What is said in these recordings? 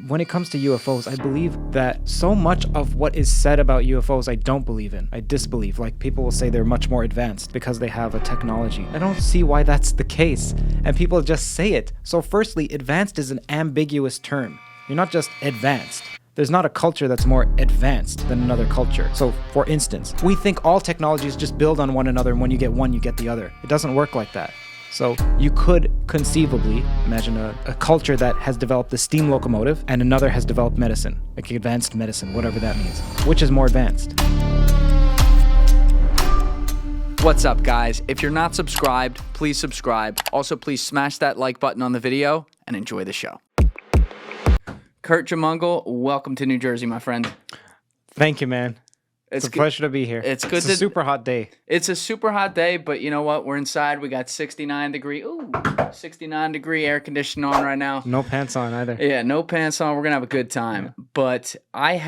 when it comes to UFOs, I believe that so much of what is said about UFOs I don't believe in. I disbelieve. Like, people will say they're much more advanced because they have a technology. I don't see why that's the case, and people just say it. So firstly, advanced is an ambiguous term. You're not just advanced. There's not a culture that's more advanced than another culture. So, for instance, we think all technologies just build on one another, and when you get one, you get the other. It doesn't work like that. So you could conceivably imagine a culture that has developed the steam locomotive and another has developed medicine, like advanced medicine, whatever that means. Which is more advanced? What's up, guys? If you're not subscribed, please subscribe. Also, please smash that like button on the video and enjoy the show. Curt Jaimungal, welcome to New Jersey, my friend. Thank you, man. It's a pleasure to be here. It's good. It's a super hot day. It's a super hot day, but you know what? We're inside. We got 69 degree air conditioning on right now. No pants on either. Yeah, no pants on. We're going to have a good time. Yeah. But I'd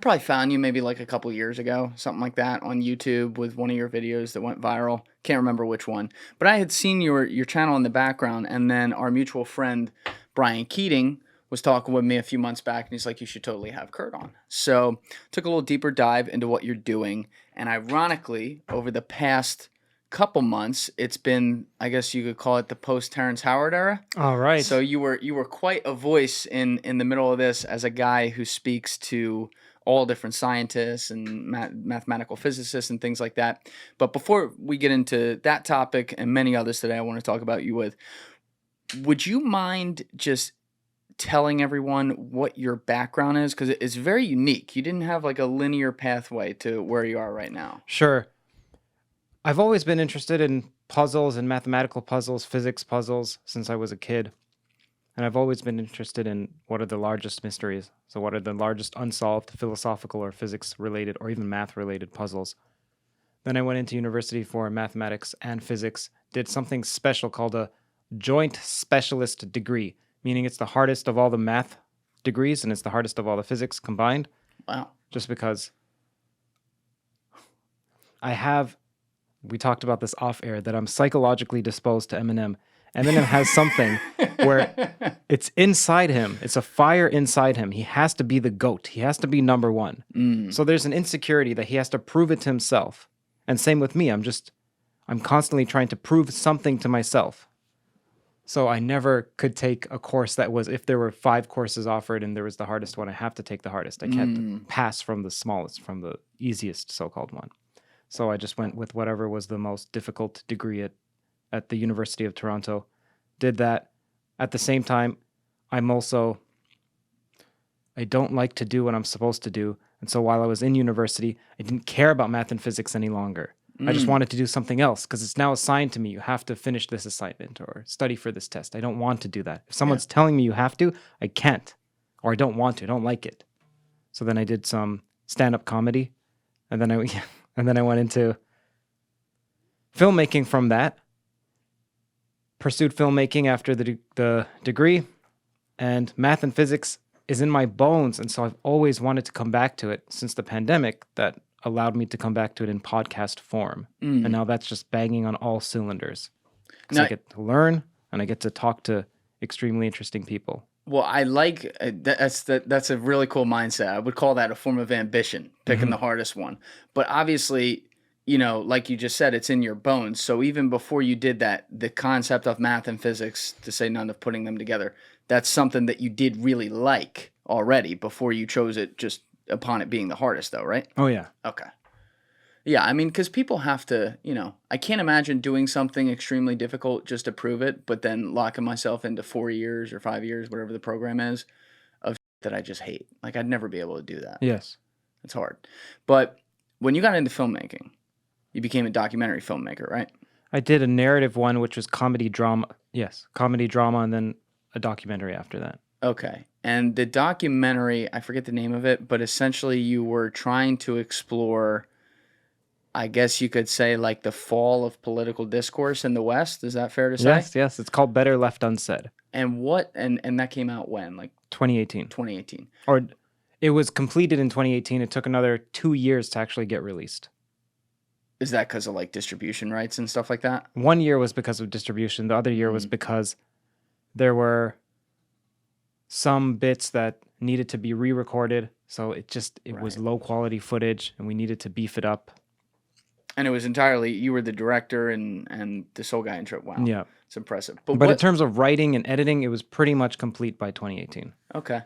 probably found you maybe like a couple years ago, something like that, on YouTube with one of your videos that went viral. Can't remember which one. But I had seen your channel in the background, and then our mutual friend, Brian Keating, was talking with me a few months back, and he's like, you should totally have Curt on. So took a little deeper dive into what you're doing, and ironically, over the past couple months, it's been, I guess you could call it the post-Terrence Howard era. All right. So you were quite a voice in the middle of this as a guy who speaks to all different scientists and mathematical physicists and things like that. But before we get into that topic and many others today I want to talk about you with, would you mind just telling everyone what your background is? Because it's very unique. You didn't have like a linear pathway to where you are right now. Sure. I've always been interested in puzzles and mathematical puzzles, physics puzzles since I was a kid. And I've always been interested in what are the largest mysteries. So what are the largest unsolved philosophical or physics-related or even math-related puzzles. Then I went into university for mathematics and physics, did something special called a joint specialist degree, meaning it's the hardest of all the math degrees and it's the hardest of all the physics combined. Wow. Just because we talked about this off air, that I'm psychologically disposed to Eminem. Eminem has something where it's inside him. It's a fire inside him. He has to be the GOAT. He has to be number one. So there's an insecurity that he has to prove it to himself. And same with me. I'm constantly trying to prove something to myself. So I never could take a course that was, if there were 5 courses offered and there was the hardest one, I have to take the hardest. I can't pass from the smallest, from the easiest so-called one. So I just went with whatever was the most difficult degree at the University of Toronto. Did that. At the same time, I don't like to do what I'm supposed to do. And so while I was in university, I didn't care about math and physics any longer. I just wanted to do something else because it's now assigned to me. You have to finish this assignment or study for this test. I don't want to do that. If someone's telling me you have to, I can't. Or I don't want to. I don't like it. So then I did some stand-up comedy. And then I went into filmmaking from that. Pursued filmmaking after the degree. And math and physics is in my bones. And so I've always wanted to come back to it since the pandemic. That allowed me to come back to it in podcast form. And now that's just banging on all cylinders. Because I get to learn and I get to talk to extremely interesting people. Well, I like that's a really cool mindset. I would call that a form of ambition, picking the hardest one. But obviously, you know, like you just said, it's in your bones. So even before you did that, the concept of math and physics, to say none of putting them together, that's something that you did really like already before you chose it, just upon it being the hardest, though, right? Oh, yeah. Okay. Yeah, I mean, because people have to, you know, I can't imagine doing something extremely difficult just to prove it, but then locking myself into 4 years or 5 years, whatever the program is, of that I just hate. Like, I'd never be able to do that. Yes. It's hard. But when you got into filmmaking, you became a documentary filmmaker, right? I did a narrative one, which was comedy drama. Yes, comedy drama, and then a documentary after that. Okay. And the documentary, I forget the name of it, but essentially you were trying to explore, I guess you could say, like the fall of political discourse in the West. Is that fair to say? Yes. It's called Better Left Unsaid. And what, and that came out when? Like 2018. 2018. Or it was completed in 2018. It took another 2 years to actually get released. Is that because of like distribution rights and stuff like that? 1 year was because of distribution. The other year was because there were some bits that needed to be re-recorded. So it was Right. low quality footage and we needed to beef it up. And it was entirely, you were the director and this whole guy in trip. Wow. Yeah. It's impressive. But But in what, terms of writing and editing, it was pretty much complete by 2018. okay.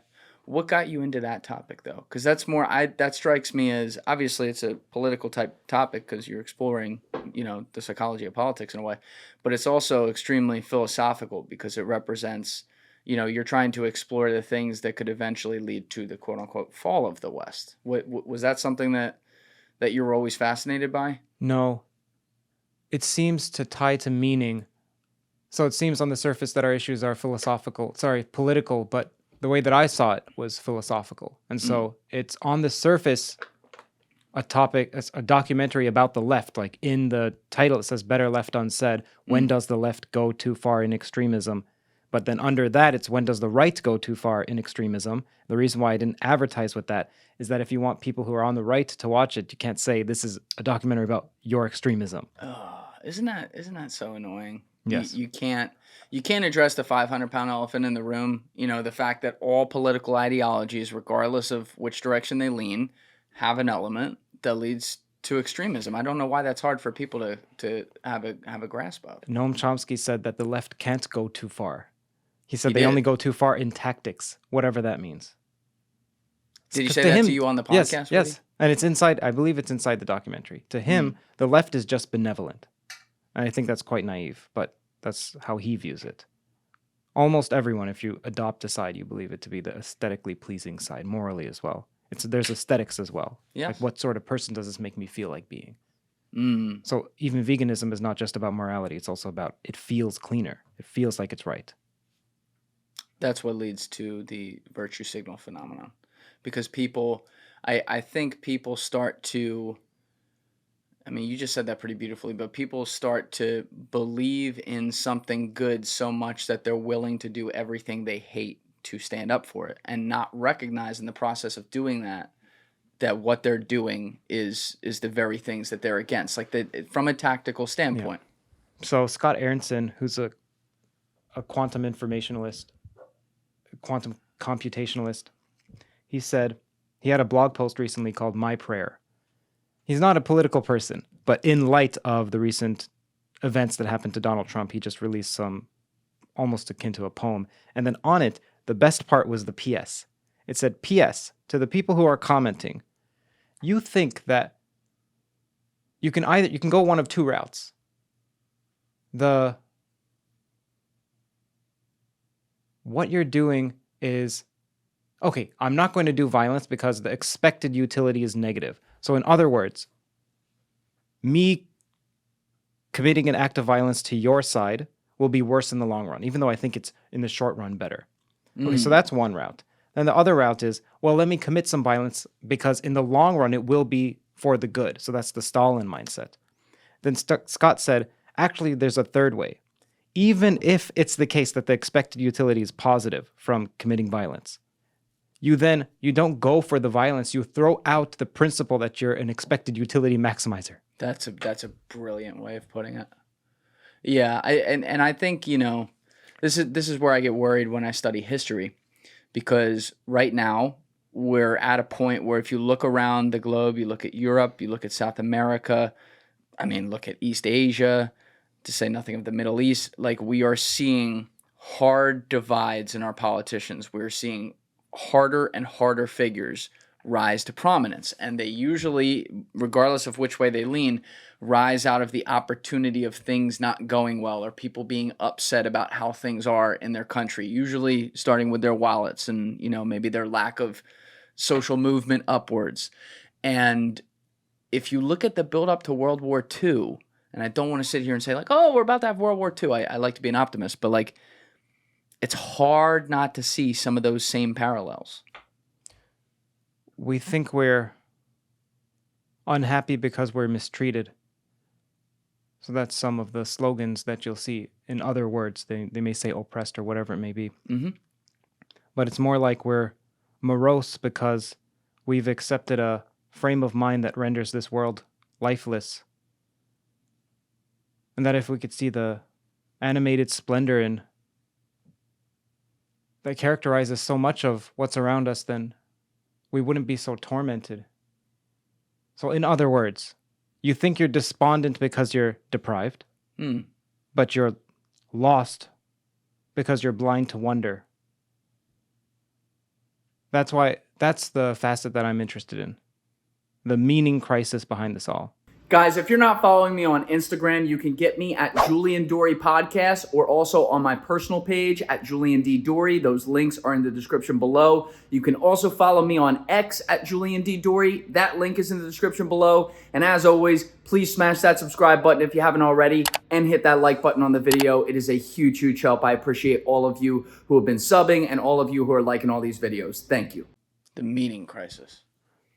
What got you into that topic though? Because that's more, that strikes me as, obviously it's a political type topic because you're exploring, the psychology of politics in a way, but it's also extremely philosophical because it represents, you're trying to explore the things that could eventually lead to the quote unquote fall of the West. Was that something that you were always fascinated by? No, it seems to tie to meaning. So it seems on the surface that our issues are political, but the way that I saw it was philosophical. And so it's on the surface a topic, a documentary about the left. Like in the title, it says Better Left Unsaid. When does the left go too far in extremism? But then under that, it's when does the right go too far in extremism? The reason why I didn't advertise with that is that if you want people who are on the right to watch it, you can't say this is a documentary about your extremism. Isn't that so annoying? Yes. You can't address the 500-pound elephant in the room. The fact that all political ideologies, regardless of which direction they lean, have an element that leads to extremism. I don't know why that's hard for people to have a grasp of. Noam Chomsky said that the left can't go too far. He said He they did? only go too far in tactics, whatever that means. Did he 'Cause say that to you on the podcast? Yes, yes. And it's inside, I believe it's inside the documentary. To him, the left is just benevolent. And I think that's quite naive, but that's how he views it. Almost everyone, if you adopt a side, you believe it to be the aesthetically pleasing side, morally as well. There's aesthetics as well. Yes. Like what sort of person does this make me feel like being? Mm. So even veganism is not just about morality. It's also about it feels cleaner. It feels like it's right. That's what leads to the virtue signal phenomenon. Because people, I think people start to, I mean, you just said that pretty beautifully, but people start to believe in something good so much that they're willing to do everything they hate to stand up for it and not recognize in the process of doing that what they're doing is the very things that they're against, like from a tactical standpoint. Yeah. So Scott Aronson, who's a quantum informationalist, quantum computationalist, he said, he had a blog post recently called My Prayer. He's not a political person, but in light of the recent events that happened to Donald Trump, he just released some almost akin to a poem. And then on it, the best part was the PS. It said, PS, to the people who are commenting, you think that you can go one of two routes. What you're doing is, okay, I'm not going to do violence because the expected utility is negative. So in other words, me committing an act of violence to your side will be worse in the long run, even though I think it's in the short run better. Okay, so that's one route. Then the other route is, well, let me commit some violence because in the long run it will be for the good. So that's the Stalin mindset. Then Scott said, actually, there's a third way. Even if it's the case that the expected utility is positive from committing violence, you don't go for the violence. You throw out the principle that you're an expected utility maximizer. That's a brilliant way of putting it. Yeah, I think, this is where I get worried when I study history, because right now we're at a point where if you look around the globe, you look at Europe, you look at South America, look at East Asia, to say nothing of the Middle East, like we are seeing hard divides in our politicians. We're seeing harder and harder figures rise to prominence. And they usually, regardless of which way they lean, rise out of the opportunity of things not going well or people being upset about how things are in their country, usually starting with their wallets and, maybe their lack of social movement upwards. And if you look at the build up to World War II, and I don't want to sit here and say like, oh, we're about to have World War II. I like to be an optimist, but like, it's hard not to see some of those same parallels. We think we're unhappy because we're mistreated. So that's some of the slogans that you'll see in other words. They may say oppressed or whatever it may be. Mm-hmm. But it's more like we're morose because we've accepted a frame of mind that renders this world lifeless. And that if we could see the animated splendor in that characterizes so much of what's around us, then we wouldn't be so tormented. So in other words, you think you're despondent because you're deprived, but you're lost because you're blind to wonder. That's the facet that I'm interested in. The meaning crisis behind this all. Guys, if you're not following me on Instagram, you can get me at Julian Dorey Podcast or also on my personal page at Julian D. Dorey. Those links are in the description below. You can also follow me on X at Julian D. Dorey. That link is in the description below. And as always, please smash that subscribe button if you haven't already and hit that like button on the video. It is a huge, huge help. I appreciate all of you who have been subbing and all of you who are liking all these videos. Thank you. The meaning crisis.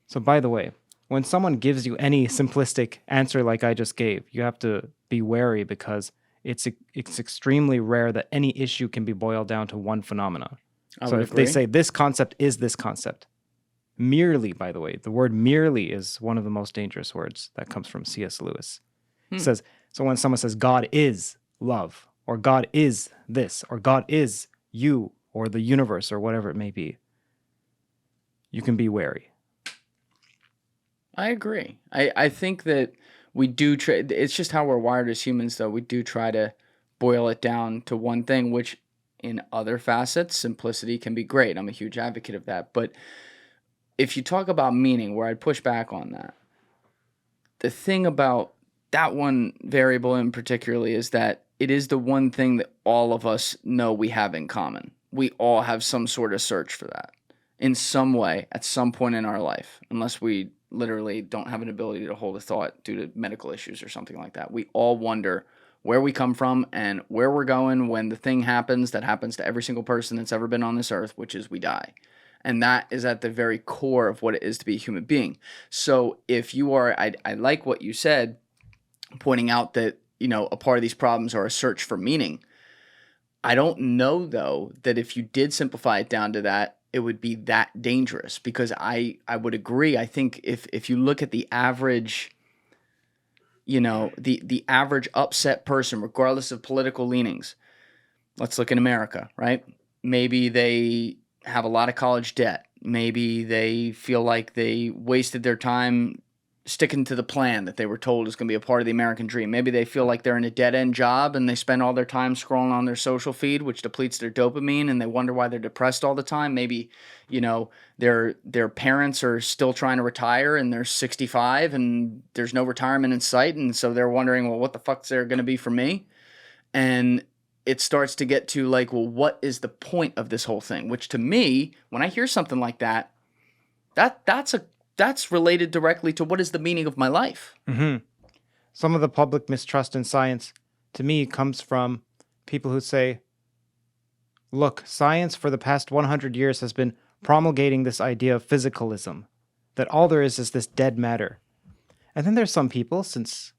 So by the way, when someone gives you any simplistic answer like I just gave, you have to be wary because it's extremely rare that any issue can be boiled down to one phenomenon. So if they say this concept is this concept, merely, by the way, the word merely is one of the most dangerous words that comes from C.S. Lewis. It says, so when someone says God is love, or God is this, or God is you, or the universe, or whatever it may be, you can be wary. I agree. I think that we do try. It's just how we're wired as humans, though. We do try to boil it down to one thing, which in other facets, simplicity can be great. I'm a huge advocate of that. But if you talk about meaning, where I'd push back on that, the thing about that one variable in particularly is that it is the one thing that all of us know we have in common. We all have some sort of search for that in some way at some point in our life, unless we literally don't have an ability to hold a thought due to medical issues or something like that. We all wonder where we come from and where we're going when the thing happens that happens to every single person that's ever been on this earth, which is we die. And that is at the very core of what it is to be a human being. So if you are, I like what you said, pointing out that, you know, a part of these problems are a search for meaning. I don't know, though, that if you did simplify it down to that, it would be that dangerous, because I would agree. I think if you look at the average, you know, the average upset person, regardless of political leanings, let's look in America, right? Maybe they have a lot of college debt. Maybe they feel like they wasted their time sticking to the plan that they were told is going to be a part of the American dream. Maybe they feel like they're in a dead-end job and they spend all their time scrolling on their social feed, which depletes their dopamine, and they wonder why they're depressed all the time. Maybe, you know, their parents are still trying to retire and they're 65 and there's no retirement in sight, and so they're wondering, well, what the fuck's there going to be for me? And it starts to get to like, well, what is the point of this whole thing? Which to me, when I hear something like that, that's related directly to what is the meaning of my life. Mm-hmm. Some of the public mistrust in science, to me, comes from people who say, look, science for the past 100 years has been promulgating this idea of physicalism, that all there is this dead matter. And then there's some people, since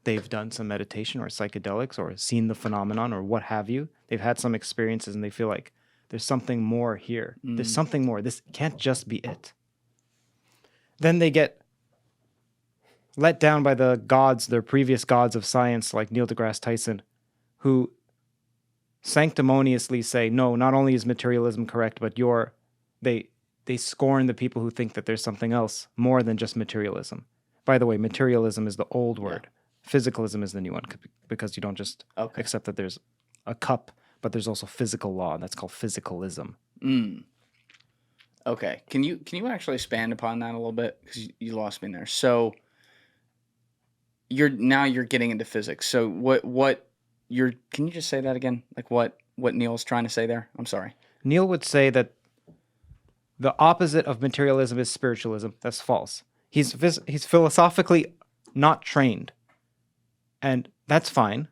they've done some meditation or psychedelics or seen the phenomenon or what have you, they've had some experiences and they feel like there's something more here. There's something more. This can't just be it. Then they get let down by the gods, their previous gods of science, like Neil deGrasse Tyson, who sanctimoniously say, no, not only is materialism correct, but they scorn the people who think that there's something else more than just materialism. By the way, materialism is the old word. Yeah. Physicalism is the new one, because you don't just accept that there's a cup, but there's also physical law, and that's called physicalism. Okay, can you actually expand upon that a little bit, because you lost me there. So you're getting into physics. So can you just say that again? Like what Neil's trying to say there? I'm sorry. Neil would say that the opposite of materialism is spiritualism. That's false. He's philosophically not trained, and that's fine.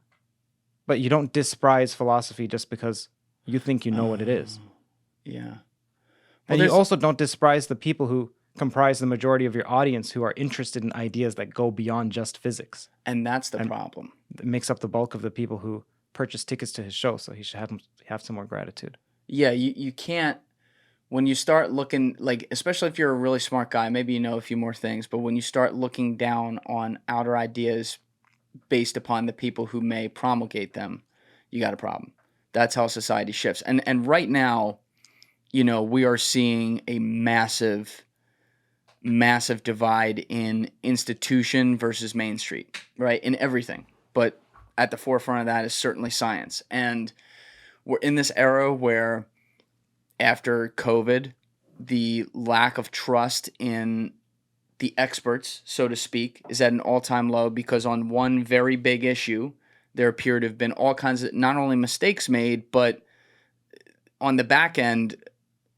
But you don't despise philosophy just because you think you know what it is. Yeah. And you also don't despise the people who comprise the majority of your audience who are interested in ideas that go beyond just physics. And that's the problem. It makes up the bulk of the people who purchase tickets to his show, so he should have some more gratitude. Yeah, you can't, when you start looking, like, especially if you're a really smart guy, maybe you know a few more things, but when you start looking down on outer ideas based upon the people who may promulgate them, you got a problem. That's how society shifts. And right now, you know, we are seeing a massive divide in institution versus Main Street, right? In everything. But at the forefront of that is certainly science. And we're in this era where after COVID, the lack of trust in the experts, so to speak, is at an all-time low because on one very big issue, there appear to have been all kinds of not only mistakes made, but on the back end,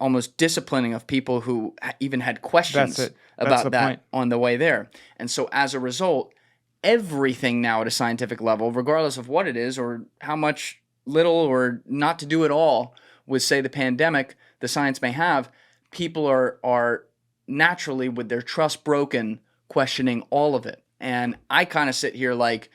almost disciplining of people who even had questions about that point on the way there. And so as a result, everything now at a scientific level, regardless of what it is or how much little or not to do at all with, say, the pandemic the science may have, people are naturally, with their trust broken, questioning all of it. And I kind of sit here like,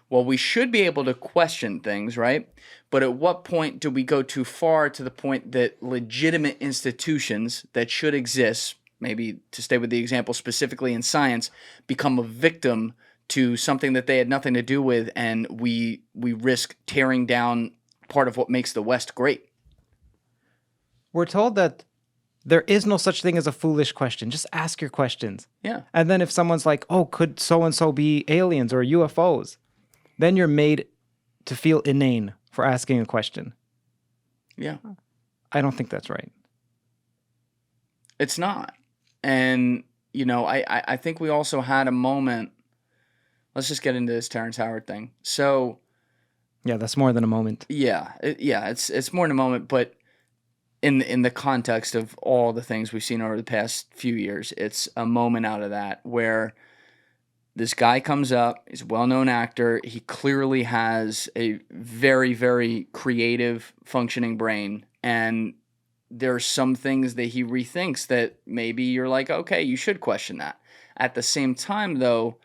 well, we should be able to question things, right? But at what point do we go too far to the point that legitimate institutions that should exist, maybe to stay with the example specifically in science, become a victim to something that they had nothing to do with, and we risk tearing down part of what makes the West great? We're told that there is no such thing as a foolish question. Just ask your questions. Yeah. And then if someone's like, oh, could so-and-so be aliens or UFOs? Then you're made to feel inane for asking a question. Yeah. I don't think that's right. It's not. And, you know, I think we also had a moment. Let's just get into this Terrence Howard thing. So. Yeah, that's more than a moment. Yeah. It's more than a moment, but in the context of all the things we've seen over the past few years, it's a moment out of that where this guy comes up, he's a well-known actor, he clearly has a very, very creative, functioning brain, and there's some things that he rethinks that maybe you're like, okay, you should question that. At the same time, though,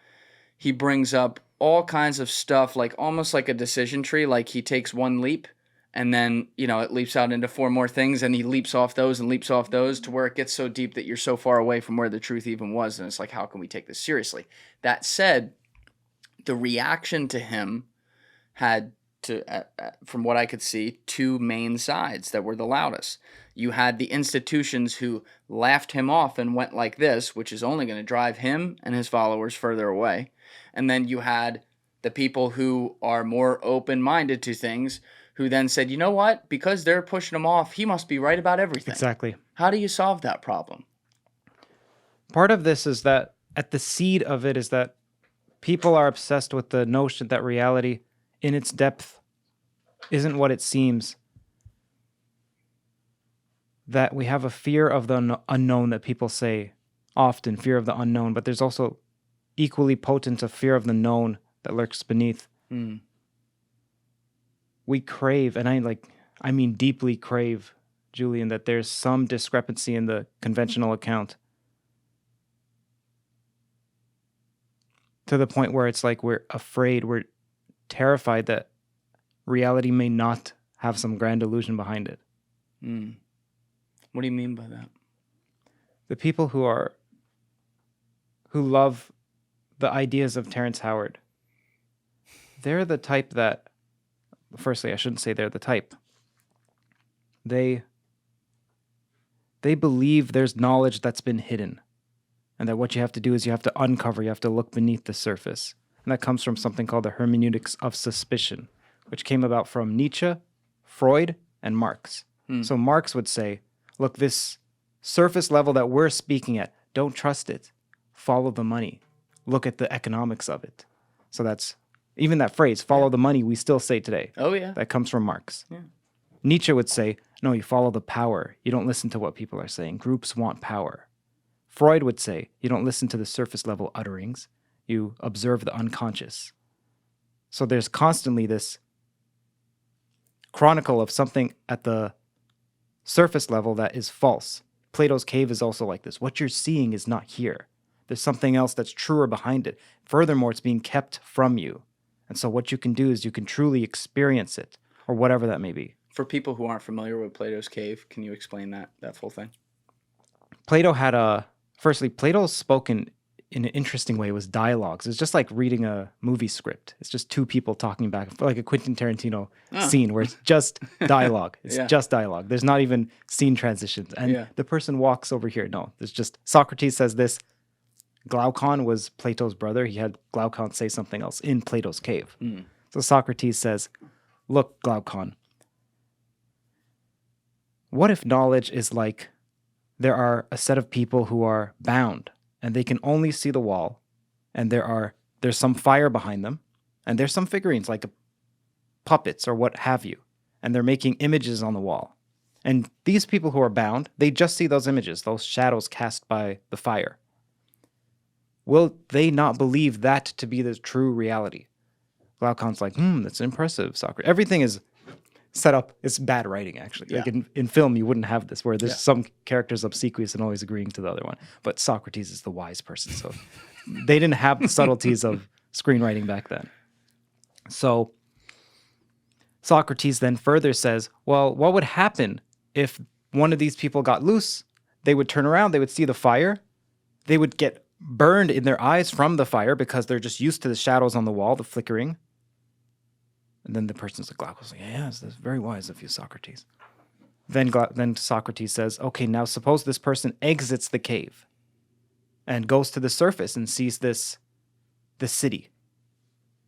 he brings up all kinds of stuff, like almost like a decision tree, like he takes one leap, and then, you know, it leaps out into 4 more things, and he leaps off those and leaps off those to where it gets so deep that you're so far away from where the truth even was. And it's like, how can we take this seriously? That said, the reaction to him had, from what I could see, 2 main sides that were the loudest. You had the institutions who laughed him off and went like this, which is only going to drive him and his followers further away. And then you had the people who are more open-minded to things, who then said, you know what? Because they're pushing him off, he must be right about everything. Exactly. How do you solve that problem? Part of this is that at the seed of it is that people are obsessed with the notion that reality in its depth isn't what it seems. That we have a fear of the unknown that people say often, fear of the unknown, but there's also equally potent a fear of the known that lurks beneath. Mm. We crave, and I mean deeply crave, Julian, that there's some discrepancy in the conventional account. To the point where it's like we're afraid, we're terrified that reality may not have some grand illusion behind it. Mm. What do you mean by that? The people who love the ideas of Terrence Howard, they're the type that, firstly, I shouldn't say they're the type. They believe there's knowledge that's been hidden, and that what you have to do is you have to uncover, you have to look beneath the surface. And that comes from something called the hermeneutics of suspicion, which came about from Nietzsche, Freud, and Marx. So Marx would say, look, this surface level that we're speaking at, don't trust it. Follow the money. Look at the economics of it. So that's, even that phrase, follow the money, we still say today. Oh, yeah. That comes from Marx. Yeah. Nietzsche would say, no, you follow the power. You don't listen to what people are saying. Groups want power. Freud would say, you don't listen to the surface level utterings. You observe the unconscious. So there's constantly this chronicle of something at the surface level that is false. Plato's cave is also like this. What you're seeing is not here. There's something else that's truer behind it. Furthermore, it's being kept from you. And so what you can do is you can truly experience it, or whatever that may be. For people who aren't familiar with Plato's cave, can you explain that full thing? Plato had firstly, Plato spoke in in an interesting way was dialogues. It's just like reading a movie script. It's just two people talking back, like a Quentin Tarantino scene where it's just dialogue. It's just dialogue. There's not even scene transitions. And the person walks over here. No, there's just Socrates says this. Glaucon was Plato's brother. He had Glaucon say something else in Plato's cave. So Socrates says, look, Glaucon, what if knowledge is like there are a set of people who are bound and they can only see the wall, and there's some fire behind them, and there's some figurines like puppets or what have you, and they're making images on the wall. And these people who are bound, they just see those images, those shadows cast by the fire. Will they not believe that to be the true reality? Glaucon's like, that's impressive, Socrates. Everything is set up. It's bad writing, actually. Like in film, you wouldn't have this, where there's some characters obsequious and always agreeing to the other one. But Socrates is the wise person, so they didn't have the subtleties of screenwriting back then. So Socrates then further says, well, what would happen if one of these people got loose? They would turn around, they would see the fire, they would get burned in their eyes from the fire because they're just used to the shadows on the wall, the flickering. And then the person's like, Glaucon's like, yes, that's very wise of you, Socrates. Then Socrates says, okay, now suppose this person exits the cave and goes to the surface and sees this city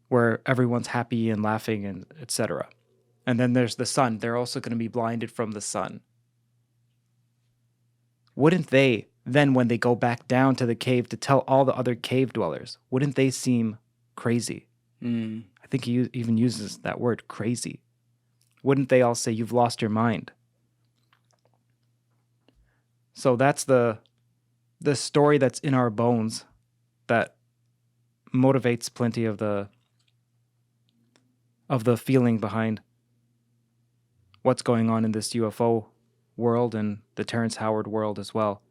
where everyone's happy and laughing and etc. And then there's the sun. They're also going to be blinded from the sun. Wouldn't they then, when they go back down to the cave to tell all the other cave dwellers, wouldn't they seem crazy? I think he even uses that word, crazy. Wouldn't they all say, you've lost your mind? So that's the story that's in our bones that motivates plenty of the feeling behind what's going on in this UFO world and the Terrence Howard world as well.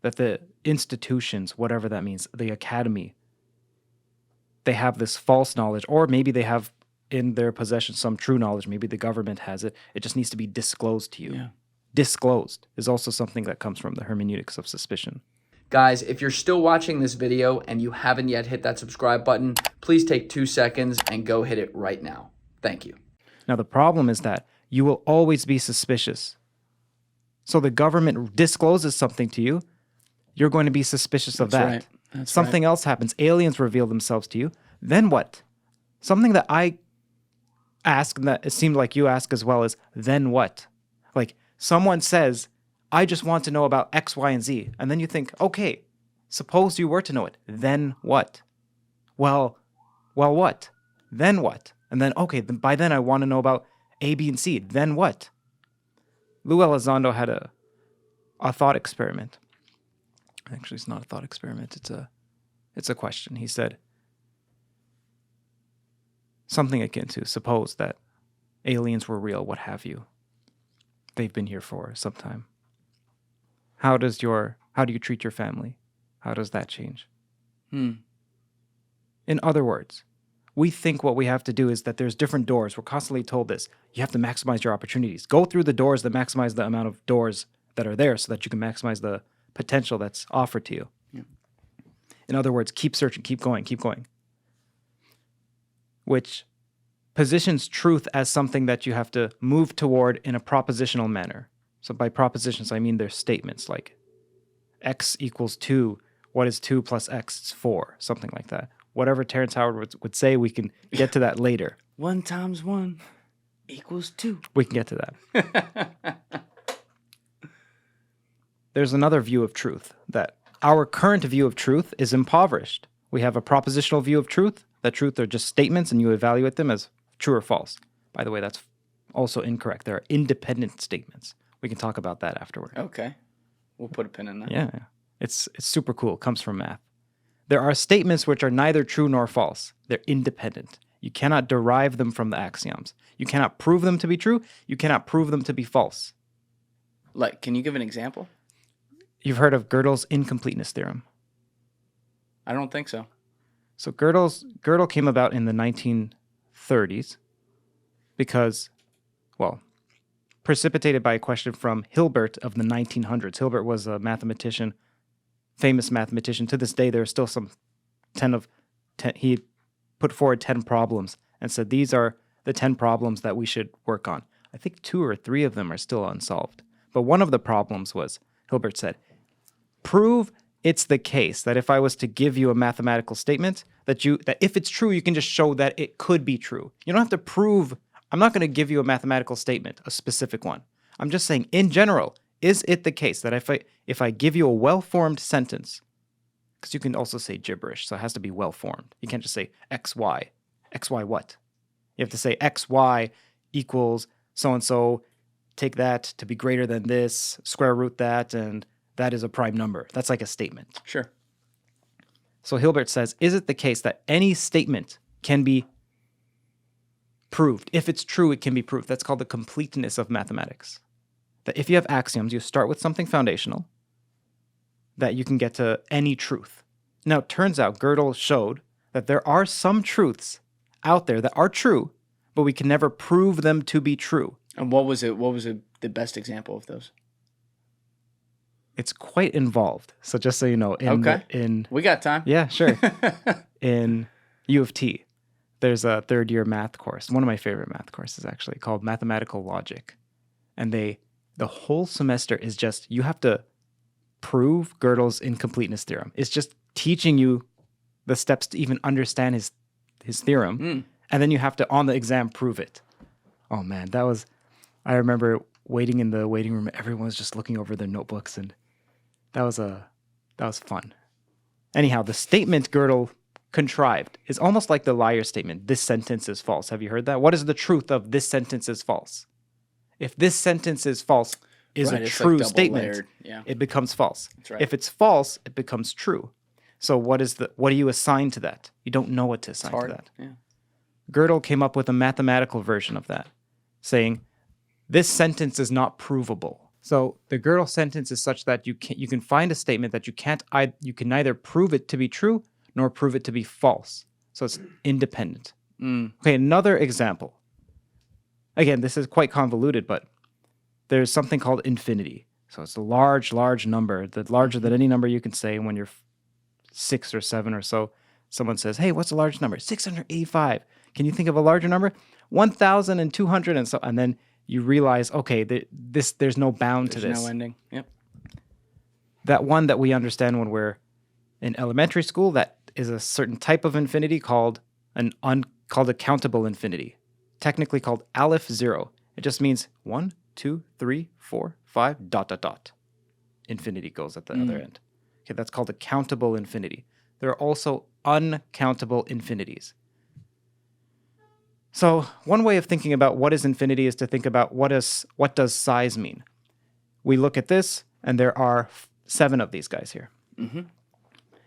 That the institutions, whatever that means, the academy, they have this false knowledge, or maybe they have in their possession some true knowledge. Maybe the government has it. It just needs to be disclosed to you. Yeah. Disclosed is also something that comes from the hermeneutics of suspicion. Guys, if you're still watching this video and you haven't yet hit that subscribe button, please take 2 seconds and go hit it right now. Thank you. Now, the problem is that you will always be suspicious. So the government discloses something to you, you're going to be suspicious of that. Right. That's something else happens. Aliens reveal themselves to you. Then what? Something that I ask, and that it seemed like you ask as well, is then what? Like someone says, I just want to know about X, Y, and Z. And then you think, okay, suppose you were to know it. Then what? Well, what? Then what? And then, okay, by then I want to know about A, B, and C. Then what? Lou Elizondo had a thought experiment. Actually, it's not a thought experiment. It's a question. He said something akin to, suppose that aliens were real, what have you. They've been here for some time. How do you treat your family? How does that change? In other words, we think what we have to do is that there's different doors. We're constantly told this. You have to maximize your opportunities. Go through the doors that maximize the amount of doors that are there so that you can maximize the potential that's offered to you. Yeah. In other words, keep searching, keep going. Which positions truth as something that you have to move toward in a propositional manner. So by propositions, I mean there's statements like X equals 2. What is 2 plus X? It's 4. Something like that. Whatever Terrence Howard would say, we can get to that later. 1 times 1 equals 2. We can get to that. There's another view of truth, that our current view of truth is impoverished. We have a propositional view of truth, that truth are just statements and you evaluate them as true or false. By the way, that's also incorrect. There are independent statements. We can talk about that afterward. Okay. We'll put a pin in that. Yeah. It's super cool. It comes from math. There are statements which are neither true nor false. They're independent. You cannot derive them from the axioms. You cannot prove them to be true. You cannot prove them to be false. Like, can you give an example? You've heard of Gödel's incompleteness theorem. I don't think so. So Gödel came about in the 1930s because, well, precipitated by a question from Hilbert of the 1900s. Hilbert was a mathematician famous mathematician. To this day, there are still some 10 of 10. He put forward 10 problems and said, these are the 10 problems that we should work on. I think 2 or 3 of them are still unsolved. But one of the problems was, Hilbert said, prove it's the case that if I was to give you a mathematical statement, that if it's true, you can just show that it could be true. You don't have to prove. I'm not going to give you a mathematical statement, a specific one. I'm just saying, in general, is it the case that if I give you a well-formed sentence, because you can also say gibberish, so it has to be well-formed. You can't just say XY. XY what? You have to say XY equals so-and-so, take that to be greater than this, square root that, and that is a prime number. That's like a statement. Sure. So Hilbert says, is it the case that any statement can be proved? If it's true, it can be proved. That's called the completeness of mathematics. That if you have axioms, you start with something foundational, that you can get to any truth. Now, it turns out Gödel showed that there are some truths out there that are true, but we can never prove them to be true. And what was the best example of those? It's quite involved. So just so you know, we got time. Yeah, sure. In U of T, there's a third-year math course, one of my favorite math courses actually, called Mathematical Logic. And the whole semester is just, you have to prove Gödel's incompleteness theorem. It's just teaching you the steps to even understand his theorem. And then you have to, on the exam, prove it. Oh man, I remember waiting in the waiting room, everyone was just looking over their notebooks, and that was fun. Anyhow, the statement Gödel contrived is almost like the liar statement. This sentence is false. Have you heard that? What is the truth of this sentence is false? If this sentence is false is a true statement, it becomes false. That's right. If it's false, it becomes true. So what do you assign to that? You don't know what to assign to that. Yeah. Gödel came up with a mathematical version of that, saying this sentence is not provable. So the Gödel sentence is such that you can find a statement that you can neither prove it to be true nor prove it to be false. So it's independent. Okay, another example. Again, this is quite convoluted, but there's something called infinity. So it's a large, large number, larger than any number you can say when you're 6 or 7 or so. Someone says, hey, what's a large number? 685. Can you think of a larger number? 1,200 and so, and then you realize, okay, there's no bound to this. There's no ending. Yep. That one that we understand when we're in elementary school, that is a certain type of infinity called a countable infinity, technically called aleph 0. It just means 1, 2, 3, 4, 5, ... Infinity goes at the other end. Okay, that's called a countable infinity. There are also uncountable infinities. So one way of thinking about what is infinity is to think about what does size mean. We look at this, and there are 7 of these guys here. Mm-hmm.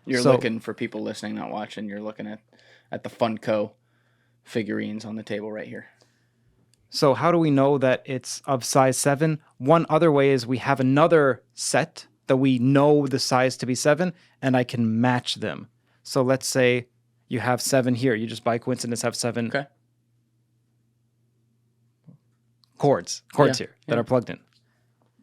You're looking, for people listening, not watching, you're looking at the Funko figurines on the table right here. So how do we know that it's of size 7? One other way is we have another set that we know the size to be 7, and I can match them. So let's say you have 7 here. You just by coincidence have 7 chords here that are plugged in.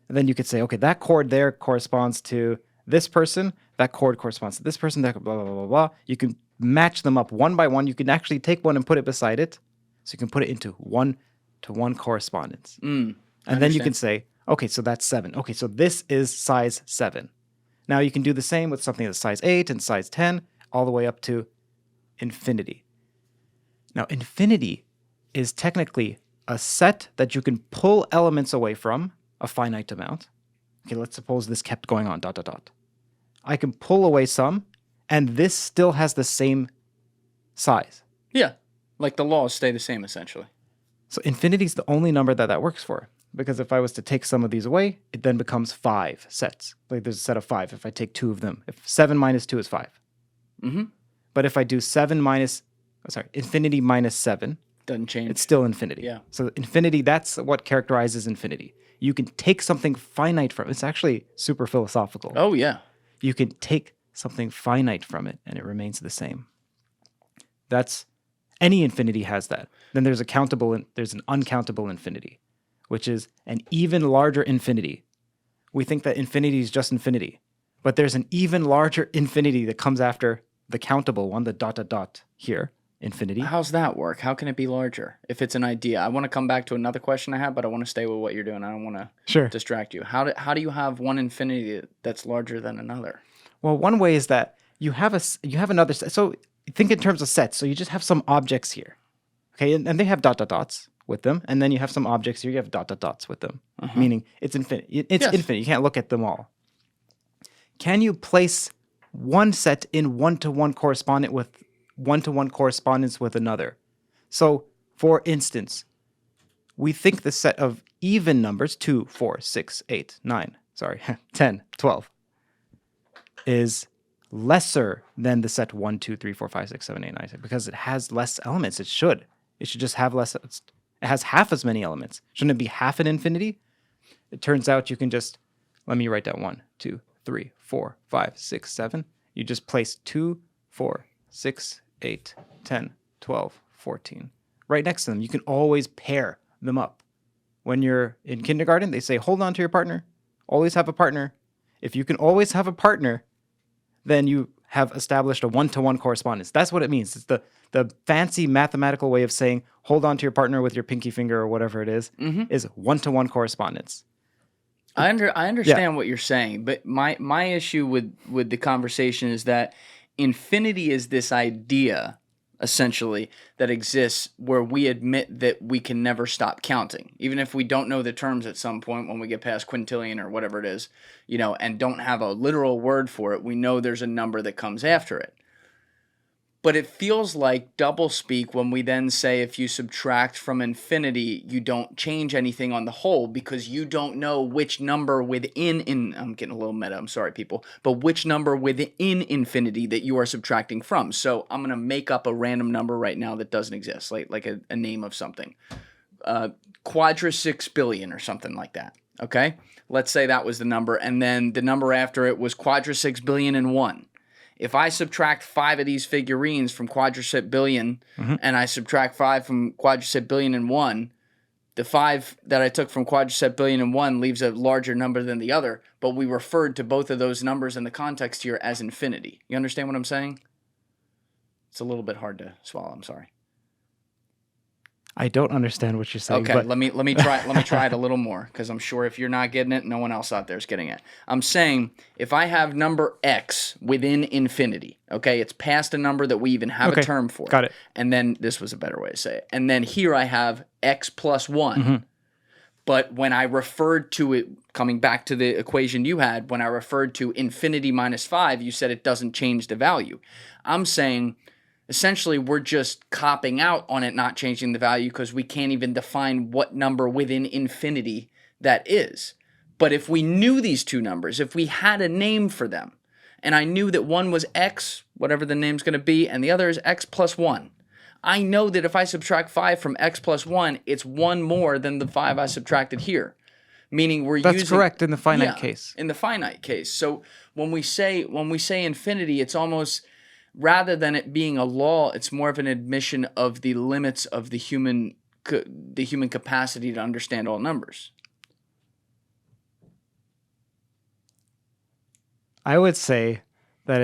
And then you could say, okay, that chord there corresponds to this person. That chord corresponds to this person. That blah, blah, blah, blah, blah. You can match them up one by one. You can actually take one and put it beside it. So you can put it into one-to-one correspondence. And then you can say, okay, so that's 7. Okay, so this is size 7. Now you can do the same with something that's size 8 and size 10, all the way up to infinity. Now, infinity is technically a set that you can pull elements away from, a finite amount. Okay, let's suppose this kept going on, ... I can pull away some, and this still has the same size. Yeah, like the laws stay the same, essentially. So infinity is the only number that works for. Because if I was to take some of these away, it then becomes 5 sets. Like there's a set of 5 if I take 2 of them. If 7 minus 2 is 5. Mm-hmm. But if I do infinity minus 7, doesn't change. It's still infinity. Yeah. So infinity, that's what characterizes infinity. You can take something finite from it. It's actually super philosophical. Oh, yeah. You can take something finite from it and it remains the same. Any infinity has that. Then there's an uncountable infinity, which is an even larger infinity. We think that infinity is just infinity, But there's an even larger infinity that comes after the countable one, the ... here, infinity. How's that work? How can it be larger if it's an idea? I want to come back to another question I have, but I want to stay with what you're doing. I don't want to distract you. How do you have one infinity that's larger than another? Well, one way is that you have another set. So think in terms of sets. So you just have some objects here, okay, and they have ... with them, and then you have some objects here. You have ... with them, meaning it's infinite. It's infinite. You can't look at them all. Can you place one set in one-to-one correspondence with another? So, for instance, we think the set of even numbers 2, 4, 6, 8, 9, 10, 12 is lesser than the set 1, 2, 3, 4, 5, 6, 7, 8, 9, 10 because it has less elements. It should just have less. It has half as many elements. Shouldn't it be half an infinity? It turns out you can just, let me write down 1, 2, 3, 4, 5, 6, 7. You just place 2, 4, 6, 8, 10, 12, 14 right next to them. You can always pair them up. When you're in kindergarten, they say, hold on to your partner. Always have a partner. If you can always have a partner, then you have established a one-to-one correspondence. That's what it means. It's the fancy mathematical way of saying hold on to your partner with your pinky finger or whatever it is one-to-one correspondence. I understand what you're saying, but my issue with the conversation is that infinity is this idea, essentially, that exists where we admit that we can never stop counting. Even if we don't know the terms at some point when we get past quintillion or whatever it is, and don't have a literal word for it, we know there's a number that comes after it. But it feels like doublespeak when we then say if you subtract from infinity, you don't change anything on the whole because you don't know which number within, I'm getting a little meta, I'm sorry people, but which number within infinity that you are subtracting from. So I'm going to make up a random number right now that doesn't exist, like a name of something. Quadra 6 billion or something like that, okay? Let's say that was the number, and then the number after it was quadra 6 billion and 1. If I subtract 5 of these figurines from quadricep billion and I subtract 5 from quadricep billion and 1, the 5 that I took from quadricep billion and 1 leaves a larger number than the other, but we referred to both of those numbers in the context here as infinity. You understand what I'm saying? It's a little bit hard to swallow, I'm sorry. I don't understand what you're saying. Okay, but... let me try it a little more, because I'm sure if you're not getting it, no one else out there is getting it. I'm saying if I have number x within infinity, okay, it's past a number that we even have a term for. Got it. And then this was a better way to say it. And then here I have x plus 1. But when I referred to it, coming back to the equation you had, when I referred to infinity minus 5, you said it doesn't change the value. I'm saying essentially, we're just copping out on it not changing the value because we can't even define what number within infinity that is. But if we knew these two numbers, if we had a name for them, and I knew that one was x, whatever the name's going to be, and the other is x plus 1, I know that if I subtract 5 from x plus 1, it's 1 more than the 5 I subtracted here. Meaning That's correct in the finite case. In the finite case. So when we say infinity, it's almost... rather than it being a law, it's more of an admission of the limits of the human capacity to understand all numbers. I would say that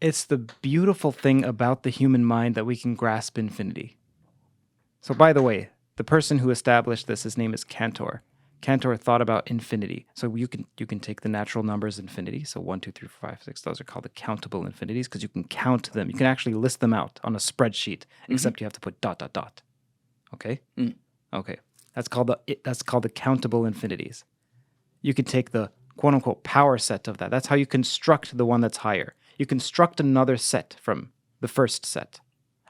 it's the beautiful thing about the human mind that we can grasp infinity. So by the way, the person who established this, his name is Cantor. Cantor thought about infinity. So you can take the natural numbers infinity. So 1, 2, 3, 4, 5, 6. Those are called the countable infinities because you can count them. You can actually list them out on a spreadsheet, except you have to put ... Okay? Okay. That's called the countable infinities. You can take the quote unquote power set of that. That's how you construct the one that's higher. You construct another set from the first set.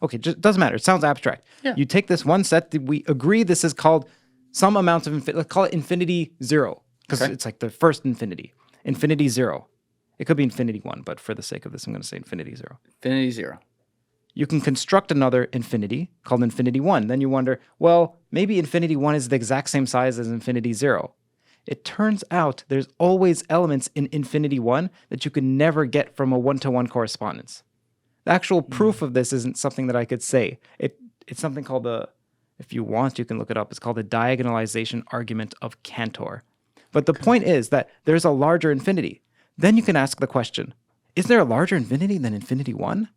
Okay, just doesn't matter. It sounds abstract. Yeah. You take this one set that we agree this is called some amount of infinity. Let's call it infinity 0, because it's like the first infinity. Infinity 0. It could be infinity 1, but for the sake of this, I'm going to say infinity 0. Infinity 0. You can construct another infinity called infinity 1. Then you wonder, well, maybe infinity 1 is the exact same size as infinity 0. It turns out there's always elements in infinity 1 that you can never get from a one-to-one correspondence. The actual proof of this isn't something that I could say. It's something called if you want, you can look it up. It's called the diagonalization argument of Cantor. But the point is that there's a larger infinity. Then you can ask the question, is there a larger infinity than infinity 1?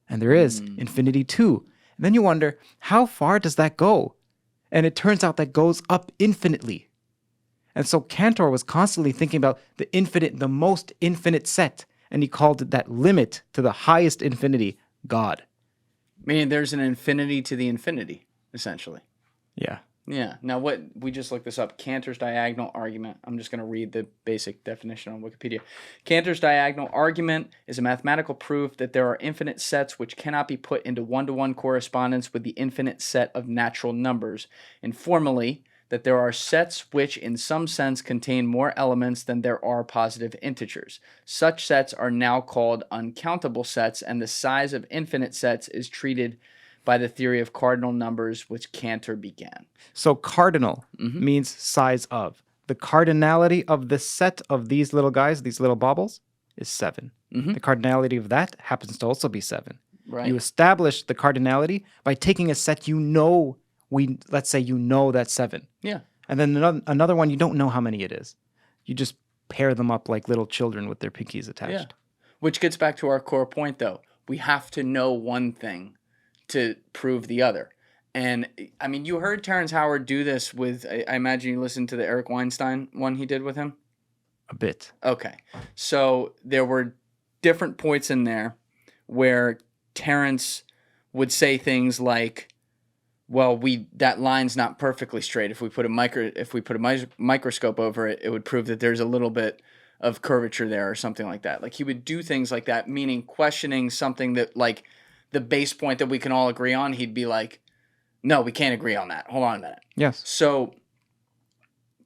And there is infinity 2. And then you wonder, how far does that go? And it turns out that goes up infinitely. And so Cantor was constantly thinking about the infinite, the most infinite set. And he called it that limit to the highest infinity, God. Meaning there's an infinity to the infinity, essentially. Yeah. Yeah. Now, what we just looked this up, Cantor's diagonal argument. I'm just going to read the basic definition on Wikipedia. Cantor's diagonal argument is a mathematical proof that there are infinite sets which cannot be put into one-to-one correspondence with the infinite set of natural numbers. And formally, that there are sets which in some sense contain more elements than there are positive integers. Such sets are now called uncountable sets, and the size of infinite sets is treated by the theory of cardinal numbers, which Cantor began. So cardinal means size of. The cardinality of the set of these little guys, these little baubles, is 7. The cardinality of that happens to also be 7. Right. You establish the cardinality by taking a set let's say you know that's 7. Yeah. And then another one, you don't know how many it is. You just pair them up like little children with their pinkies attached. Yeah. Which gets back to our core point, though. We have to know one thing to prove the other. And, I mean, you heard Terrence Howard do this with, I imagine you listened to the Eric Weinstein one he did with him? A bit. Okay. So there were different points in there where Terrence would say things like, well, that line's not perfectly straight. If we put a microscope over it, it would prove that there's a little bit of curvature there or something like that. Like he would do things like that, meaning questioning something that like the base point that we can all agree on, he'd be like, no, we can't agree on that. Hold on a minute. Yes. So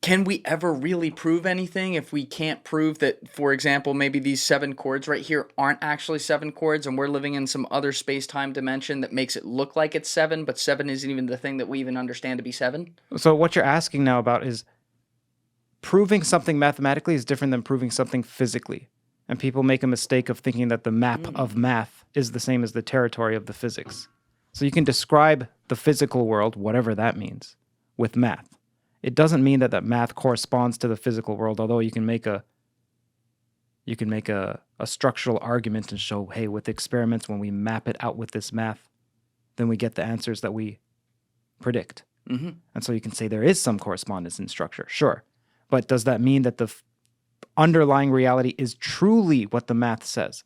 can we ever really prove anything if we can't prove that, for example, maybe these 7 chords right here aren't actually 7 chords and we're living in some other space-time dimension that makes it look like it's 7, but 7 isn't even the thing that we even understand to be 7? So what you're asking now about is proving something mathematically is different than proving something physically. And people make a mistake of thinking that the map of math is the same as the territory of the physics. So you can describe the physical world, whatever that means, with math. It doesn't mean that math corresponds to the physical world, although you can make a structural argument and show, hey, with experiments, when we map it out with this math, then we get the answers that we predict. And so you can say there is some correspondence in structure, sure. But does that mean that the underlying reality is truly what the math says?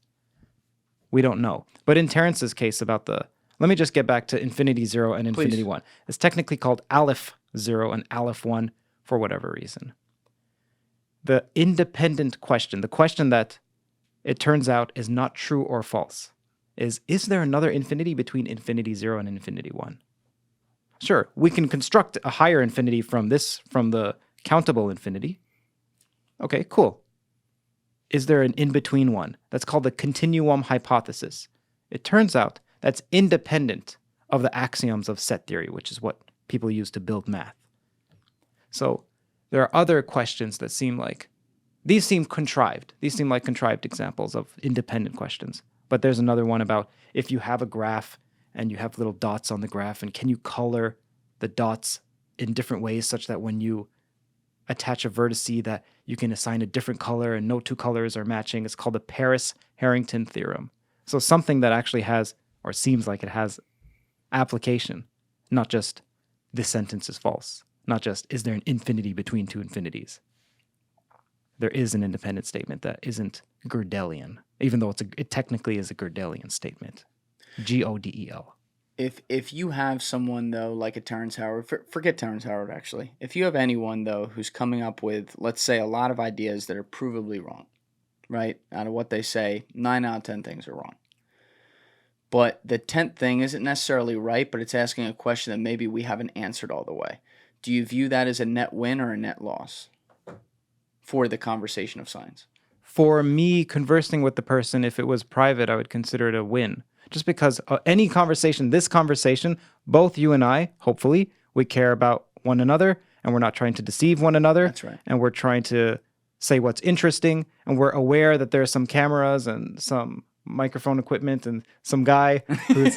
We don't know. But in Terrence's case about let me just get back to infinity 0 and infinity 1. It's technically called Aleph 0 and Aleph 1 for whatever reason. The independent question, the question that it turns out is not true or false, is there another infinity between infinity 0 and infinity 1? Sure, we can construct a higher infinity from the countable infinity. Okay, cool. Is there an in-between one? That's called the continuum hypothesis. It turns out that's independent of the axioms of set theory, which is what people use to build math. So there are other questions that seem contrived. These seem like contrived examples of independent questions. But there's another one about if you have a graph and you have little dots on the graph, and can you color the dots in different ways such that when you attach a vertice that you can assign a different color and no 2 colors are matching. It's called the Paris-Harrington theorem. So something that actually has, or seems like it has, application, not just this sentence is false, not just is there an infinity between 2 infinities. There is an independent statement that isn't Gödelian, even though it technically is a Gödelian statement. Godel. If you have someone, though, like a Terrence Howard, forget Terrence Howard, actually. If you have anyone, though, who's coming up with, let's say, a lot of ideas that are provably wrong, right? Out of what they say, 9 out of 10 things are wrong. But the 10th thing isn't necessarily right, but it's asking a question that maybe we haven't answered all the way. Do you view that as a net win or a net loss for the conversation of science? For me, conversing with the person, if it was private, I would consider it a win. Just because this conversation, both you and I, hopefully, we care about one another, and we're not trying to deceive one another. That's right. And we're trying to say what's interesting, and we're aware that there's some cameras and some microphone equipment and some guy who's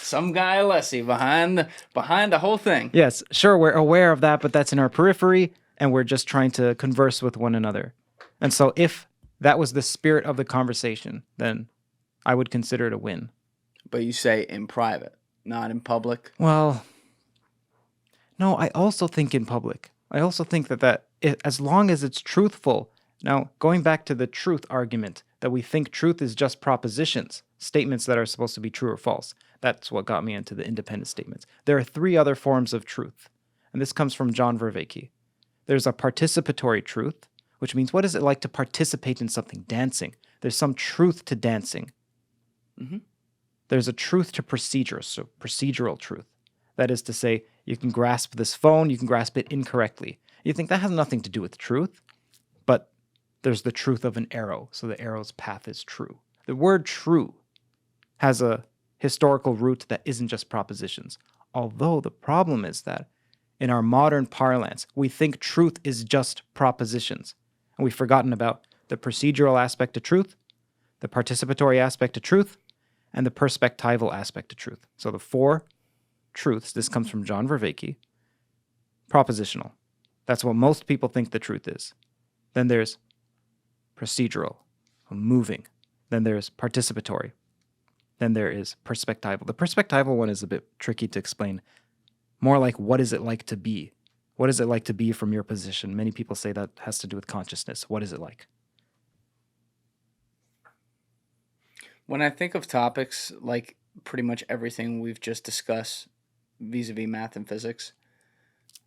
some guy Alessi behind the whole thing. Yes, sure, we're aware of that, but that's in our periphery. and we're just trying to converse with one another. And so if that was the spirit of the conversation, then I would consider it a win. But you say in private, not in public. Well, no, I also think in public. I also think as long as it's truthful. Now, going back to the truth argument, that we think truth is just propositions, statements that are supposed to be true or false. That's what got me into the independent statements. There are 3 other forms of truth, and this comes from John Vervaeke. There's a participatory truth, which means what is it like to participate in something, dancing? There's some truth to dancing. Mm-hmm. There's a truth to procedure, so procedural truth. That is to say, you can grasp this phone, you can grasp it incorrectly. You think that has nothing to do with truth, but there's the truth of an arrow, so the arrow's path is true. The word true has a historical root that isn't just propositions. Although the problem is that in our modern parlance, we think truth is just propositions. And we've forgotten about the procedural aspect of truth, the participatory aspect of truth, and the perspectival aspect of truth. So the 4 truths, this comes from John Vervaeke, propositional. That's what most people think the truth is. Then there's procedural, moving. Then there's participatory. Then there is perspectival. The perspectival one is a bit tricky to explain. More like, what is it like to be? What is it like to be from your position? Many people say that has to do with consciousness. What is it like? When I think of topics like pretty much everything we've just discussed vis-a-vis math and physics,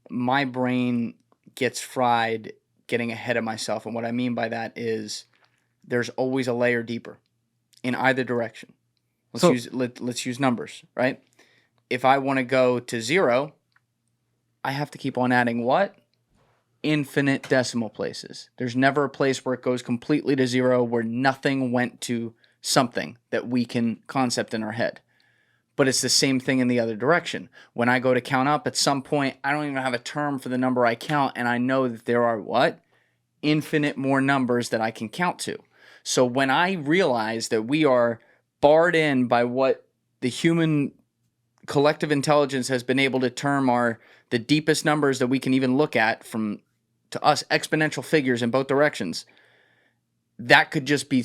my brain gets fried getting ahead of myself. And what I mean by that is there's always a layer deeper in either direction. Let's use numbers, right? If I want to go to 0, I have to keep on adding what? Infinite decimal places. There's never a place where it goes completely to 0 where nothing went to something that we can concept in our head. But it's the same thing in the other direction. When I go to count up, at some point, I don't even have a term for the number I count, and I know that there are what? Infinite more numbers that I can count to. So when I realize that we are barred in by what the human collective intelligence has been able to term are the deepest numbers that we can even look at, from, to us, exponential figures in both directions, that could just be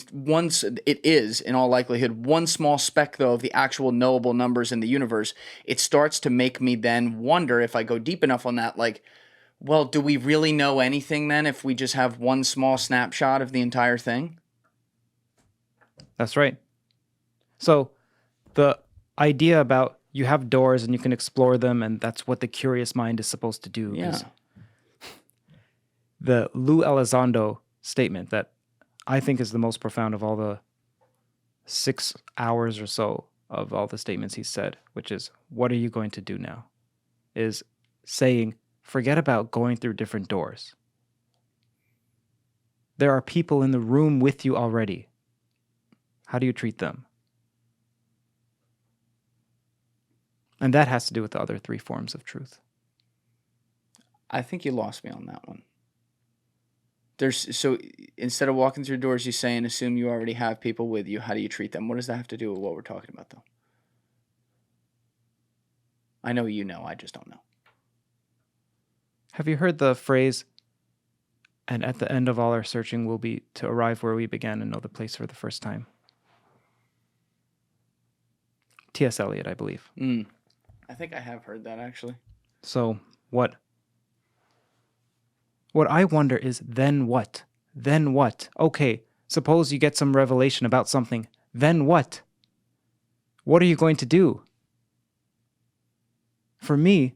it is, in all likelihood, one small speck, though, of the actual knowable numbers in the universe. It starts to make me then wonder, if I go deep enough on that, like, well, do we really know anything then if we just have one small snapshot of the entire thing? That's right. So the idea about you have doors and you can explore them, and that's what the curious mind is supposed to do. Yeah. The Lou Elizondo statement that I think is the most profound of all the 6 hours or so of all the statements he said, which is, what are you going to do now? Is saying, forget about going through different doors. There are people in the room with you already. How do you treat them? And that has to do with the other 3 forms of truth. I think you lost me on that one. So instead of walking through doors, you say, and assume you already have people with you. How do you treat them? What does that have to do with what we're talking about, though? I know you know. I just don't know. Have you heard the phrase, and at the end of all our searching will be to arrive where we began and know the place for the first time? T.S. Eliot, I believe. I think I have heard that, actually. So what I wonder is, then what? Then what? Okay, suppose you get some revelation about something. Then what? What are you going to do? For me,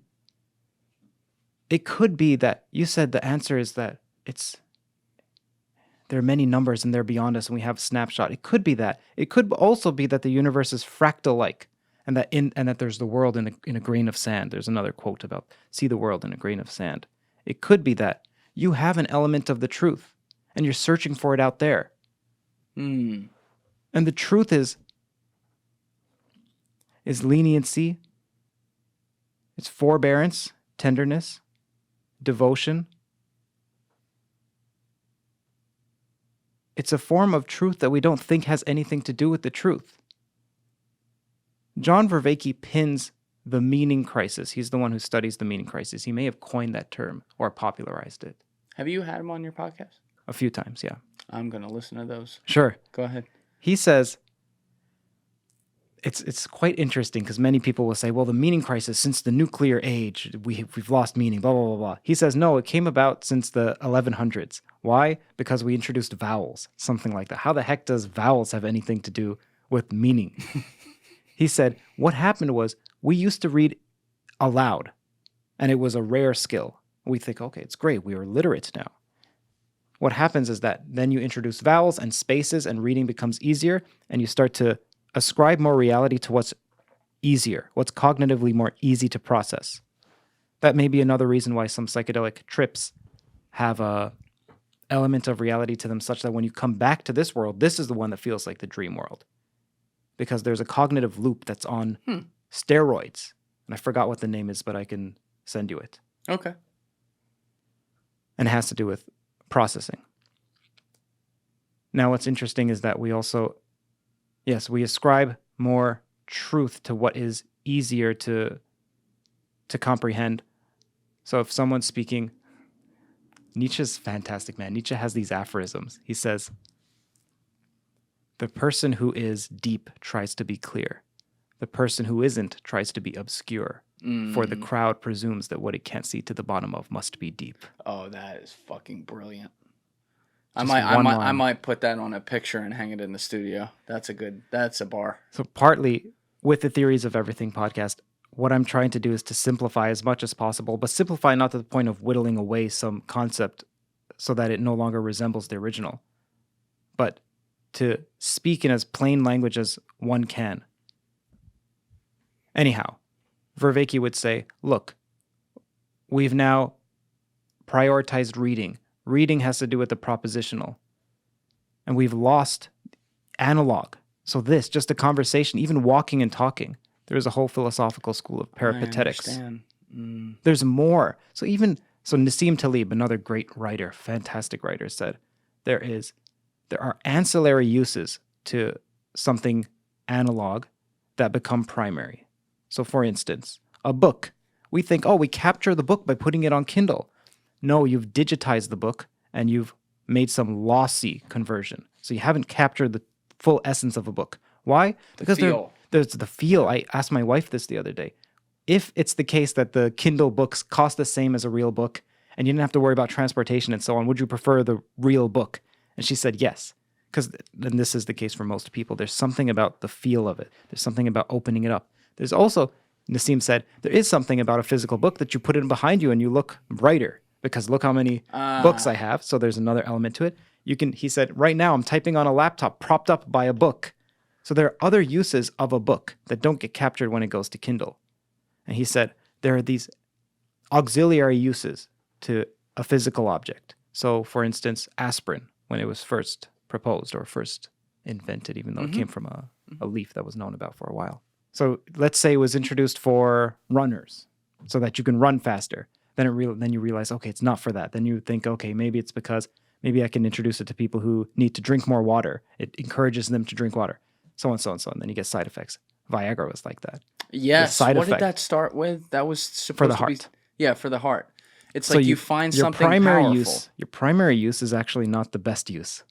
it could be that you said the answer is that there are many numbers and they're beyond us and we have a snapshot. It could be that. It could also be that the universe is fractal-like, and that there's the world in a grain of sand. There's another quote about see the world in a grain of sand. It could be that you have an element of the truth and you're searching for it out there. And the truth is leniency, it's forbearance, tenderness, devotion. It's a form of truth that we don't think has anything to do with the truth. John Vervaeke pins the meaning crisis. He's the one who studies the meaning crisis. He may have coined that term or popularized it. Have you had him on your podcast? A few times, yeah. I'm going to listen to those. Sure. Go ahead. He says, it's quite interesting because many people will say, well, the meaning crisis, since the nuclear age, we've lost meaning, blah, blah, blah, blah. He says, no, it came about since the 1100s. Why? Because we introduced vowels, something like that. How the heck does vowels have anything to do with meaning? He said, what happened was we used to read aloud, and it was a rare skill. We think, okay, it's great. We are literate now. What happens is that then you introduce vowels and spaces, and reading becomes easier, and you start to ascribe more reality to what's easier, what's cognitively more easy to process. That may be another reason why some psychedelic trips have a element of reality to them, such that when you come back to this world, this is the one that feels like the dream world. Because there's a cognitive loop that's on steroids. And I forgot what the name is, but I can send you it. Okay. And it has to do with processing. Now, what's interesting is that we also, yes, we ascribe more truth to what is easier to comprehend. So if someone's speaking, Nietzsche's fantastic, man. Nietzsche has these aphorisms. He says, the person who is deep tries to be clear. The person who isn't tries to be obscure. For the crowd presumes that what it can't see to the bottom of must be deep. Oh, that is fucking brilliant. Just I might put that on a picture and hang it in the studio. That's a bar. So partly with the Theories of Everything podcast, what I'm trying to do is to simplify as much as possible, but simplify not to the point of whittling away some concept so that it no longer resembles the original, but to speak in as plain language as one can. Anyhow, Vervaeke would say, look, we've now prioritized reading. Reading has to do with the propositional. And we've lost analog. So this, just a conversation, even walking and talking. There is a whole philosophical school of peripatetics. I understand. There's more. So Nassim Taleb, another great writer, fantastic writer, said there are ancillary uses to something analog that become primary. So for instance, a book. We think, we capture the book by putting it on Kindle. No, you've digitized the book and you've made some lossy conversion. So you haven't captured the full essence of a book. Why? Because there's the feel. I asked my wife this the other day. If it's the case that the Kindle books cost the same as a real book and you didn't have to worry about transportation and so on, would you prefer the real book? And she said yes. Because then this is the case for most people. There's something about the feel of it. There's something about opening it up. There's also, Nassim said, there is something about a physical book that you put in behind you and you look brighter. Because look how many books I have. So there's another element to it. He said, right now I'm typing on a laptop propped up by a book. So there are other uses of a book that don't get captured when it goes to Kindle. And he said, there are these auxiliary uses to a physical object. So for instance, aspirin, when it was first proposed or first invented, even though it came from a leaf that was known about for a while. So let's say it was introduced for runners so that you can run faster. Then you realize, okay, it's not for that. Then you think, okay, maybe it's because maybe I can introduce it to people who need to drink more water. It encourages them to drink water, so on, so on, so on. Then you get side effects. Viagra was like that. Yes. What did that start with? That was supposed for the to heart. For the heart. It's so like you find something powerful. Your primary use is actually not the best use.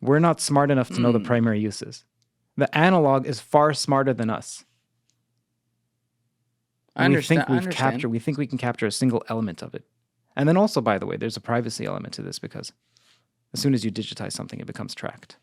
We're not smart enough to know the primary uses. The analog is far smarter than us. I understand. We think we can capture a single element of it. And then also, by the way, there's a privacy element to this because as soon as you digitize something, it becomes tracked.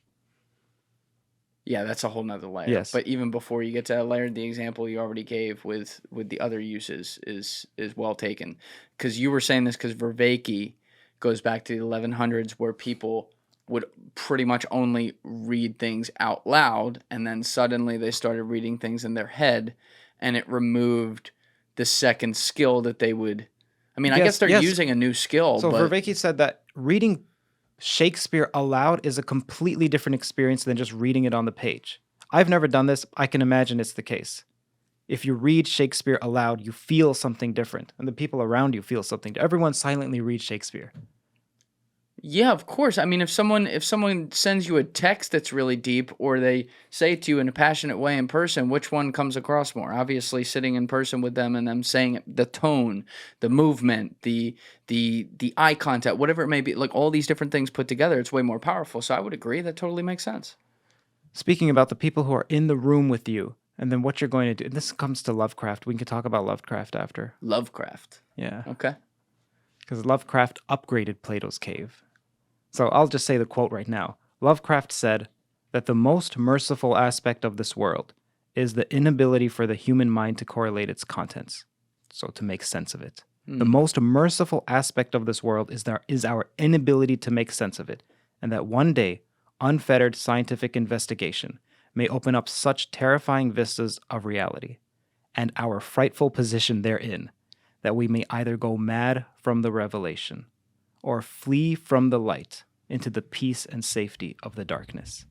Yeah, that's a whole nother layer. Yes. But even before you get to that layer, the example you already gave with the other uses is well taken. Because you were saying this because Vervaeke goes back to the 1100s where people would pretty much only read things out loud, and then suddenly they started reading things in their head, and it removed the second skill that they would... I mean, I guess they're using a new skill. So Vervaeke said that reading Shakespeare aloud is a completely different experience than just reading it on the page. I've never done this. I can imagine it's the case. If you read Shakespeare aloud, you feel something different, and the people around you feel something. Everyone silently reads Shakespeare. Yeah, of course. I mean, if someone sends you a text that's really deep, or they say it to you in a passionate way in person, which one comes across more? Obviously, sitting in person with them and them saying it, the tone, the movement, the eye contact, whatever it may be, like all these different things put together, it's way more powerful. So I would agree. That totally makes sense. Speaking about the people who are in the room with you, and then what you're going to do. This comes to Lovecraft. We can talk about Lovecraft after. Lovecraft. Yeah. Okay. Because Lovecraft upgraded Plato's cave. So I'll just say the quote right now. Lovecraft said that the most merciful aspect of this world is the inability for the human mind to correlate its contents, so to make sense of it. The most merciful aspect of this world is our inability to make sense of it, and that one day, unfettered scientific investigation may open up such terrifying vistas of reality, and our frightful position therein, that we may either go mad from the revelation, or flee from the light into the peace and safety of the darkness.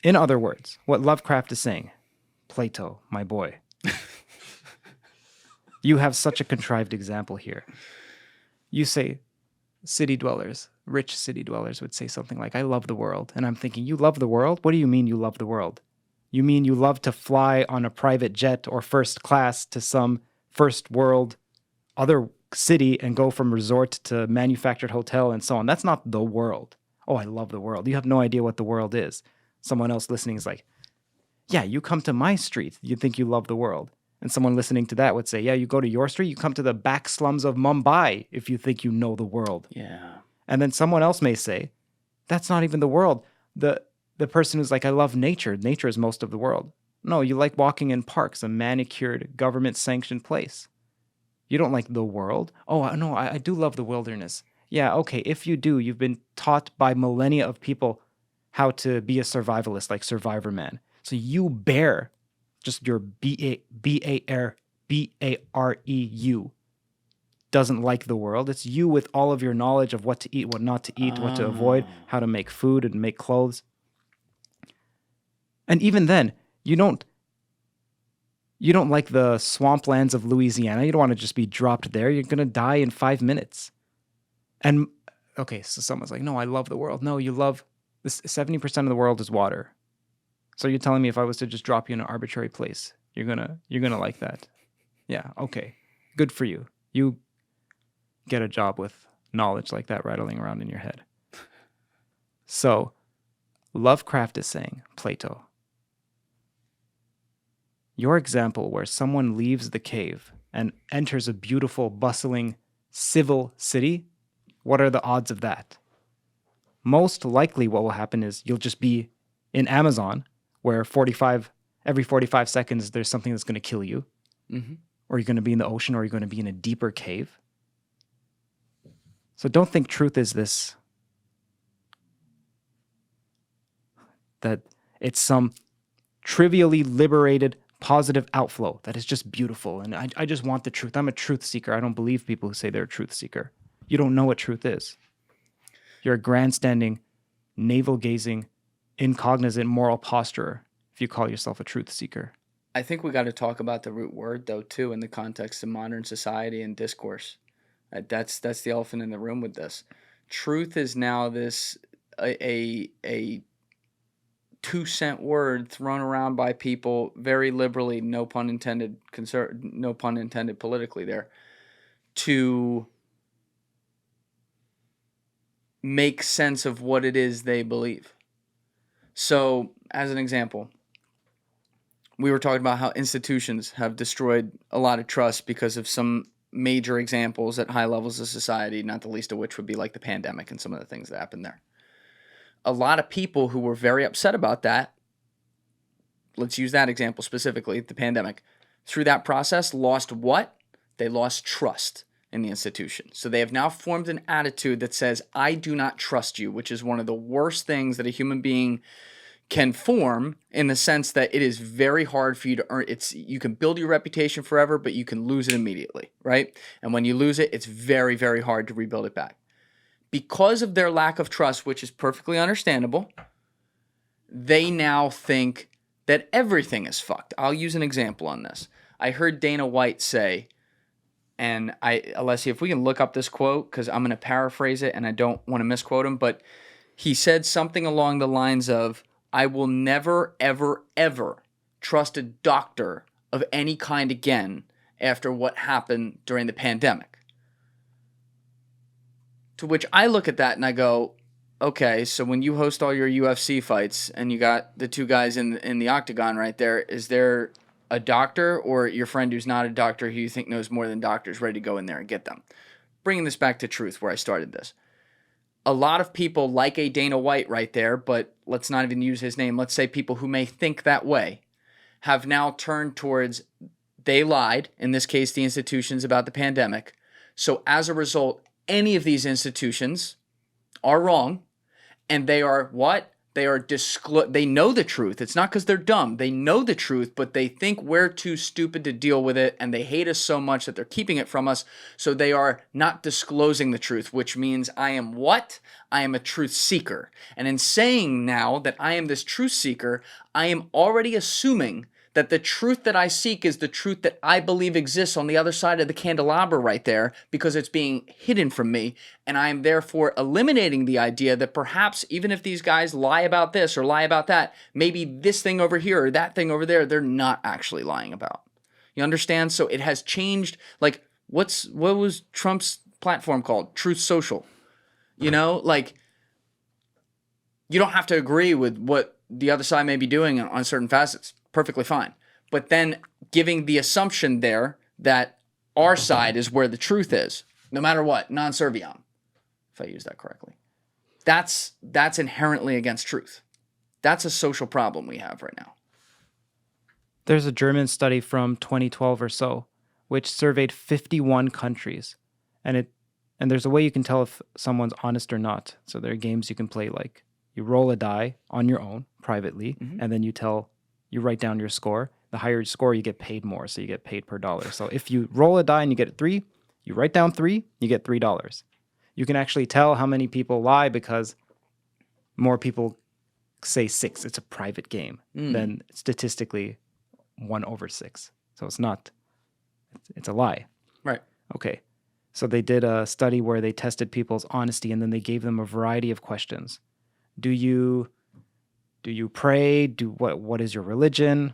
In other words, what Lovecraft is saying, Plato, my boy, you have such a contrived example here. You say city dwellers, rich city dwellers would say something like, I love the world. And I'm thinking, you love the world? What do you mean you love the world? You mean you love to fly on a private jet or first class to some first world other city and go from resort to manufactured hotel and so on. That's not the world. Oh, I love the world. You have no idea what the world is. Someone else listening is like, yeah, you come to my street, you think you love the world. And someone listening to that would say, yeah, you go to your street, you come to the back slums of Mumbai if you think you know the world. Yeah. And then someone else may say, that's not even the world. The person who's like, I love nature. Nature is most of the world. No, you like walking in parks, a manicured, government-sanctioned place. You don't like the world? Oh, no, I do love the wilderness. Yeah, okay, if you do, you've been taught by millennia of people how to be a survivalist, like Survivor Man. So you bear, just your B-A-R-E-U, doesn't like the world. It's you with all of your knowledge of what to eat, what not to eat, what to avoid, how to make food and make clothes. And even then, you don't like the swamplands of Louisiana. You don't want to just be dropped there. You're going to die in 5 minutes. And, okay, so someone's like, no, I love the world. No, you love, this 70% of the world is water. So you're telling me if I was to just drop you in an arbitrary place, you're gonna like that? Yeah, okay. Good for you. You get a job with knowledge like that rattling around in your head. So, Lovecraft is saying, Plato, your example where someone leaves the cave and enters a beautiful, bustling, civil city, what are the odds of that? Most likely what will happen is you'll just be in Amazon, where every 45 seconds there's something that's going to kill you. Mm-hmm. Or you're going to be in the ocean, or you're going to be in a deeper cave. So don't think truth is this, that it's some trivially liberated positive outflow that is just beautiful. And I just want the truth. I'm a truth seeker. I don't believe people who say they're a truth seeker. You don't know what truth is. You're a grandstanding, navel-gazing, incognizant moral posturer if you call yourself a truth seeker. I think we got to talk about the root word, though, too, in the context of modern society and discourse. That's the elephant in the room with this. Truth is now this a 2-cent word thrown around by people very liberally, no pun intended politically there, to make sense of what it is they believe. So, as an example, we were talking about how institutions have destroyed a lot of trust because of some major examples at high levels of society, not the least of which would be like the pandemic and some of the things that happened there. A lot of people who were very upset about that, let's use that example specifically, the pandemic, through that process lost what? They lost trust in the institution. So they have now formed an attitude that says, I do not trust you, which is one of the worst things that a human being can form, in the sense that it is very hard for you to earn. You can build your reputation forever, but you can lose it immediately, right? And when you lose it, it's very, very hard to rebuild it back. Because of their lack of trust, which is perfectly understandable, they now think that everything is fucked. I'll use an example on this. I heard Dana White say, And Alessia, if we can look up this quote, because I'm going to paraphrase it and I don't want to misquote him, but he said something along the lines of, I will never, ever, ever trust a doctor of any kind again after what happened during the pandemic. To which I look at that and I go, okay, so when you host all your UFC fights and you got the two guys in the octagon right there, is there a doctor or your friend who's not a doctor who you think knows more than doctors ready to go in there and get them? Bringing this back to truth where I started this. A lot of people like a Dana White right there, but let's not even use his name. Let's say people who may think that way have now turned towards they lied, in this case the institutions, about the pandemic. So as a result, any of these institutions are wrong, and they are what? They are they know the truth. It's not because they're dumb. They know the truth, but they think we're too stupid to deal with it, and they hate us so much that they're keeping it from us, so they are not disclosing the truth, which means I am what? I am a truth seeker. And in saying now that I am this truth seeker, I am already assuming that the truth that I seek is the truth that I believe exists on the other side of the candelabra right there, because it's being hidden from me. And I am therefore eliminating the idea that perhaps even if these guys lie about this or lie about that, maybe this thing over here or that thing over there, they're not actually lying about. You understand? So it has changed. Like, what was Trump's platform called? Truth Social. You know, like, you don't have to agree with what the other side may be doing on certain facets. Perfectly fine. But then giving the assumption there that our side is where the truth is, no matter what, non serviam, if I use that correctly. That's inherently against truth. That's a social problem we have right now. There's a German study from 2012 or so, which surveyed 51 countries. And there's a way you can tell if someone's honest or not. So there are games you can play, like you roll a die on your own privately, and then you write down your score. The higher your score, you get paid more, so you get paid per dollar. So if you roll a die and you get a 3, you write down 3, you get $3. You can actually tell how many people lie because more people say 6. It's a private game than statistically 1/6. So it's a lie. Right. Okay. So they did a study where they tested people's honesty, and then they gave them a variety of questions. Do you pray? What is your religion?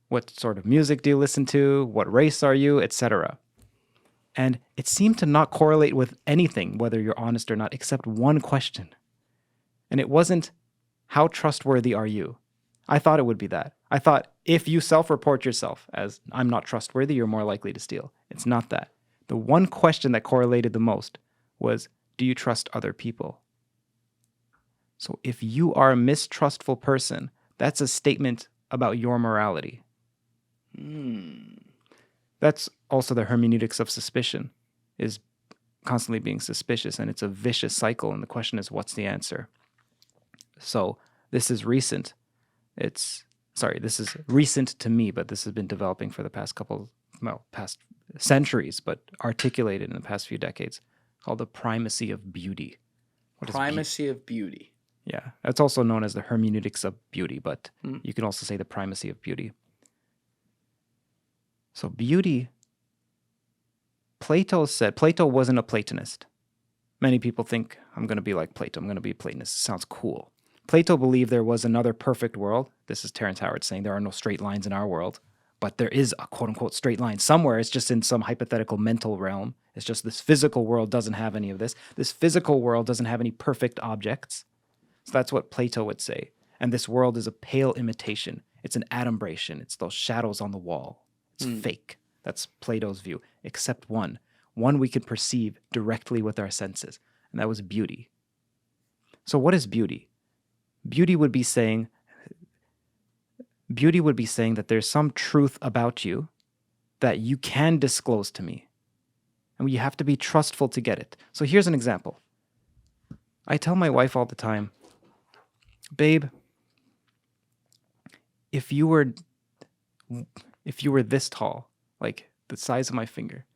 What sort of music do you listen to? What race are you? Etc. And it seemed to not correlate with anything, whether you're honest or not, except one question. And it wasn't, how trustworthy are you? I thought it would be that. I thought if you self-report yourself as I'm not trustworthy, you're more likely to steal. It's not that. The one question that correlated the most was, do you trust other people? So if you are a mistrustful person, that's a statement about your morality. That's also the hermeneutics of suspicion, is constantly being suspicious, and it's a vicious cycle, and the question is, what's the answer? So this is recent. This is recent to me, but this has been developing for the past past centuries, but articulated in the past few decades, called the primacy of beauty. Primacy of beauty. Yeah, that's also known as the hermeneutics of beauty, but you can also say the primacy of beauty. So beauty, Plato wasn't a Platonist. Many people think, I'm going to be like Plato, I'm going to be a Platonist. It sounds cool. Plato believed there was another perfect world. This is Terrence Howard saying there are no straight lines in our world, but there is a quote-unquote straight line somewhere. It's just in some hypothetical mental realm. It's just this physical world doesn't have any of this. This physical world doesn't have any perfect objects. So that's what Plato would say. And this world is a pale imitation. It's an adumbration. It's those shadows on the wall. It's fake. That's Plato's view, except one we can perceive directly with our senses, and that was beauty. So what is beauty? Beauty would be saying that there's some truth about you that you can disclose to me, and you have to be trustful to get it. So here's an example. I tell my wife all the time, babe, if you were this tall, like the size of my finger,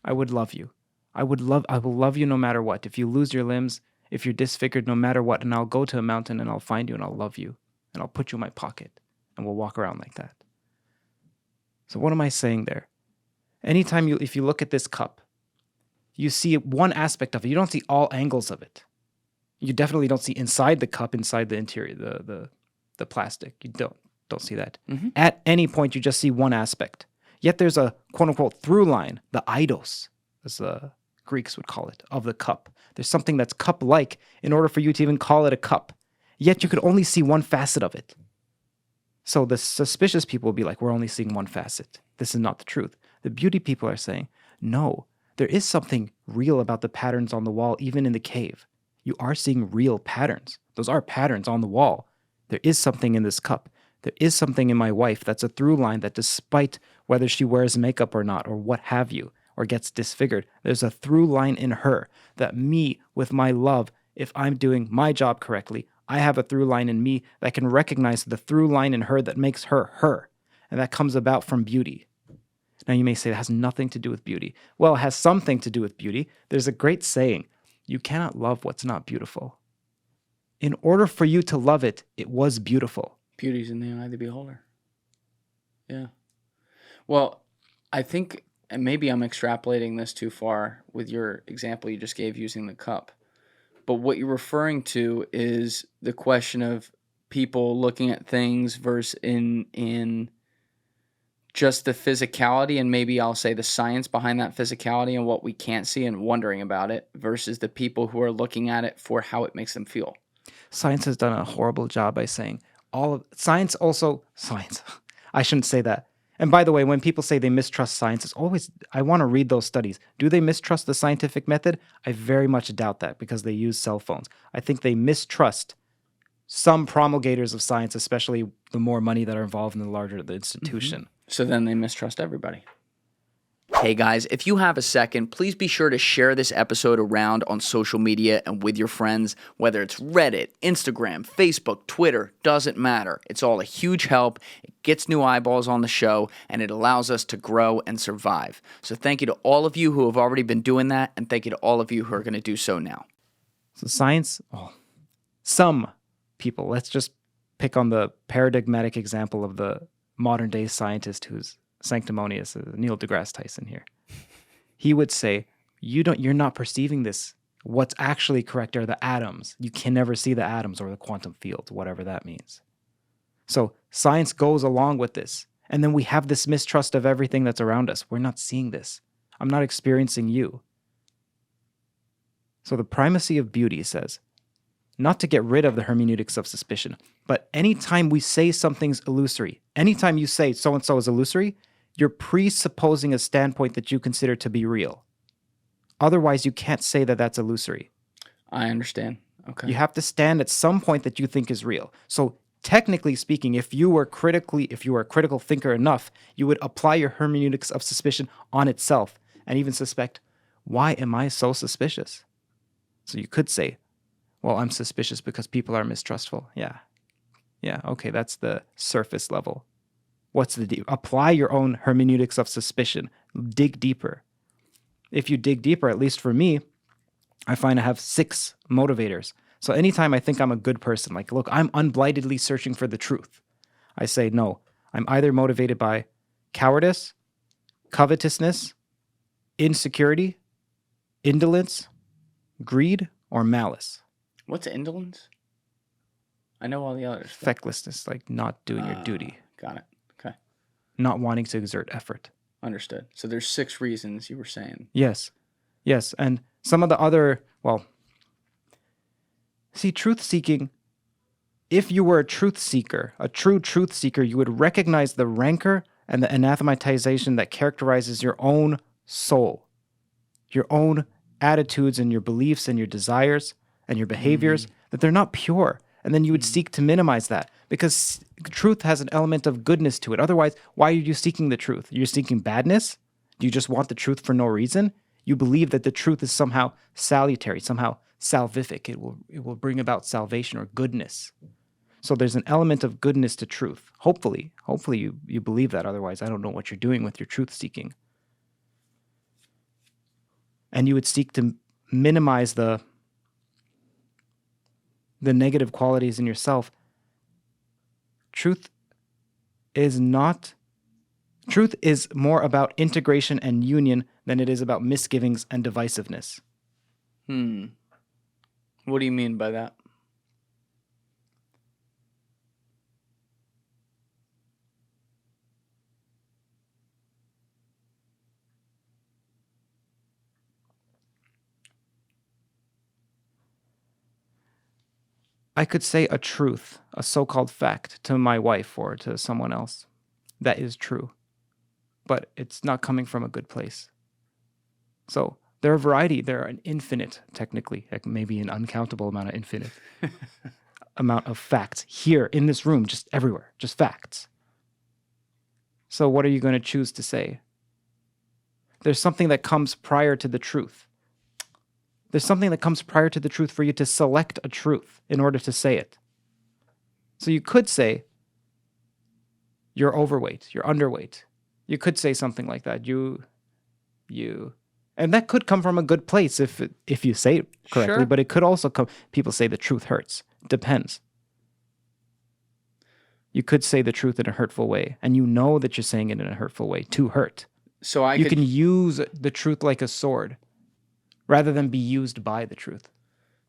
I would love you. I will love you no matter what. If you lose your limbs, if you're disfigured, no matter what, and I'll go to a mountain and I'll find you and I'll love you and I'll put you in my pocket and we'll walk around like that. So what am I saying there? If you look at this cup, you see one aspect of it. You don't see all angles of it. You definitely don't see inside the cup, inside the interior, the plastic. You don't see that. At any point, you just see one aspect. Yet there's a quote-unquote through line, the eidos, as the Greeks would call it, of the cup. There's something that's cup-like in order for you to even call it a cup. Yet you could only see one facet of it. So the suspicious people will be like, we're only seeing one facet. This is not the truth. The beauty people are saying, no, there is something real about the patterns on the wall, even in the cave. You are seeing real patterns. Those are patterns on the wall. There is something in this cup. There is something in my wife that's a through line that despite whether she wears makeup or not, or what have you, or gets disfigured, there's a through line in her that me, with my love, if I'm doing my job correctly, I have a through line in me that can recognize the through line in her that makes her her. And that comes about from beauty. Now you may say it has nothing to do with beauty. Well, it has something to do with beauty. There's a great saying, you cannot love what's not beautiful. In order for you to love it, it was beautiful. Beauty's in the eye of the beholder. Yeah. Well, I think, and maybe I'm extrapolating this too far with your example you just gave using the cup. But what you're referring to is the question of people looking at things versus in just the physicality, and maybe I'll say the science behind that physicality and what we can't see and wondering about it, versus the people who are looking at it for how it makes them feel. Science has done a horrible job by saying science. I shouldn't say that. And by the way, when people say they mistrust science, it's always, I want to read those studies. Do they mistrust the scientific method? I very much doubt that because they use cell phones. I think they mistrust some promulgators of science, especially the more money that are involved in the larger the institution. So then they mistrust everybody. Hey guys, if you have a second, please be sure to share this episode around on social media and with your friends, whether it's Reddit, Instagram, Facebook, Twitter, doesn't matter. It's all a huge help. It gets new eyeballs on the show, and it allows us to grow and survive. So thank you to all of you who have already been doing that, and thank you to all of you who are going to do so now. So science, some people, let's just pick on the paradigmatic example of the modern day scientist who's sanctimonious, Neil deGrasse Tyson here. He would say, you're not perceiving this. What's actually correct are the atoms. You can never see the atoms or the quantum field, whatever that means. So science goes along with this. And then we have this mistrust of everything that's around us. We're not seeing this. I'm not experiencing you. So the primacy of beauty says, not to get rid of the hermeneutics of suspicion, but anytime we say something's illusory, anytime you say so-and-so is illusory, you're presupposing a standpoint that you consider to be real. Otherwise, you can't say that that's illusory. I understand. Okay. You have to stand at some point that you think is real. So technically speaking, if you were a critical thinker enough, you would apply your hermeneutics of suspicion on itself and even suspect, why am I so suspicious? So you could say, well, I'm suspicious because people are mistrustful. Yeah, okay, that's the surface level. What's the deep? Apply your own hermeneutics of suspicion. Dig deeper. If you dig deeper, at least for me, I find I have 6 motivators. So anytime I think I'm a good person, like, look, I'm unblightedly searching for the truth, I say, no, I'm either motivated by cowardice, covetousness, insecurity, indolence, greed, or malice. What's indolence? I know all the others. Fecklessness, like not doing your duty. Got it. Okay. Not wanting to exert effort. Understood. So there's 6 reasons you were saying. Yes. And some of the other, see, truth-seeking, if you were a truth seeker, a true truth seeker, you would recognize the rancor and the anathematization that characterizes your own soul, your own attitudes and your beliefs and your desires and your behaviors, that they're not pure. And then you would seek to minimize that because truth has an element of goodness to it. Otherwise, why are you seeking the truth? You're seeking badness? Do you just want the truth for no reason? You believe that the truth is somehow salutary, somehow salvific. It will bring about salvation or goodness. So there's an element of goodness to truth. Hopefully you believe that. Otherwise, I don't know what you're doing with your truth seeking. And you would seek to minimize the negative qualities in yourself. Truth Truth is more about integration and union than it is about misgivings and divisiveness. What do you mean by that? I could say a truth, a so-called fact, to my wife or to someone else. That is true. But it's not coming from a good place. So there are a variety. There are an infinite, technically, like maybe an uncountable amount of infinite amount of facts here in this room, just everywhere, just facts. So what are you going to choose to say? There's something that comes prior to the truth. There's something that comes prior to the truth for you to select a truth in order to say it. So you could say, you're overweight, you're underweight. You could say something like that. And that could come from a good place if you say it correctly, Sure. but it could also come, people say the truth hurts. Depends. You could say the truth in a hurtful way, and you know that you're saying it in a hurtful way to hurt. So You can use the truth like a sword rather than be used by the truth.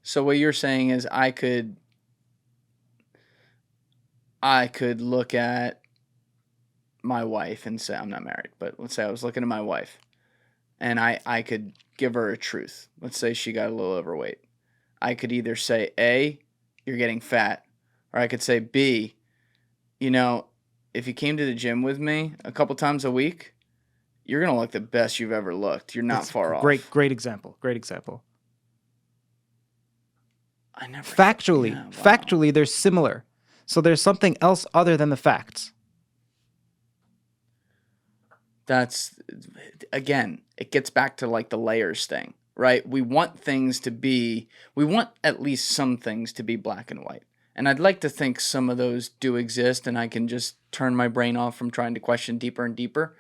So what you're saying is I could look at my wife and say, I'm not married, but let's say I was looking at my wife and I could give her a truth. Let's say she got a little overweight. I could either say, A, you're getting fat, or I could say, B, if you came to the gym with me a couple times a week, you're going to look the best you've ever looked. You're not far off. Great example. Great example. I never. Factually, Yeah, wow. factually, they're similar. So there's something else other than the facts. That's, again, it gets back to like the layers thing, right? We want at least some things to be black and white. And I'd like to think some of those do exist and I can just turn my brain off from trying to question deeper and deeper,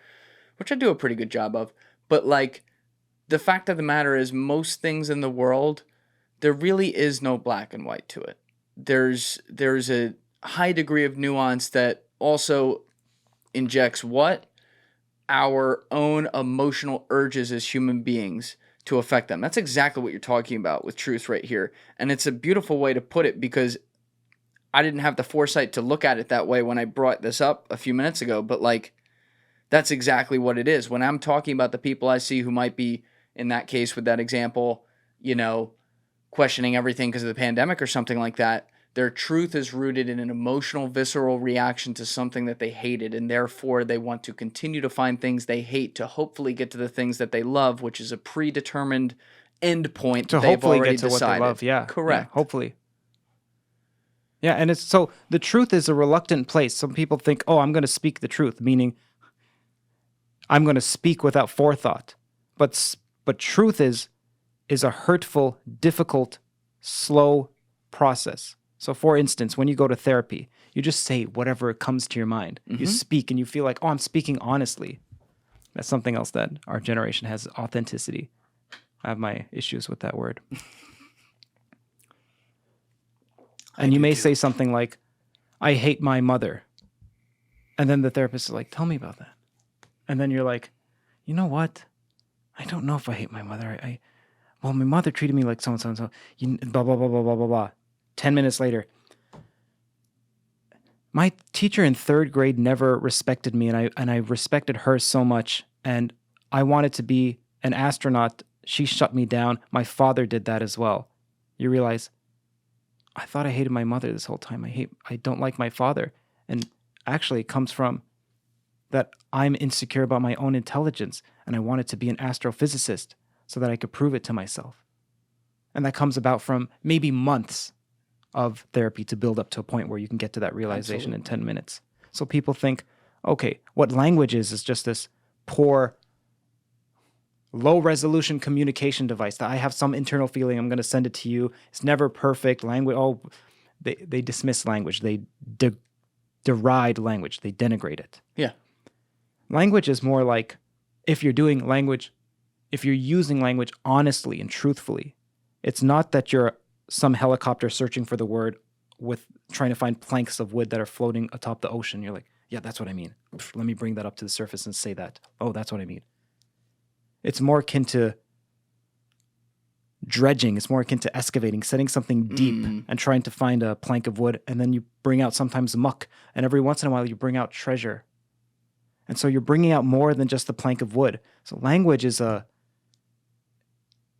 which I do a pretty good job of. But like, the fact of the matter is most things in the world, there really is no black and white to it. There's a high degree of nuance that also injects what? Our own emotional urges as human beings to affect them. That's exactly what you're talking about with truth right here. And it's a beautiful way to put it because I didn't have the foresight to look at it that way when I brought this up a few minutes ago, but like, that's exactly what it is. When I'm talking about the people I see who might be, in that case with that example, questioning everything because of the pandemic or something like that, their truth is rooted in an emotional, visceral reaction to something that they hated, and therefore they want to continue to find things they hate to hopefully get to the things that they love, which is a predetermined end point To that they've hopefully already get to decided. what they love. Yeah. Correct. Yeah, hopefully. Yeah, and it's so the truth is a reluctant place. Some people think, oh, I'm going to speak the truth, meaning I'm going to speak without forethought. But truth is a hurtful, difficult, slow process. So for instance, when you go to therapy, you just say whatever comes to your mind. You speak and you feel like, oh, I'm speaking honestly. That's something else that our generation has, authenticity. I have my issues with that word. And you may say something like, I hate my mother. And then the therapist is like, tell me about that. And then you're like, you know what? I don't know if I hate my mother. Well, my mother treated me like so-and-so and so. Blah, blah, blah, blah, blah, blah, blah. 10 minutes later, my teacher in 3rd grade never respected me, and I respected her so much, and I wanted to be an astronaut. She shut me down. My father did that as well. You realize, I thought I hated my mother this whole time. I don't like my father. And actually it comes from that I'm insecure about my own intelligence, and I wanted to be an astrophysicist so that I could prove it to myself. And that comes about from maybe months of therapy to build up to a point where you can get to that realization in 10 minutes. So people think, okay, what language is just this poor, low-resolution communication device that I have some internal feeling, I'm going to send it to you. It's never perfect. Language, they dismiss language. They deride language. They denigrate it. Yeah. Language is more like if you're using language honestly and truthfully, it's not that you're some helicopter searching for the word with trying to find planks of wood that are floating atop the ocean. You're like, Yeah, that's what I mean. Let me bring that up to the surface and say that. Oh, that's what I mean. It's more akin to dredging. It's more akin to excavating, setting something deep and trying to find a plank of wood. And then you bring out sometimes muck. And every once in a while, you bring out treasure. And so you're bringing out more than just the plank of wood. So language is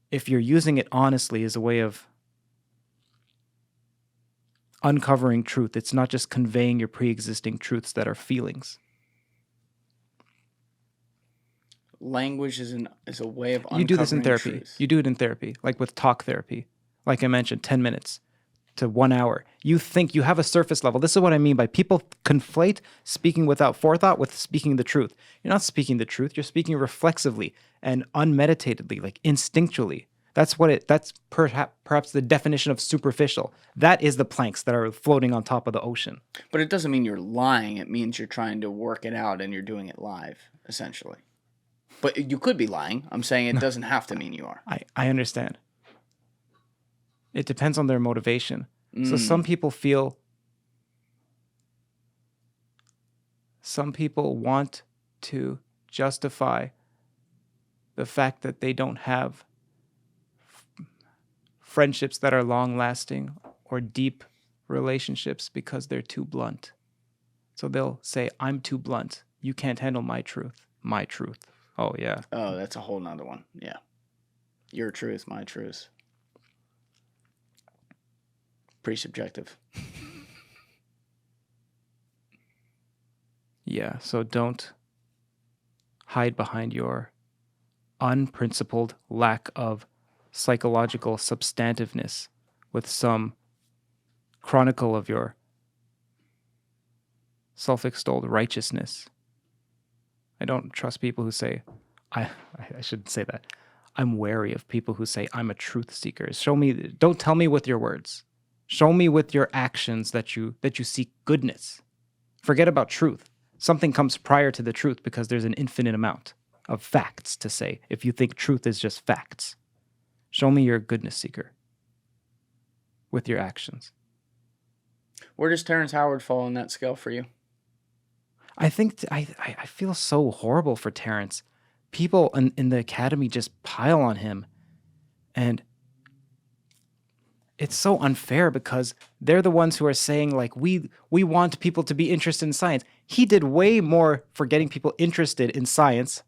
if you're using it honestly, is a way of uncovering truth. It's not just conveying your pre-existing truths that are feelings. Language is a way of uncovering You do this in therapy. truth. You do it in therapy, like with talk therapy. Like I mentioned, 10 minutes to 1 hour. You think you have a surface level. This is what I mean by people conflate speaking without forethought with speaking the truth. You're not speaking the truth. You're speaking reflexively and unmeditatedly, like instinctually. That's perhaps the definition of superficial. That is the planks that are floating on top of the ocean. But it doesn't mean you're lying. It means you're trying to work it out and you're doing it live, essentially. But you could be lying. I'm saying it doesn't have to mean you are. I understand. It depends on their motivation. So some people want to justify the fact that they don't have friendships that are long-lasting or deep relationships because they're too blunt. So they'll say, I'm too blunt. You can't handle my truth. My truth. Oh, yeah. Oh, that's a whole nother one. Yeah. Your truth, my truth. Pretty subjective. Yeah, so don't hide behind your unprincipled lack of psychological substantiveness with some chronicle of your self-extolled righteousness. I don't trust people who say, I shouldn't say that. I'm wary of people who say, I'm a truth seeker. Don't tell me with your words. Show me with your actions that you seek goodness. Forget about truth. Something comes prior to the truth because there's an infinite amount of facts to say if you think truth is just facts. Show me you're a goodness seeker with your actions. Where does Terrence Howard fall on that scale for you? I think I feel so horrible for Terrence. People in the academy just pile on him. And it's so unfair because they're the ones who are saying, like, we want people to be interested in science. He did way more for getting people interested in science,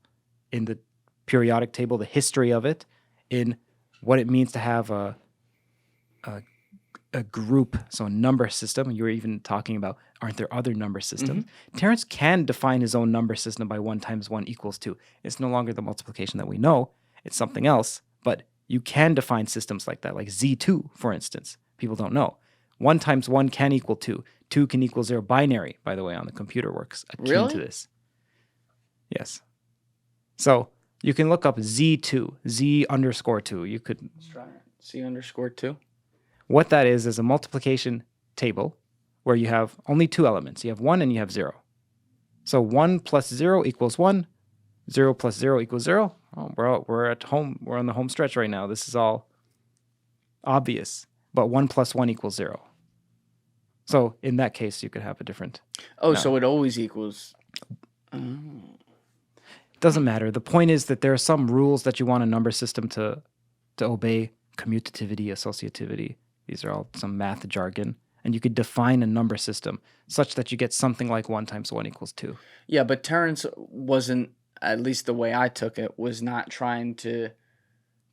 in the periodic table, the history of it, in what it means to have a group, so a number system. You were even talking about, aren't there other number systems? Terrence can define his own number system by 1 times 1 equals 2. It's no longer the multiplication that we know. It's something else, but you can define systems like that, like Z2, for instance. People don't know. 1 times 1 can equal 2. 2 can equal 0. Binary, by the way, on the computer works akin Really? to this. Yes. So you can look up Z2, Z underscore 2. You could... Let's try it. C underscore 2. What that is a multiplication table where you have only 2 elements. You have 1 and you have 0. So 1 plus 0 equals 1. 0 plus 0 equals 0. Oh, we're at home. We're on the home stretch right now. This is all obvious. But 1 plus 1 equals 0. So in that case, you could have a different... Oh, so it always equals... Doesn't matter. The point is that there are some rules that you want a number system to obey. Commutativity, associativity. These are all some math jargon. And you could define a number system such that you get something like 1 times 1 equals 2. Yeah, but Terrence wasn't, at least the way I took it, was not trying to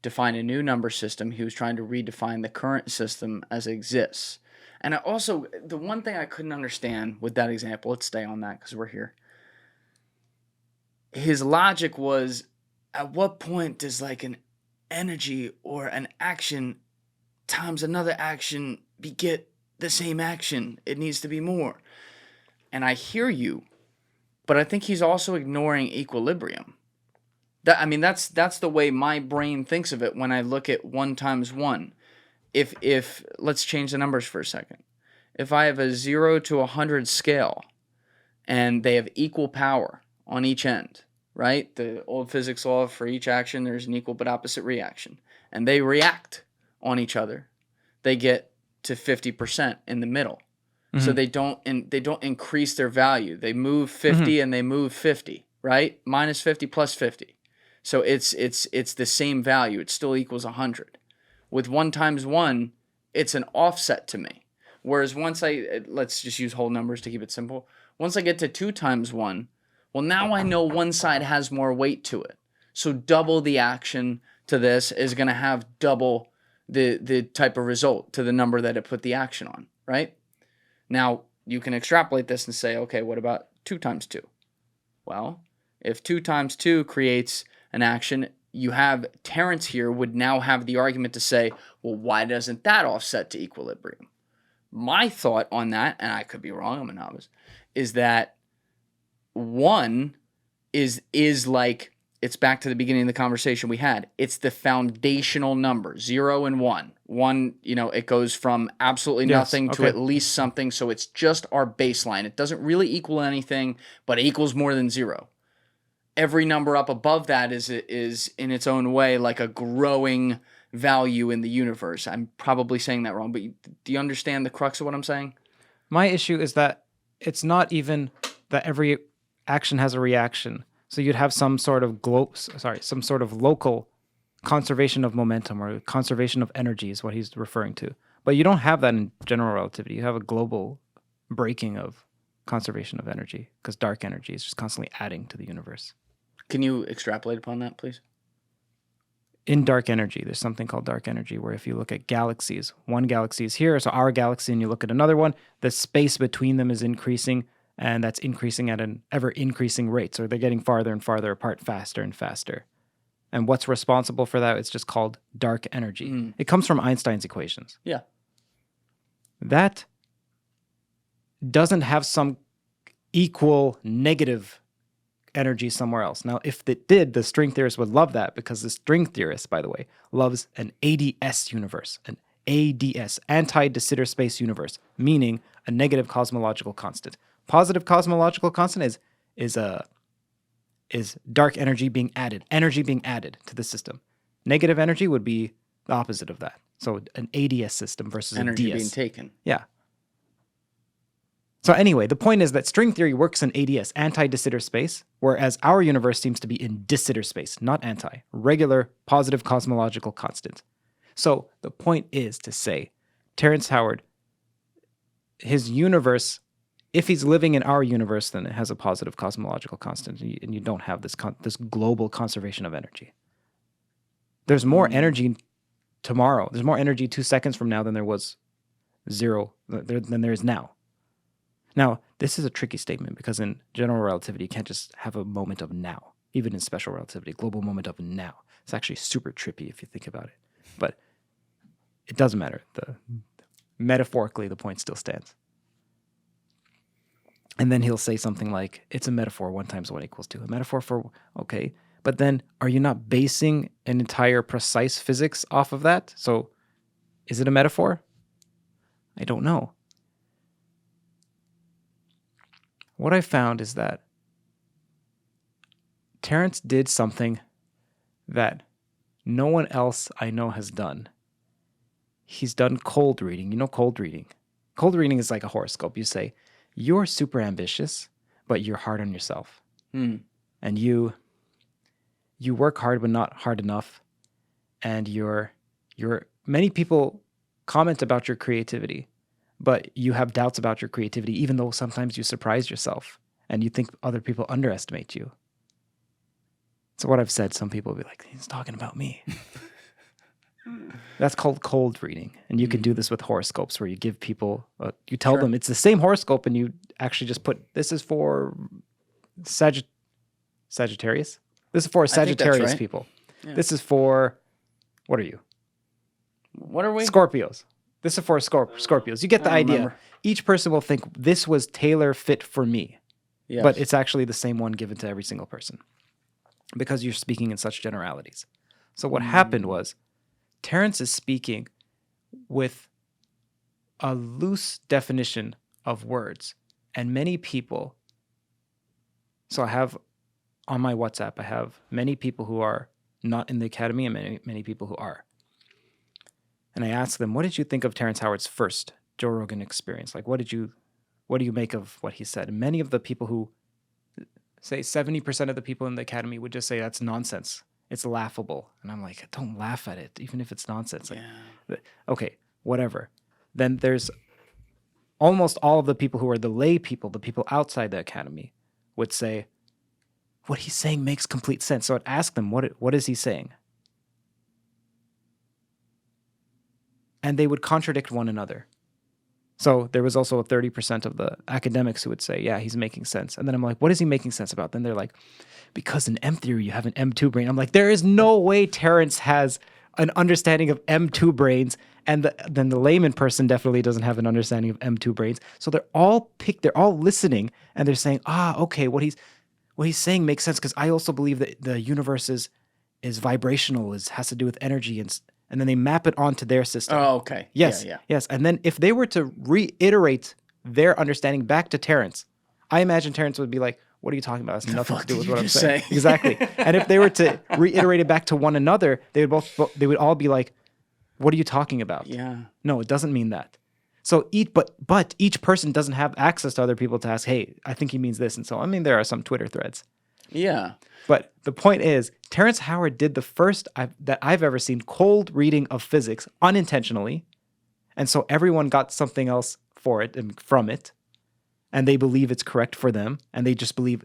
define a new number system. He was trying to redefine the current system as it exists. And I also, the one thing I couldn't understand with that example, let's stay on that because we're here. His logic was, at what point does like an energy or an action times another action beget the same action? It needs to be more. And I hear you, but I think he's also ignoring equilibrium. That's the way my brain thinks of it when I look at 1 times 1. If let's change the numbers for a second. If I have a 0 to 100 scale and they have equal power on each end, right? The old physics law, for each action there's an equal but opposite reaction. And they react on each other. They get to 50% in the middle. So they don't increase their value. They move 50 and they move 50, right? Minus 50 plus 50. So it's the same value. It still equals 100. With 1 times 1, it's an offset to me. Whereas once let's just use whole numbers to keep it simple. Once I get to 2 times 1, well, now I know one side has more weight to it. So double the action to this is going to have double the type of result to the number that it put the action on, right? Now, you can extrapolate this and say, okay, what about 2 times 2? Well, if 2 times 2 creates an action, you have Terrence here would now have the argument to say, well, why doesn't that offset to equilibrium? My thought on that, and I could be wrong, I'm a novice, is that 1 is like, it's back to the beginning of the conversation we had. It's the foundational number, 0 and 1. 1, it goes from absolutely nothing to at least something. So it's just our baseline. It doesn't really equal anything, but it equals more than 0. Every number up above that is in its own way like a growing value in the universe. I'm probably saying that wrong, but do you understand the crux of what I'm saying? My issue is that it's not even that every action has a reaction. So you'd have some sort of local conservation of momentum or conservation of energy is what he's referring to. But you don't have that in general relativity. You have a global breaking of conservation of energy because dark energy is just constantly adding to the universe. Can you extrapolate upon that, please? In dark energy, there's something called dark energy where if you look at galaxies, one galaxy is here, so our galaxy, and you look at another one, the space between them is increasing, and that's increasing at an ever-increasing rate. So they're getting farther and farther apart, faster and faster. And what's responsible for that? It's just called dark energy. It comes from Einstein's equations. Yeah. That doesn't have some equal negative energy somewhere else. Now, if it did, the string theorist would love that because the string theorist, by the way, loves an ADS universe, an ADS, anti-de Sitter space universe, meaning a negative cosmological constant. Positive cosmological constant is dark energy being added to the system. Negative energy would be the opposite of that. So an ADS system versus energy a DS. being taken. Yeah. So anyway, the point is that string theory works in ADS, anti-de Sitter space, whereas our universe seems to be in de Sitter space, not anti, regular positive cosmological constant. So the point is to say, Terrence Howard, his universe, if he's living in our universe, then it has a positive cosmological constant, and you don't have this global conservation of energy. There's more energy tomorrow. There's more energy 2 seconds from now than there was than there is now. Now, this is a tricky statement because in general relativity, you can't just have a moment of now. Even in special relativity, global moment of now. It's actually super trippy if you think about it. But it doesn't matter. Metaphorically, the point still stands. And then he'll say something like, it's a metaphor, 1 times 1 equals 2. A metaphor for, okay. But then are you not basing an entire precise physics off of that? So is it a metaphor? I don't know. What I found is that Terrence did something that no one else I know has done. He's done cold reading. You know cold reading? Cold reading is like a horoscope. You say, you're super ambitious, but you're hard on yourself. And you work hard, but not hard enough. And many people comment about your creativity, but you have doubts about your creativity, even though sometimes you surprise yourself and you think other people underestimate you. So what I've said, some people will be like, he's talking about me. That's called cold reading. And you can do this with horoscopes where you give people, you tell them it's the same horoscope and you actually just put, this is for Sagittarius. This is for Sagittarius people. Yeah. This is for, what are you? What are we? Scorpios. This is for Scorpios. You get the idea. Remember. Each person will think this was tailor fit for me. Yes. But it's actually the same one given to every single person because you're speaking in such generalities. So what happened was Terrence is speaking with a loose definition of words. And many people, so I have on my WhatsApp, I have many people who are not in the academy and many people who are. And I asked them, what did you think of Terrence Howard's first Joe Rogan experience? Like, what did you what do you make of what he said? And many of the people who say 70% of the people in the academy would just say that's nonsense. It's laughable. And I'm like, don't laugh at it, even if it's nonsense. Like, okay, whatever. Then there's almost all of the people who are the lay people, the people outside the academy, would say, what he's saying makes complete sense. So I'd ask them, what is he saying? And they would contradict one another. So there was also a 30% of the academics who would say, yeah, he's making sense. And then I'm like, what is he making sense about? Then they're like, because in M theory, you have an M2 brain. I'm like, there is no way Terrance has an understanding of M2 brains. And then the layman person definitely doesn't have an understanding of M2 brains. So they're all listening, and they're saying, okay, what he's saying makes sense, because I also believe that the universe is vibrational, has to do with energy, and then they map it onto their system. Oh, okay. Yes, yes. And then if they were to reiterate their understanding back to Terrance, I imagine Terrance would be like, what are you talking about? It's nothing to do with what I'm saying. Exactly. And if they were to reiterate it back to one another, they would all be like, what are you talking about? Yeah. No, it doesn't mean that. So but each person doesn't have access to other people to ask, hey, I think he means this. And so, I mean, there are some Twitter threads. Yeah. But the point is, Terrance Howard did the first that I've ever seen cold reading of physics unintentionally. And so everyone got something else for it and from it. And they believe it's correct for them. And they just believe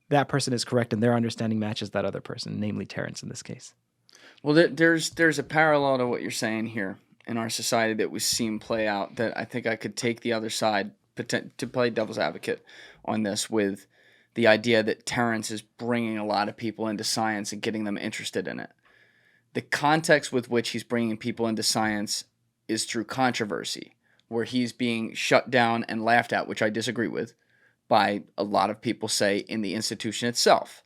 that person is correct and their understanding matches that other person, namely Terrance in this case. Well, there's a parallel to what you're saying here in our society that we've seen play out, that I think I could take the other side to play devil's advocate on this, with the idea that Terrance is bringing a lot of people into science and getting them interested in it. The context with which he's bringing people into science is through controversy, where he's being shut down and laughed at, which I disagree with, by a lot of people say in the institution itself.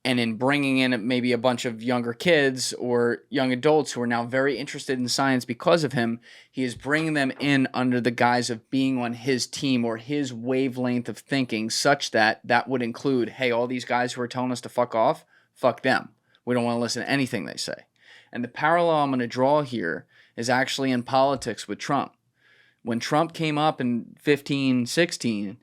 And in bringing in maybe a bunch of younger kids or young adults who are now very interested in science because of him, he is bringing them in under the guise of being on his team or his wavelength of thinking, such that that would include, hey, all these guys who are telling us to fuck off, fuck them. We don't want to listen to anything they say. And the parallel I'm going to draw here is actually in politics with Trump. When Trump came up in 15, 16,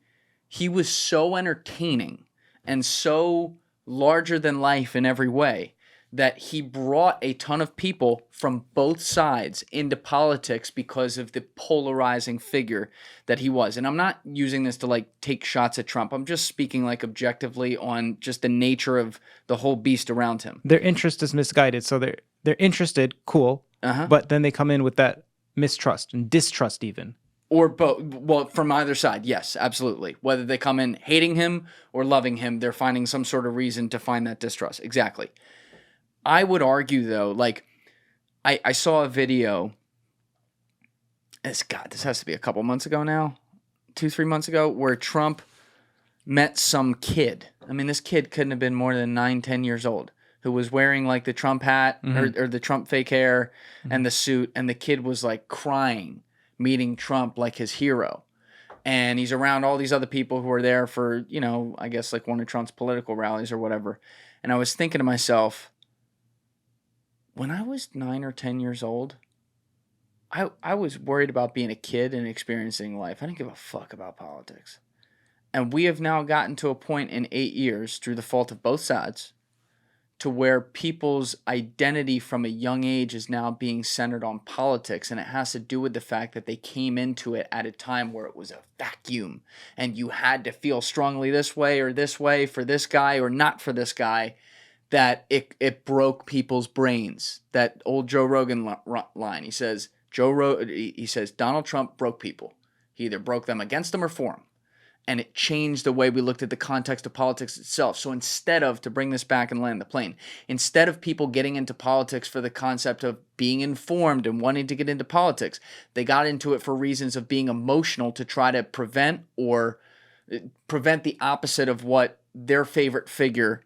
he was so entertaining and so larger than life in every way that he brought a ton of people from both sides into politics because of the polarizing figure that he was. And I'm not using this to like take shots at Trump. I'm just speaking like objectively on just the nature of the whole beast around him. Their interest is misguided. So they're interested, cool, but then they come in with that mistrust and distrust even. Or both. Well, from either side, yes, absolutely. Whether they come in hating him or loving him, they're finding some sort of reason to find that distrust. Exactly. I would argue, though, like, I saw a video. This has to be a couple months ago now, 2-3 months ago, where Trump met some kid. I mean, this kid couldn't have been more than 9-10 years old, who was wearing like the Trump hat or the Trump fake hair and the suit, and the kid was like crying, meeting Trump like his hero. And he's around all these other people who are there for, you know, I guess like one of Trump's political rallies or whatever. And I was thinking to myself, when I was 9 or 10 years old, I was worried about being a kid and experiencing life. I didn't give a fuck about politics. And we have now gotten to a point in 8 years, through the fault of both sides, to where people's identity from a young age is now being centered on politics. And it has to do with the fact that they came into it at a time where it was a vacuum and you had to feel strongly this way for this guy or not for this guy, that it broke people's brains. That old Joe Rogan line, he says, Donald Trump broke people. He either broke them against them or for them. And it changed the way we looked at the context of politics itself. So instead of, to bring this back and land the plane, instead of people getting into politics for the concept of being informed and wanting to get into politics, they got into it for reasons of being emotional to try to prevent the opposite of what their favorite figure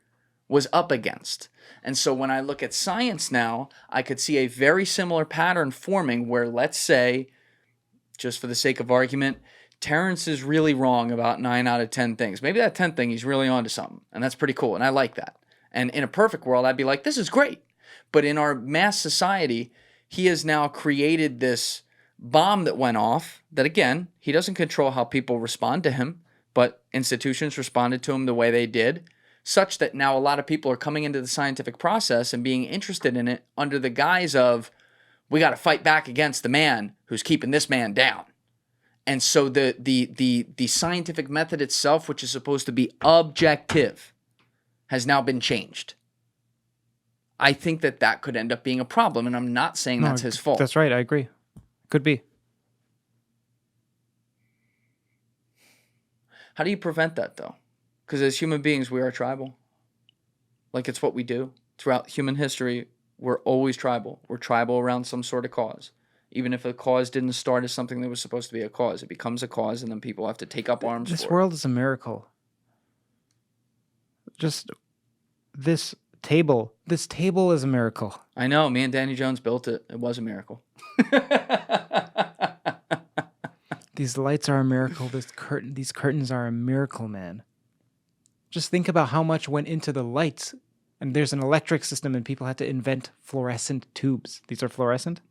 was up against. And so when I look at science now, I could see a very similar pattern forming where, let's say, just for the sake of argument, Terrance is really wrong about 9 out of 10 things. Maybe that 10th thing he's really onto something, and that's pretty cool, and I like that. And in a perfect world, I'd be like, this is great. But in our mass society, he has now created this bomb that went off that, again, he doesn't control how people respond to him, but institutions responded to him the way they did, such that now a lot of people are coming into the scientific process and being interested in it under the guise of, we got to fight back against the man who's keeping this man down. And so the scientific method itself, which is supposed to be objective, has now been changed. I think that could end up being a problem, and I'm not saying that's his fault. That's right. I agree. Could be. How do you prevent that, though? Because as human beings, we are tribal. Like, it's what we do. Throughout human history, we're always tribal. We're tribal around some sort of cause. Even if a cause didn't start as something that was supposed to be a cause, it becomes a cause, and then people have to take up arms This for world is a miracle. Just this table is a miracle. I know. Me and Danny Jones built it. It was a miracle. These lights are a miracle. These curtains are a miracle, man. Just think about how much went into the lights. And there's an electric system, and people had to invent fluorescent tubes. These are fluorescent?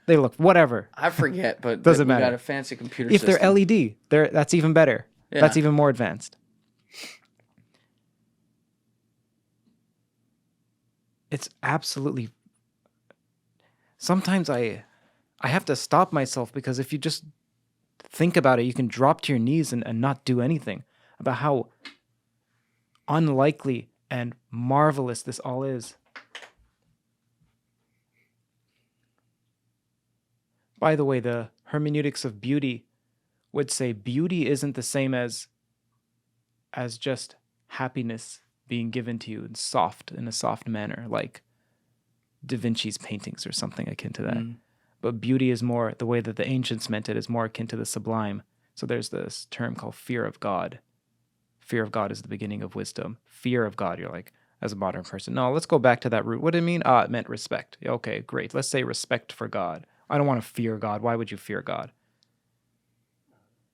They look, whatever. I forget, but Doesn't we matter. got a fancy computer If system. they're LED, that's even better. Yeah. That's even more advanced. It's absolutely... Sometimes I have to stop myself, because if you just think about it, you can drop to your knees and not do anything about how unlikely and marvelous this all is. By the way, the hermeneutics of beauty would say beauty isn't the same as just happiness being given to you in a soft manner, like Da Vinci's paintings or something akin to that. Mm. But beauty is more, the way that the ancients meant it, is more akin to the sublime. So there's this term called fear of God. Fear of God is the beginning of wisdom. Fear of God, you're like, as a modern person, no, let's go back to that root. What did it mean? It meant respect. Okay, great. Let's say respect for God. I don't want to fear God. Why would you fear God?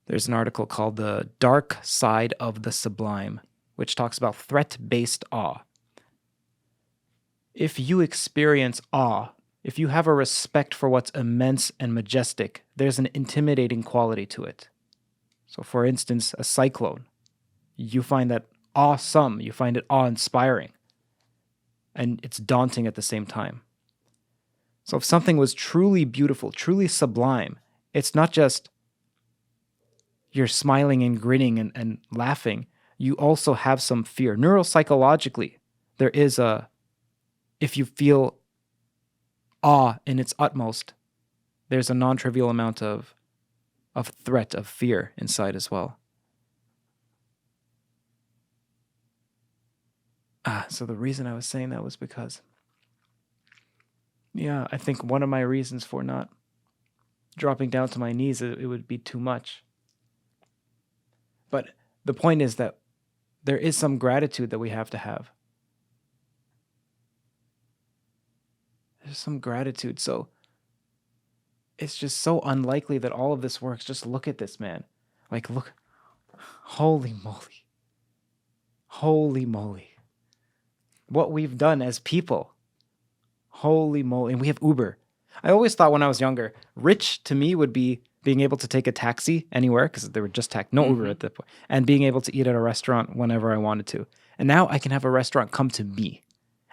There's an article called The Dark Side of the Sublime, which talks about threat-based awe. If you experience awe, if you have a respect for what's immense and majestic, there's an intimidating quality to it. So, for instance, a cyclone. You find that awesome. You find it awe-inspiring. And it's daunting at the same time. So if something was truly beautiful, truly sublime, it's not just you're smiling and grinning and laughing. You also have some fear. Neuropsychologically, there is if you feel awe in its utmost, there's a non-trivial amount of threat, of fear inside as well. So the reason I was saying that was because, yeah, I think one of my reasons for not dropping down to my knees, it would be too much. But the point is that there is some gratitude that we have to have. There's some gratitude. So it's just so unlikely that all of this works. Just look at this, man. Like, look. Holy moly. Holy moly. What we've done as people. Holy moly. And we have Uber. I always thought when I was younger, rich to me would be being able to take a taxi anywhere, because there were just no Uber at that point, and being able to eat at a restaurant whenever I wanted to. And now I can have a restaurant come to me,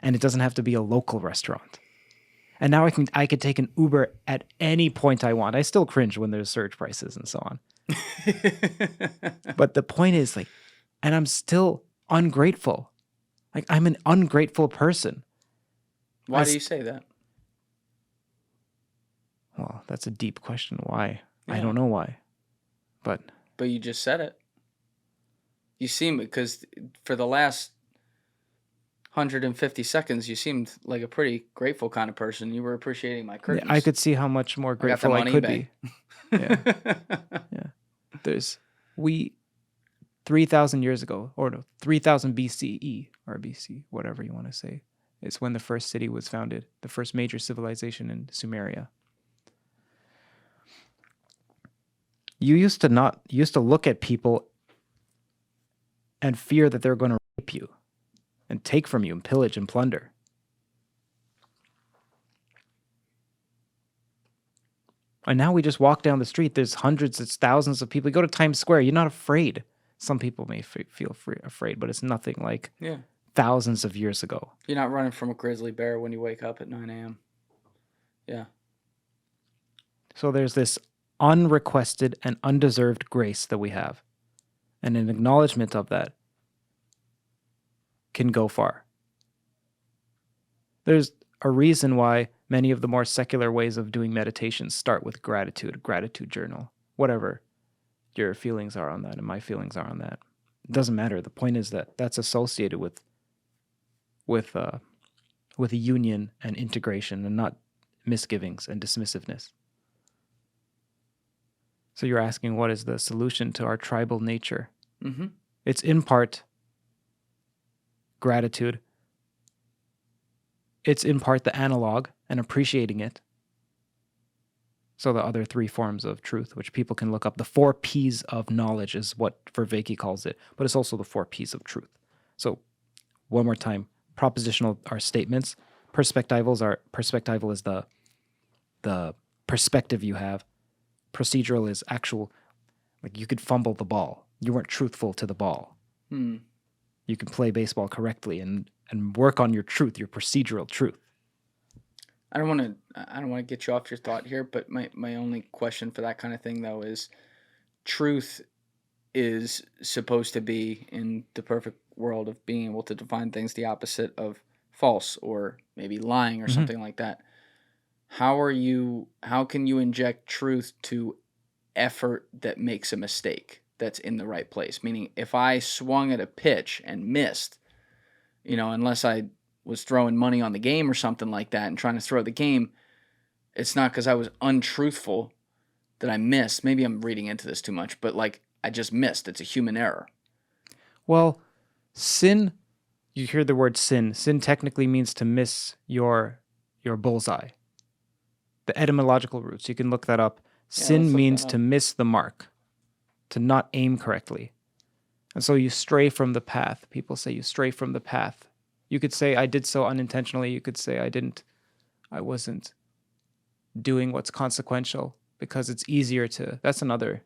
and it doesn't have to be a local restaurant. And now I could take an Uber at any point I want. I still cringe when there's surge prices and so on. But the point is, like, and I'm still ungrateful. Like, I'm an ungrateful person. Why do you say that? Well, that's a deep question. Why? Yeah. I don't know why. But you just said it. You seem, because for the last 150 seconds, you seemed like a pretty grateful kind of person. You were appreciating my curtains. I could see how much more grateful I could be. Yeah. Yeah. There's 3,000 years ago, or no, 3,000 BCE, or BC, whatever you want to say, is when the first city was founded, the first major civilization in Sumeria. You used to look at people and fear that they're going to rape you and take from you and pillage and plunder. And now we just walk down the street. There's hundreds, it's thousands of people. You go to Times Square, you're not afraid. Some people may feel afraid, but it's nothing like thousands of years ago. You're not running from a grizzly bear when you wake up at 9 a.m. Yeah. So there's this unrequested and undeserved grace that we have. And an acknowledgement of that can go far. There's a reason why many of the more secular ways of doing meditation start with gratitude journal, whatever your feelings are on that and my feelings are on that. It doesn't matter. The point is that that's associated with a union and integration and not misgivings and dismissiveness. So you're asking, what is the solution to our tribal nature? Mm-hmm. It's in part gratitude. It's in part the analog and appreciating it. So the other three forms of truth, which people can look up. The 4 P's of knowledge is what Vervaeke calls it, but it's also the 4 P's of truth. So one more time, propositional are statements. Perspectival is the perspective you have. Procedural is actual, like you could fumble the ball. You weren't truthful to the ball. You can play baseball correctly and work on your truth, your procedural truth. I don't want to get you off your thought here, but my only question for that kind of thing though is, truth is supposed to be, in the perfect world of being able to define things, the opposite of false or maybe lying or something like that. How can you inject truth to effort that makes a mistake that's in the right place? Meaning, if I swung at a pitch and missed, unless I was throwing money on the game or something like that and trying to throw the game, it's not because I was untruthful that I missed. Maybe I'm reading into this too much, but like I just missed. It's a human error. Well, sin, you hear the word sin. Sin technically means to miss your bullseye. The etymological roots, you can look that up. Sin means to miss the mark, to not aim correctly. And so you stray from the path. People say you stray from the path. You could say, I did so unintentionally. You could say, I wasn't doing what's consequential, because it's easier to, that's another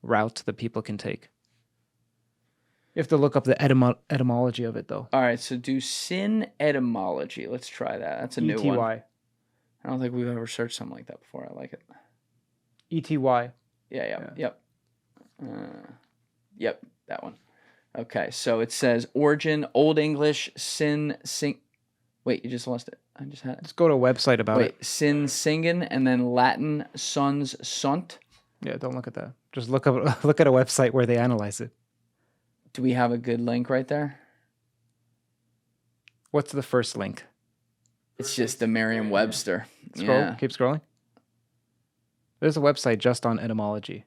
route that people can take. You have to look up the etymology of it, though. All right, so do sin etymology. Let's try that. That's a new one. E-T-Y. I don't think we've ever searched something like that before. I like it. E-T-Y. Yep, that one. Okay, so it says origin, Old English, sin, sing. Wait, you just lost it. I just had it. Let's go to a website about it. Wait, sin, singen, and then Latin, sons, sunt. Yeah, don't look at that. Just look at a website where they analyze it. Do we have a good link right there? What's the first link? It's just the Merriam-Webster. Scroll. Yeah. Keep scrolling. There's a website just on etymology.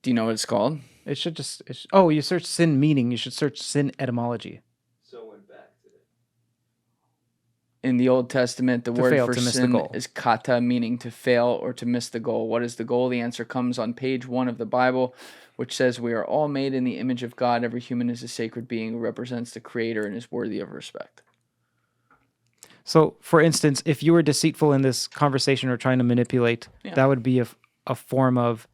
Do you know what it's called? It should just... you search sin meaning. You should search sin etymology. So went back to it. In the Old Testament, the word fail, for to miss the sin goal. is kata, meaning to fail or to miss the goal. What is the goal? The answer comes on page 1 of the Bible, which says, we are all made in the image of God. Every human is a sacred being who represents the Creator and is worthy of respect. So, for instance, if you were deceitful in this conversation or trying to manipulate, that would be a form of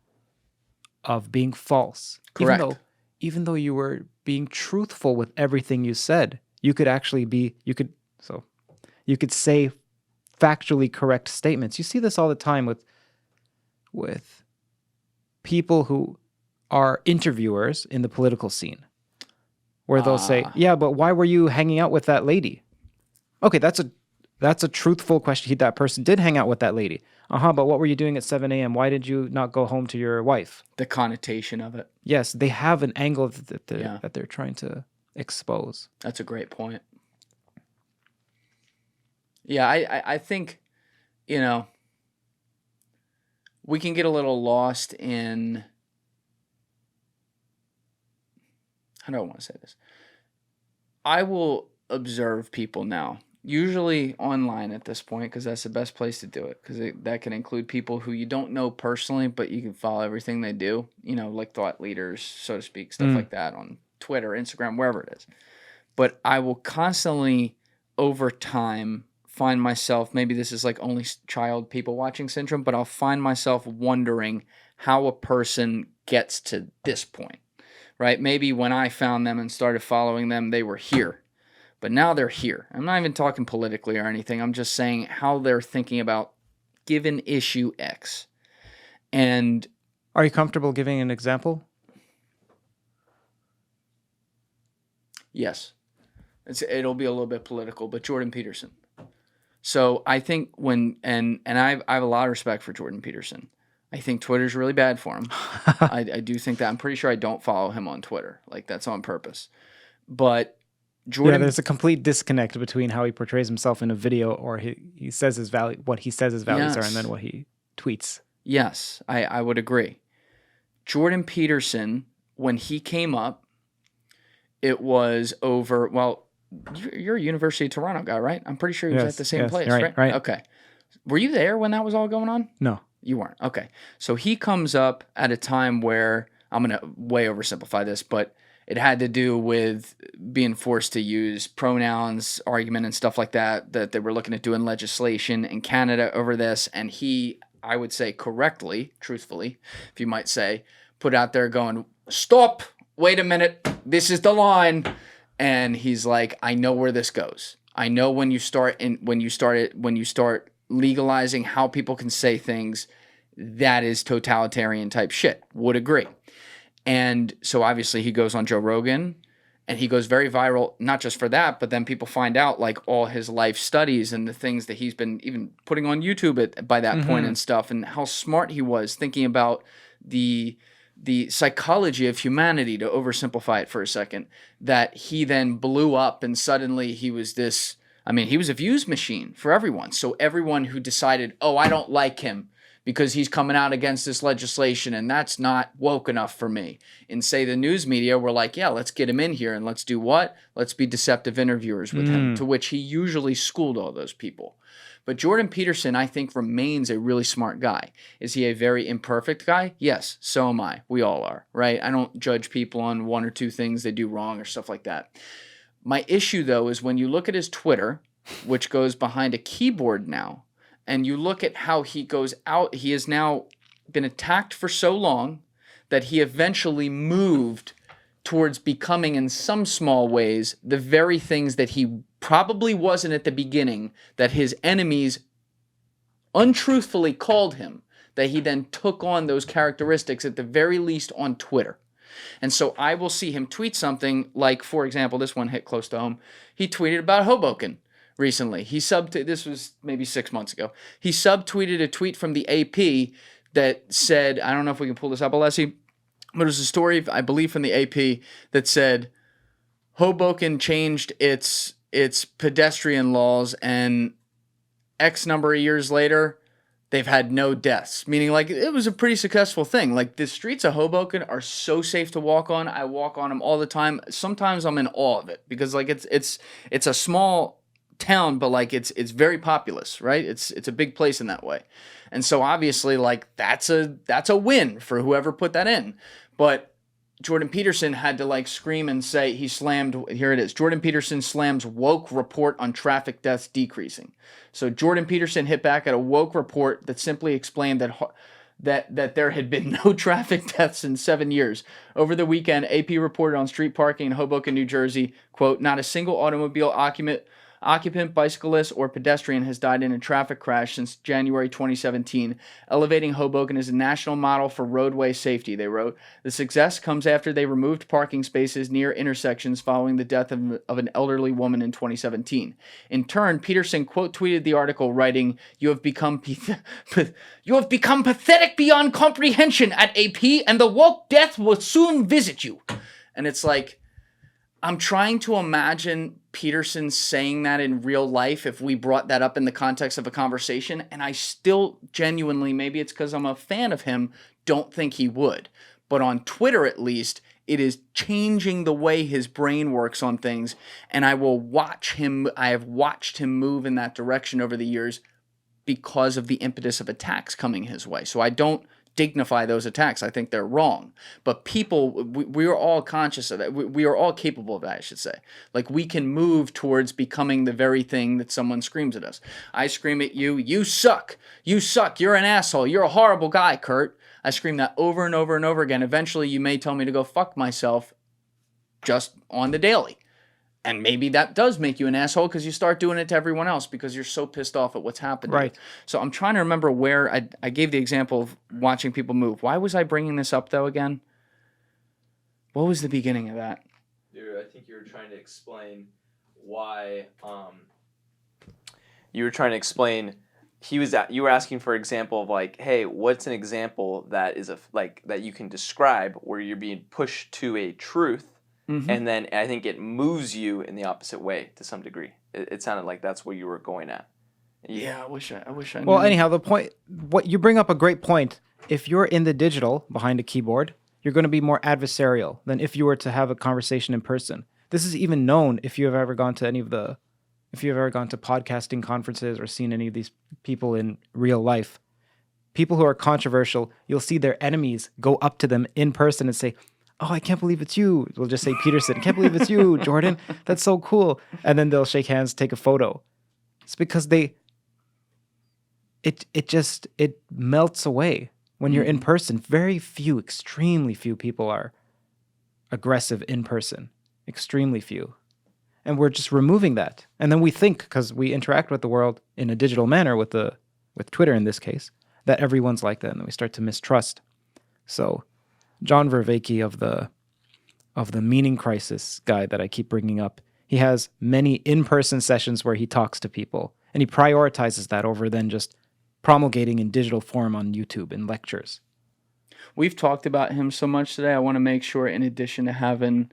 being false. Correct. Even though you were being truthful with everything you said, you could actually you could say factually correct statements. You see this all the time with people who are interviewers in the political scene, where they'll say, "Yeah, but why were you hanging out with that lady?" Okay, that's a truthful question. That person did hang out with that lady. But what were you doing at 7 a.m.? Why did you not go home to your wife? The connotation of it. Yes, they have an angle that they're trying to expose. That's a great point. Yeah, I think, we can get a little lost in... How do I want to say this? I will observe people now, usually online at this point, because that's the best place to do it, because that can include people who you don't know personally, but you can follow everything they do, like thought leaders, so to speak, stuff like that on Twitter, Instagram, wherever it is. But I will constantly, over time, find myself, maybe this is like only child people watching syndrome, but I'll find myself wondering how a person gets to this point, right? Maybe when I found them and started following them, they were here, but now they're here. I'm not even talking politically or anything. I'm just saying how they're thinking about given issue X. And are you comfortable giving an example? Yes. It'll be a little bit political, but Jordan Peterson. So I think and I have a lot of respect for Jordan Peterson. I think Twitter's really bad for him. I do think that. I'm pretty sure I don't follow him on Twitter. Like, that's on purpose. But Jordan... Yeah, there's a complete disconnect between how he portrays himself in a video, or he says his value, what he says his values are, and then what he tweets. Yes, I would agree. Jordan Peterson, when he came up, it was over, well, you're a University of Toronto guy, right? I'm pretty sure he was at the same place, right? Right. Okay. Were you there when that was all going on? No. You weren't. Okay. So he comes up at a time where, I'm going to way oversimplify this, but it had to do with being forced to use pronouns, argument, and stuff like that they were looking at doing legislation in Canada over this. And he, I would say correctly, truthfully, if you might say, put out there going, stop, wait a minute, this is the line. And he's like, I know where this goes. I know when you start legalizing how people can say things, that is totalitarian type shit. Would agree. And so obviously he goes on Joe Rogan and he goes very viral, not just for that, but then people find out like all his life studies and the things that he's been even putting on YouTube by that point and stuff, and how smart he was thinking about the psychology of humanity, to oversimplify it for a second, that he then blew up and suddenly he was this, I mean, he was a views machine for everyone. So everyone who decided, oh, I don't like him because he's coming out against this legislation and that's not woke enough for me. And say the news media were like, yeah, let's get him in here and let's do what? Let's be deceptive interviewers with him, to which he usually schooled all those people. But Jordan Peterson, I think, remains a really smart guy. Is he a very imperfect guy? Yes, so am I. We all are, right? I don't judge people on one or two things they do wrong or stuff like that. My issue, though, is when you look at his Twitter, which goes behind a keyboard now, and you look at how he goes out, he has now been attacked for so long that he eventually moved towards becoming, in some small ways, the very things that he probably wasn't at the beginning, that his enemies untruthfully called him, that he then took on those characteristics, at the very least on Twitter. And so I will see him tweet something like, for example, this one hit close to home. He tweeted about Hoboken recently. This was maybe 6 months ago. He subtweeted a tweet from the AP that said, I don't know if we can pull this up, Alessi, but it was a story, I believe, from the AP that said Hoboken changed its pedestrian laws, and X number of years later, they've had no deaths. Meaning, like, it was a pretty successful thing. Like, the streets of Hoboken are so safe to walk on. I walk on them all the time. Sometimes I'm in awe of it because, like, it's a small town, but like it's very populous, right? It's a big place in that way. And so obviously, like, that's a win for whoever put that in. But Jordan Peterson had to like scream and say he slammed, here it is, Jordan Peterson slams woke report on traffic deaths decreasing. So Jordan Peterson hit back at a woke report that simply explained that there had been no traffic deaths in 7 years. Over the weekend, AP reported on street parking in Hoboken, New Jersey, quote, not a single automobile occupant, bicyclist, or pedestrian has died in a traffic crash since January 2017, elevating Hoboken as a national model for roadway safety, they wrote. The success comes after they removed parking spaces near intersections following the death of an elderly woman in 2017. In turn, Peterson quote tweeted the article, writing, you have become pathetic beyond comprehension at AP, and the woke death will soon visit you. And it's like, I'm trying to imagine Peterson saying that in real life if we brought that up in the context of a conversation, and I still genuinely, maybe it's because I'm a fan of him, don't think he would. But on Twitter, at least, it is changing the way his brain works on things, and I have watched him move in that direction over the years because of the impetus of attacks coming his way. So I don't dignify those attacks. I think they're wrong. But people, we are all conscious of that. We are all capable of that, I should say. Like, we can move towards becoming the very thing that someone screams at us. I scream at you, you suck. You suck. You're an asshole. You're a horrible guy, Curt. I scream that over and over and over again. Eventually, you may tell me to go fuck myself just on the daily. And maybe that does make you an asshole because you start doing it to everyone else because you're so pissed off at what's happened. Right. So I'm trying to remember where I gave the example of watching people move. Why was I bringing this up, though, again? What was the beginning of that? Dude, I think you were trying to explain why. You were trying to explain. You were asking for example of like, hey, what's an example that is that you can describe where you're being pushed to a truth. Mm-hmm. And then I think it moves you in the opposite way to some degree. It sounded like that's what you were going at. Yeah, I wish I knew. Well, anyhow, the point, what you bring up a great point. If you're in the digital behind a keyboard, you're going to be more adversarial than if you were to have a conversation in person. This is even known if you have ever gone to podcasting conferences or seen any of these people in real life. People who are controversial, you'll see their enemies go up to them in person and say, "Oh, I can't believe it's you." We'll just say Peterson. "Can't believe it's you, Jordan. That's so cool." And then they'll shake hands, take a photo. It's because it melts away when you're in person. Very few, extremely few people are aggressive in person. Extremely few. And we're just removing that. And then we think, because we interact with the world in a digital manner with Twitter in this case, that everyone's like that, and then we start to mistrust. So John Vervaeke of the Meaning Crisis guy that I keep bringing up, he has many in-person sessions where he talks to people, and he prioritizes that over than just promulgating in digital form on YouTube in lectures. We've talked about him so much today. I want to make sure, in addition to having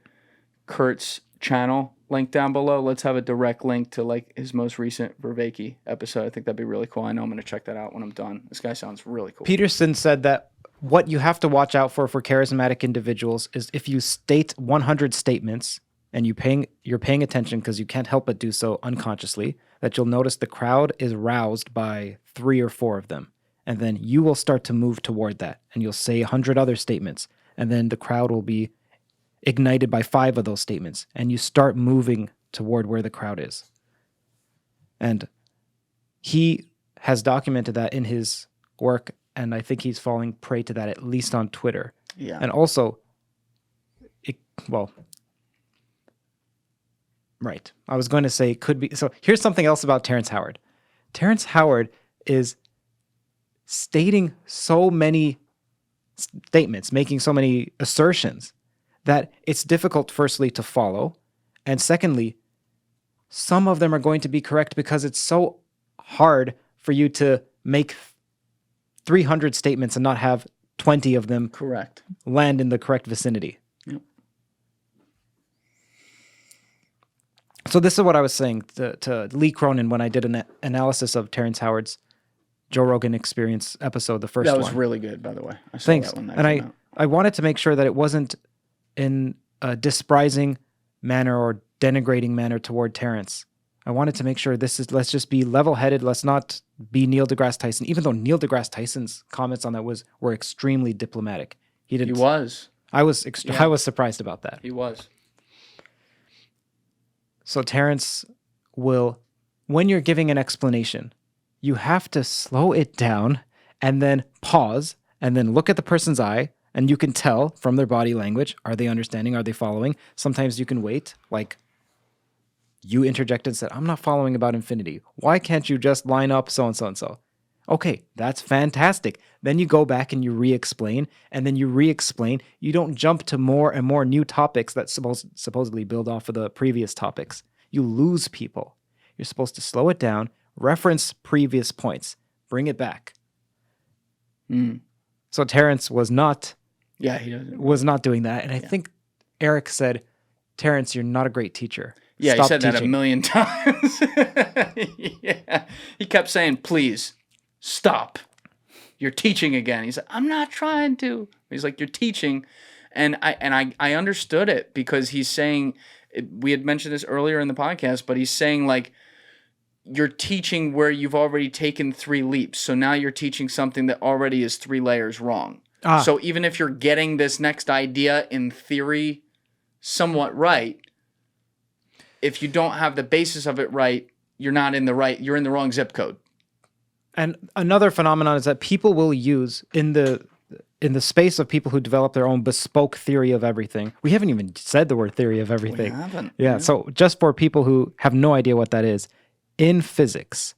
Curt's channel linked down below, let's have a direct link to like his most recent Vervaeke episode. I think that'd be really cool. I know I'm going to check that out when I'm done. This guy sounds really cool. Peterson said that what you have to watch out for charismatic individuals is if you state 100 statements and you're paying attention because you can't help but do so unconsciously, that you'll notice the crowd is roused by 3 or 4 of them. And then you will start to move toward that, and you'll say 100 other statements, and then the crowd will be ignited by 5 of those statements, and you start moving toward where the crowd is. And he has documented that in his work, and I think he's falling prey to that, at least on Twitter. Yeah. And also, right. I was going to say it could be. So here's something else about Terrence Howard. Terrence Howard is stating so many statements, making so many assertions that it's difficult, firstly, to follow. And secondly, some of them are going to be correct because it's so hard for you to make 300 statements and not have 20 of them correct land in the correct vicinity. Yep. So this is what I was saying to Lee Cronin when I did an analysis of Terrence Howard's Joe Rogan Experience episode, the first one. That was really good, by the way. I saw Thanks. that one. And I wanted to make sure that it wasn't in a despising manner or denigrating manner toward Terrence. I wanted to make sure let's just be level-headed. Let's not be Neil deGrasse Tyson, even though Neil deGrasse Tyson's comments on that were extremely diplomatic. He was. I was surprised about that. He was. So Terrence will, when you're giving an explanation, you have to slow it down and then pause and then look at the person's eye, and you can tell from their body language, are they understanding? Are they following? Sometimes you can wait, like you interjected and said, "I'm not following about infinity. Why can't you just line up so-and-so and so?" Okay, that's fantastic. Then you go back and you re-explain, and then you re-explain. You don't jump to more and more new topics that supposedly build off of the previous topics. You lose people. You're supposed to slow it down, reference previous points, bring it back. So Terrence was not doing that. And I think Eric said, "Terrence, you're not a great teacher." Yeah, Stop he said teaching. that a million times. Yeah. He kept saying, "Please, stop. You're teaching again." He said, "I'm not trying to." He's like, "You're teaching." And I understood it because he's saying, we had mentioned this earlier in the podcast, but he's saying like, you're teaching where you've already taken 3 leaps. So now you're teaching something that already is 3 layers wrong. So even if you're getting this next idea in theory somewhat right, if you don't have the basis of it right, you're in the wrong zip code. And another phenomenon is that people will use in the space of people who develop their own bespoke theory of everything. We haven't even said the word theory of everything. We haven't. Yeah, so just for people who have no idea what that is, in physics,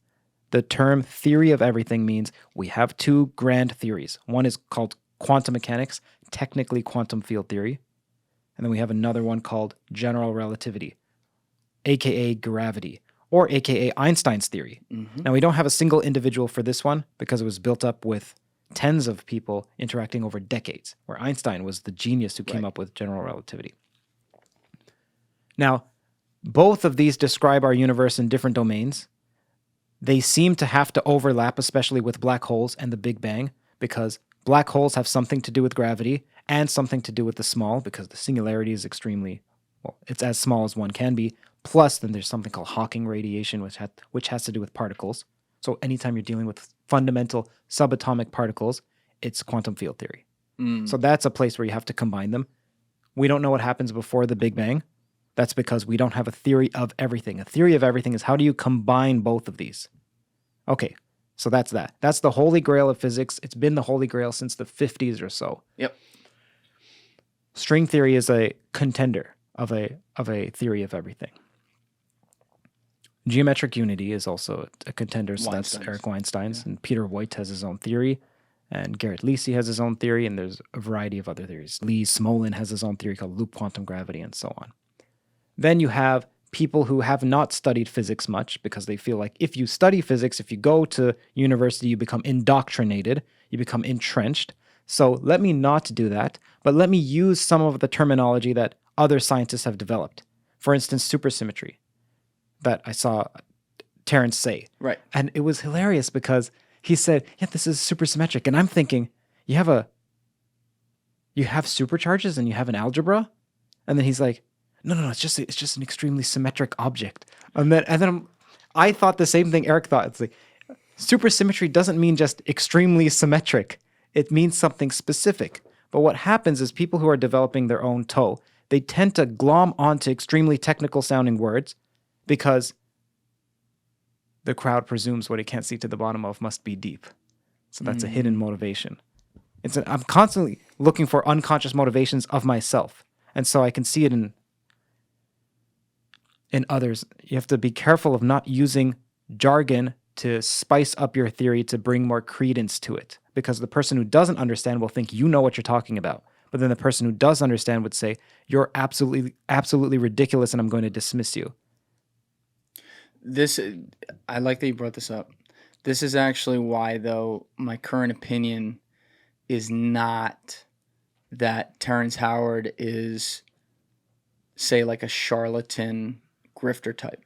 the term theory of everything means we have 2 grand theories. One is called quantum mechanics, technically quantum field theory. And then we have another one called general relativity, aka gravity, or aka Einstein's theory. Now, we don't have a single individual for this one because it was built up with tens of people interacting over decades, where Einstein was the genius who came up with general relativity. Now, both of these describe our universe in different domains. They seem to have to overlap, especially with black holes and the Big Bang, because black holes have something to do with gravity and something to do with the small, because the singularity is extremely, well, it's as small as one can be. Plus, then there's something called Hawking radiation, which has to do with particles. So anytime you're dealing with fundamental subatomic particles, it's quantum field theory. So that's a place where you have to combine them. We don't know what happens before the Big Bang. That's because we don't have a theory of everything. A theory of everything is how do you combine both of these? Okay, so that's that. That's the holy grail of physics. It's been the holy grail since the 50s or so. Yep. String theory is a contender of a theory of everything. Geometric unity is also a contender, so that's Eric Weinstein's. Yeah. And Peter Voigt has his own theory, and Garrett Lisi has his own theory, and there's a variety of other theories. Lee Smolin has his own theory called loop quantum gravity, and so on. Then you have people who have not studied physics much because they feel like if you study physics, if you go to university, you become indoctrinated, you become entrenched. So let me not do that, but let me use some of the terminology that other scientists have developed. For instance, supersymmetry, that I saw Terrence say. Right. And it was hilarious because he said, yeah, this is supersymmetric. And I'm thinking, you have supercharges and you have an algebra? And then he's like, no, it's just an extremely symmetric object. And then I thought the same thing Eric thought. It's like, supersymmetry doesn't mean just extremely symmetric. It means something specific. But what happens is people who are developing their own toe, they tend to glom onto extremely technical sounding words because the crowd presumes what it can't see to the bottom of must be deep. So that's a hidden motivation. I'm constantly looking for unconscious motivations of myself. And so I can see it in others. You have to be careful of not using jargon to spice up your theory to bring more credence to it. Because the person who doesn't understand will think you know what you're talking about. But then the person who does understand would say, you're absolutely ridiculous and I'm going to dismiss you. I like that you brought this up. This is actually why, though, my current opinion is not that Terrence Howard is, say, like a charlatan grifter type.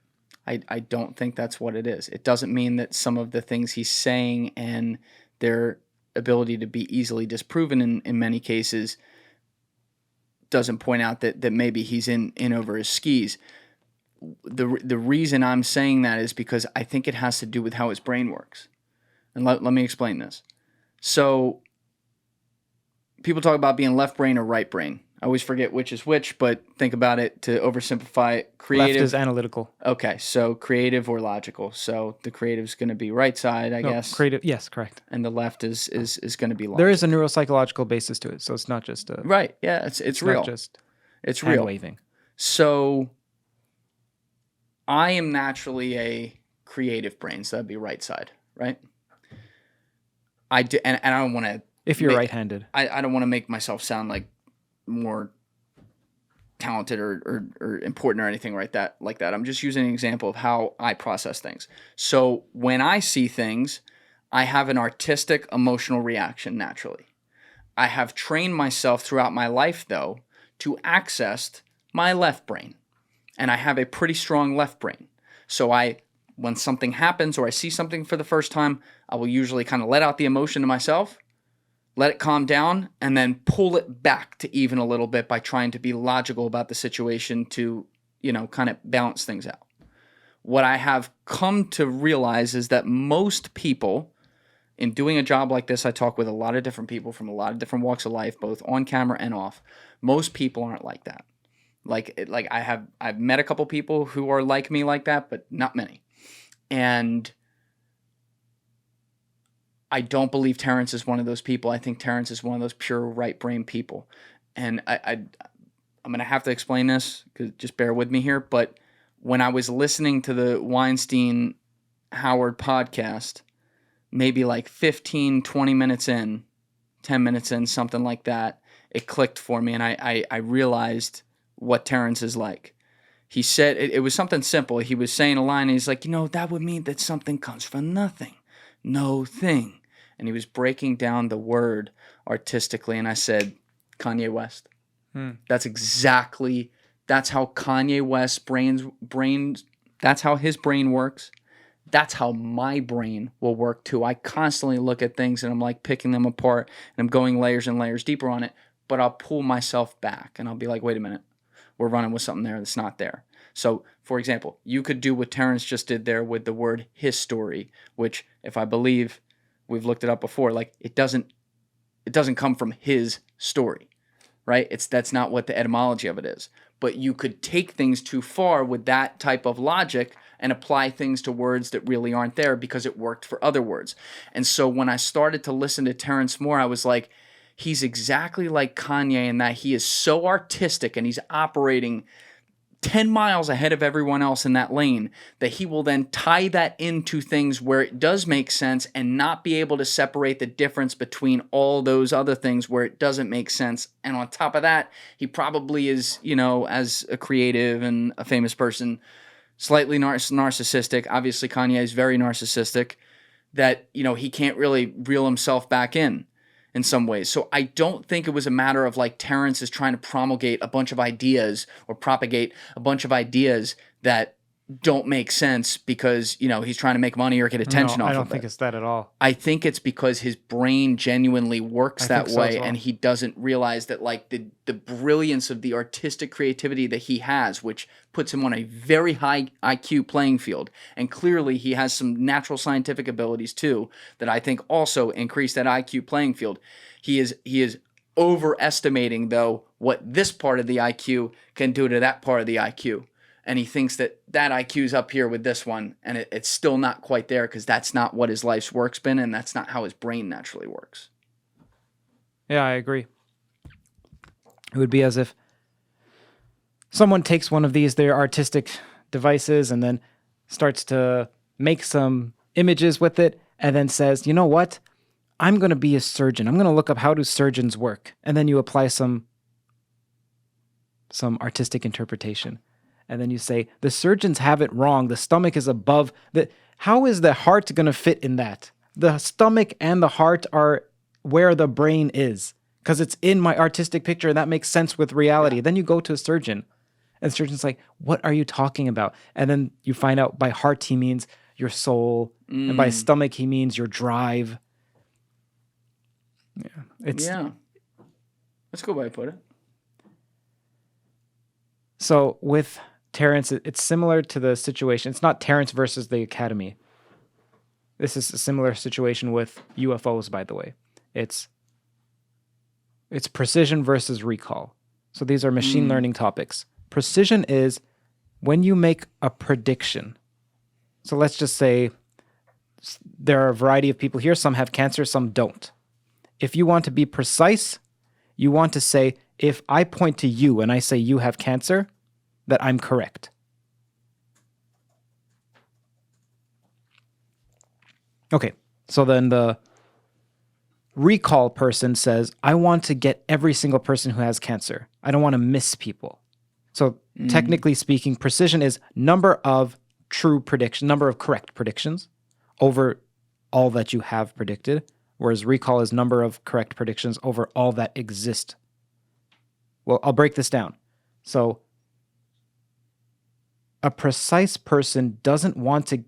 I don't think that's what it is. It doesn't mean that some of the things he's saying and their ability to be easily disproven in many cases doesn't point out that maybe he's in over his skis. The reason I'm saying that is because I think it has to do with how his brain works. And let me explain this. So people talk about being left brain or right brain. I always forget which is which, but think about it to oversimplify it. Creative. Left is analytical. Okay, so creative or logical. So the creative is going to be right side, I guess. Creative, yes, correct. And the left is going to be logical. There is a neuropsychological basis to it, so it's not just a... Right, yeah, it's real. Not just it's real. Waving. So I am naturally a creative brain, so that'd be right side, right? I do, and I don't want to... If you're right-handed. I don't want to make myself sound like more talented or important or anything like that. I'm just using an example of how I process things. So when I see things, I have an artistic, emotional reaction naturally. I have trained myself throughout my life, though, to access my left brain. And I have a pretty strong left brain. So when something happens or I see something for the first time, I will usually kind of let out the emotion to myself, let it calm down, and then pull it back to even a little bit by trying to be logical about the situation to, kind of balance things out. what I have come to realize is that most people, in doing a job like this, I talk with a lot of different people from a lot of different walks of life, both on camera and off. Most people aren't like that. I've met a couple people who are like me like that, but not many. And I don't believe Terrence is one of those people. I think Terrence is one of those pure right brain people. And I'm going to have to explain this, because just bear with me here. But when I was listening to the Weinstein Howard podcast, maybe like 15, 20 minutes in, 10 minutes in, something like that, it clicked for me. And I realized what Terrence is like. He said, it was something simple. He was saying a line, and he's like, that would mean that something comes from nothing. No thing. And he was breaking down the word artistically. And I said, Kanye West. That's how Kanye West's brain, that's how his brain works. That's how my brain will work too. I constantly look at things and I'm like picking them apart and I'm going layers and layers deeper on it, but I'll pull myself back and I'll be like, wait a minute, we're running with something there that's not there. So, for example, you could do what Terrence just did there with the word history, which, if I believe, we've looked it up before, like it doesn't come from his story, right? That's not what the etymology of it is. But you could take things too far with that type of logic and apply things to words that really aren't there because it worked for other words. And so when I started to listen to Terrence more, I was like, he's exactly like Kanye in that he is so artistic and he's operating 10 miles ahead of everyone else in that lane, that he will then tie that into things where it does make sense and not be able to separate the difference between all those other things where it doesn't make sense. And on top of that, he probably is, as a creative and a famous person, slightly narcissistic. Obviously, Kanye is very narcissistic, that, he can't really reel himself back in some ways. So I don't think it was a matter of like Terrence is trying to promulgate a bunch of ideas or propagate a bunch of ideas that don't make sense because, he's trying to make money or get attention off of it. I don't think it's that at all. I think it's because his brain genuinely works that way, and he doesn't realize that like the brilliance of the artistic creativity that he has, which puts him on a very high IQ playing field. And clearly he has some natural scientific abilities too that I think also increase that IQ playing field. He is overestimating though what this part of the IQ can do to that part of the IQ. And he thinks that IQ is up here with this one, and it's still not quite there because that's not what his life's work's been, and that's not how his brain naturally works. Yeah, I agree. It would be as if someone takes one of their artistic devices and then starts to make some images with it and then says, you know what? I'm going to be a surgeon. I'm going to look up how do surgeons work. And then you apply some artistic interpretation. And then you say, the surgeons have it wrong. The stomach is above the... How is the heart going to fit in that? The stomach and the heart are where the brain is because it's in my artistic picture. And that makes sense with reality. Yeah. Then you go to a surgeon and the surgeon's like, what are you talking about? And then you find out by heart, he means your soul. And by stomach, he means your drive. Yeah. That's a good way to put it. So with Terrence, it's similar to the situation. It's not Terrence versus the Academy. This is a similar situation with UFOs, by the way. It's precision versus recall. So these are machine learning topics. Precision is when you make a prediction. So let's just say there are a variety of people here. Some have cancer, some don't. If you want to be precise, you want to say, if I point to you and I say you have cancer, that I'm correct. Okay, so then the recall person says, I want to get every single person who has cancer. I don't want to miss people. So technically speaking, precision is number of correct predictions over all that you have predicted, whereas recall is number of correct predictions over all that exist. Well, I'll break this down. So a precise person doesn't want to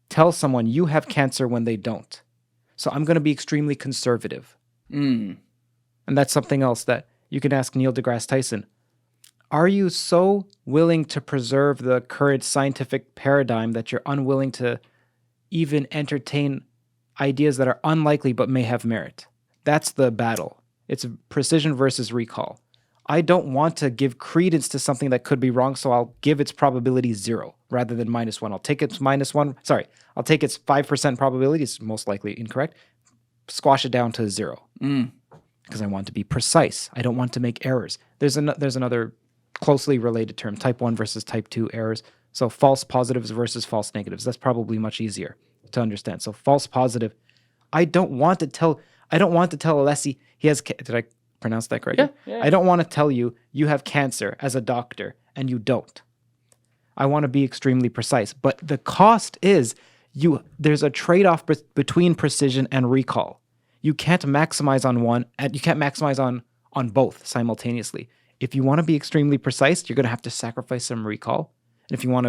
tell someone you have cancer when they don't. So I'm going to be extremely conservative. And that's something else that you can ask Neil deGrasse Tyson. Are you so willing to preserve the current scientific paradigm that you're unwilling to even entertain ideas that are unlikely but may have merit? That's the battle. It's precision versus recall. I don't want to give credence to something that could be wrong, so I'll give its probability 0 rather than -1. I'll take its -1. Sorry, I'll take its 5% probability. It's most likely incorrect. Squash it down to 0 because I want to be precise. I don't want to make errors. There's another closely related term: type 1 versus type 2 errors. So false positives versus false negatives. That's probably much easier to understand. So false positive. I don't want to tell Alessi he has. Did I pronounce that correctly? Yeah. I don't want to tell you have cancer as a doctor and you don't. I want to be extremely precise, but the cost is there's a trade-off between precision and recall. You can't maximize on one and you can't maximize on both simultaneously. If you want to be extremely precise, you're going to have to sacrifice some recall. And if you want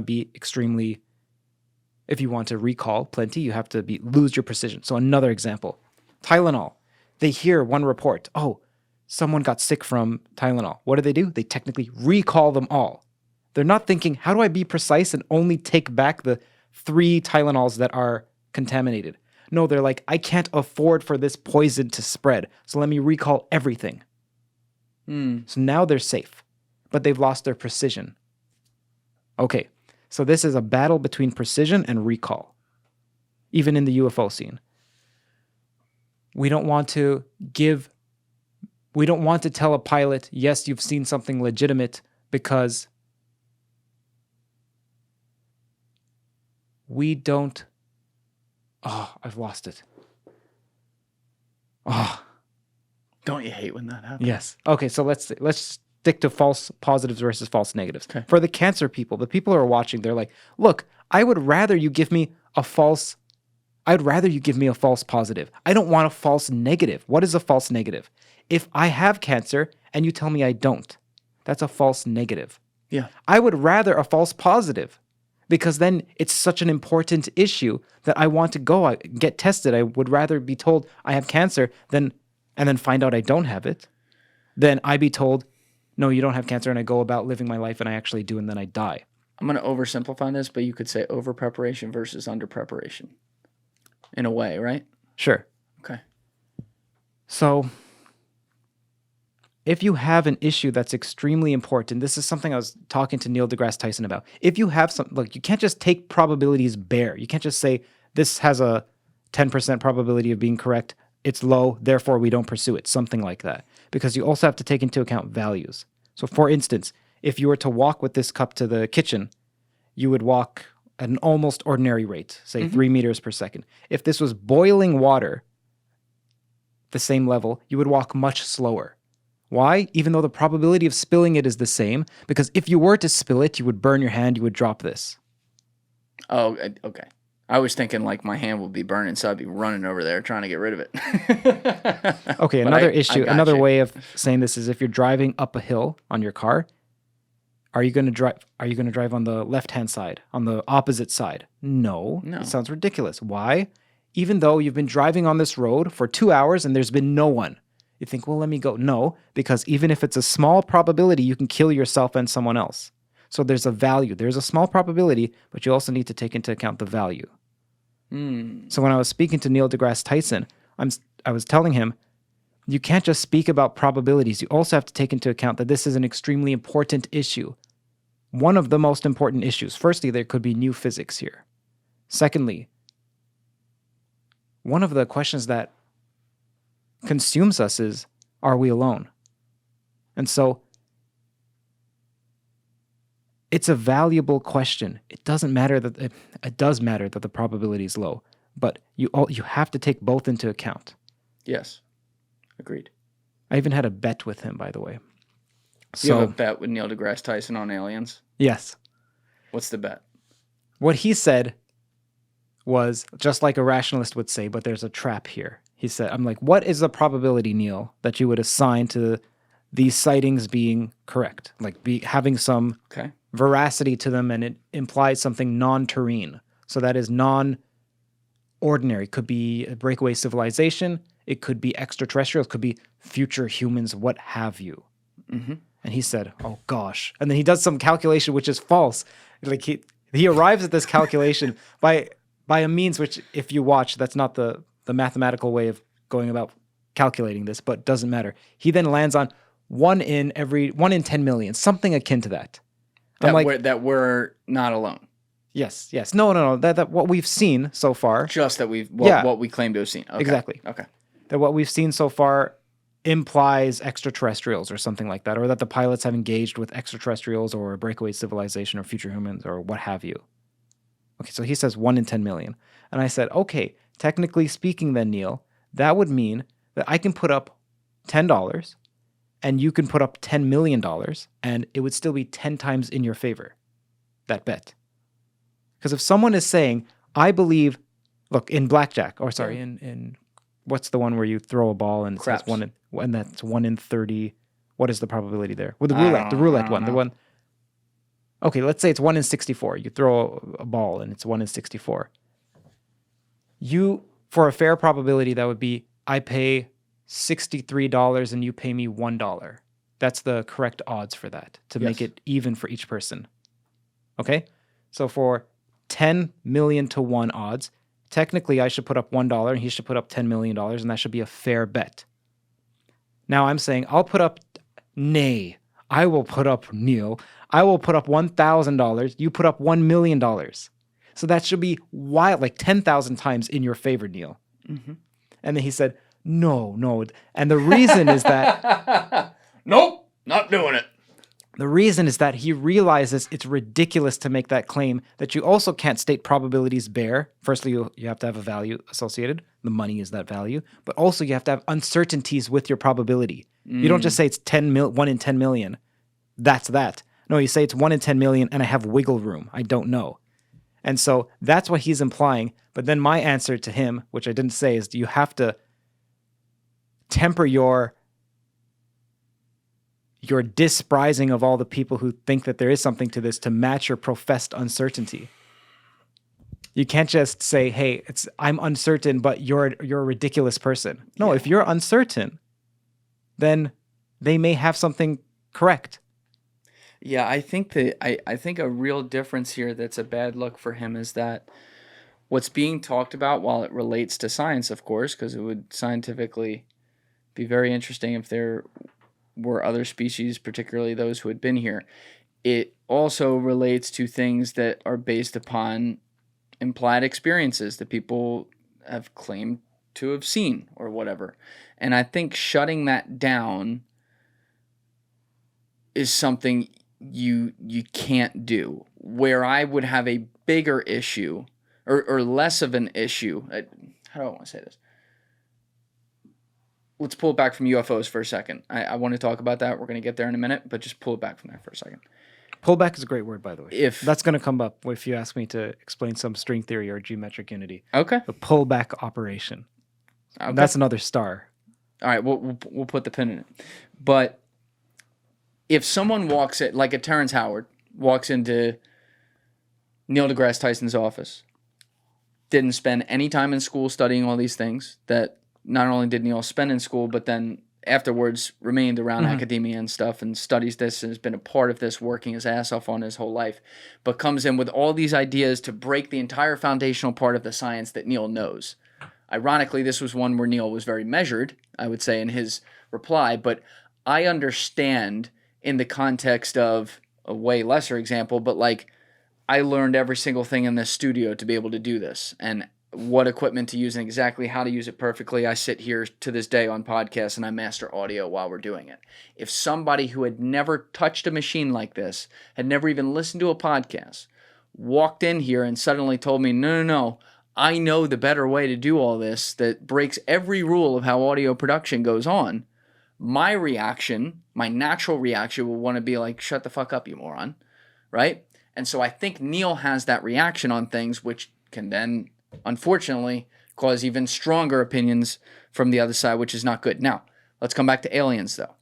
to recall plenty, you have to lose your precision. So another example, Tylenol. They hear one report, oh, someone got sick from Tylenol. What do? They technically recall them all. They're not thinking, how do I be precise and only take back the 3 Tylenols that are contaminated? No, they're like, I can't afford for this poison to spread, so let me recall everything. So now they're safe, but they've lost their precision. Okay, so this is a battle between precision and recall, even in the UFO scene. We don't want to tell a pilot, yes, you've seen something legitimate, because we don't... Oh, I've lost it. Oh. Don't you hate when that happens? Yes. Okay, so let's stick to false positives versus false negatives. Okay. For the cancer people, the people who are watching, they're like, look, I would rather you give me a false positive. I don't want a false negative. What is a false negative? If I have cancer and you tell me I don't, that's a false negative. Yeah. I would rather a false positive, because then it's such an important issue that I want to go get tested. I would rather be told I have cancer and then find out I don't have it, than I be told, no, you don't have cancer, and I go about living my life and I actually do, and then I die. I'm going to oversimplify this, but you could say over preparation versus under preparation. In a way, right? Sure. Okay. So if you have an issue that's extremely important, this is something I was talking to Neil deGrasse Tyson about. If you have you can't just take probabilities bare. You can't just say this has a 10% probability of being correct. It's low, therefore we don't pursue it. Something like that. Because you also have to take into account values. So for instance, if you were to walk with this cup to the kitchen, you would walk at an almost ordinary rate, say 3 meters per second. If this was boiling water, the same level, you would walk much slower. Why? Even though the probability of spilling it is the same, because if you were to spill it, you would burn your hand, you would drop this. Oh, okay. I was thinking like my hand would be burning, so I'd be running over there trying to get rid of it. Okay, But another I issue, got another you. way of saying this is if you're driving up a hill on your car, are you going to drive on the left-hand side, on the opposite side? No. No. It sounds ridiculous. Why? Even though you've been driving on this road for 2 hours and there's been no one. You think, well, let me go. No, because even if it's a small probability, you can kill yourself and someone else. So there's a value. There's a small probability, but you also need to take into account the value. So when I was speaking to Neil deGrasse Tyson, I was telling him, you can't just speak about probabilities. You also have to take into account that this is an extremely important issue. One of the most important issues. Firstly, there could be new physics here. Secondly, one of the questions that consumes us is, are we alone? And so it's a valuable question. It does matter that the probability is low, but you have to take both into account. Yes. Agreed. I even had a bet with him, by the way. You have a bet with Neil deGrasse Tyson on aliens? Yes. What's the bet? What he said was just like a rationalist would say, but there's a trap here. He said, I'm like, what is the probability, Neil, that you would assign to these sightings being correct? Like having some veracity to them, and it implies something non-terrene. So that is non-ordinary. Could be a breakaway civilization. It could be extraterrestrial. It could be future humans, what have you. And he said, oh gosh. And then he does some calculation which is false. Like he arrives at this calculation by a means which, if you watch, that's not the mathematical way of going about calculating this, but doesn't matter. He then lands on 1 in 10 million, something akin to that. That we're not alone. Yes. No. That what we've seen so far. Just that what we claim to have seen. Okay. Exactly. Okay. That what we've seen so far implies extraterrestrials or something like that, or that the pilots have engaged with extraterrestrials or a breakaway civilization or future humans or what have you. Okay, so he says 1 in 10 million. And I said, okay, technically speaking then, Neil, that would mean that I can put up $10 and you can put up $10 million and it would still be 10 times in your favor, that bet. Because if someone is saying, I believe, look, in blackjack, or sorry, in what's the one where you throw a ball and it says and that's 1 in 30. What is the probability there? Well, the roulette one. The one. Okay, let's say it's 1 in 64. You throw a ball and it's 1 in 64. For a fair probability, that would be I pay $63 and you pay me $1. That's the correct odds for that to make it even for each person. Okay? So for 10 million to 1 odds, technically I should put up $1 and he should put up $10 million and that should be a fair bet. Now I'm saying I will put up Neil, I will put up $1,000, you put up $1 million. So that should be wild, like 10,000 times in your favor, Neil. Mm-hmm. And then he said, no. And the reason is that... Nope, not doing it. The reason is that he realizes it's ridiculous to make that claim, that you also can't state probabilities bare. Firstly, you have to have a value associated. The money is that value. But also you have to have uncertainties with your probability. You don't just say it's 1 in 10 million. That's that. No, you say it's 1 in 10 million and I have wiggle room. I don't know. And so that's what he's implying. But then my answer to him, which I didn't say, is you have to temper your disprising of all the people who think that there is something to this to match your professed uncertainty. You can't just say, hey, I'm uncertain, but you're a ridiculous person. No, if you're uncertain, then they may have something correct. Yeah, I think I think a real difference here that's a bad look for him is that what's being talked about, while it relates to science, of course, because it would scientifically be very interesting if there were other species, particularly those who had been here, it also relates to things that are based upon implied experiences that people have claimed to have seen or whatever. And I think shutting that down is something you can't do. Where I would have a bigger issue or less of an issue. How do I want to say this? Let's pull it back from UFOs for a second. I want to talk about that. We're going to get there in a minute, but just pull it back from there for a second. Pullback is a great word, by the way. If that's going to come up if you ask me to explain some string theory or geometric unity. Okay. The pullback operation. Okay. That's another star. All right, we'll put the pin in it. But if someone walks in, like a Terrence Howard, walks into Neil deGrasse Tyson's office, didn't spend any time in school studying all these things that not only did Neil spend in school, but then afterwards remained around academia and stuff and studies this and has been a part of this, working his ass off on his whole life, but comes in with all these ideas to break the entire foundational part of the science that Neil knows. Ironically, this was one where Neil was very measured, I would say, in his reply, but I understand in the context of a way lesser example, but like I learned every single thing in this studio to be able to do this and what equipment to use and exactly how to use it perfectly. I sit here to this day on podcasts and I master audio while we're doing it. If somebody who had never touched a machine like this, had never even listened to a podcast, walked in here and suddenly told me, no, I know the better way to do all this that breaks every rule of how audio production goes on, my reaction, my natural reaction will want to be like, shut the fuck up, you moron, right? And so I think Neil has that reaction on things, which can then, unfortunately, cause even stronger opinions from the other side, which is not good. Now, let's come back to aliens, though.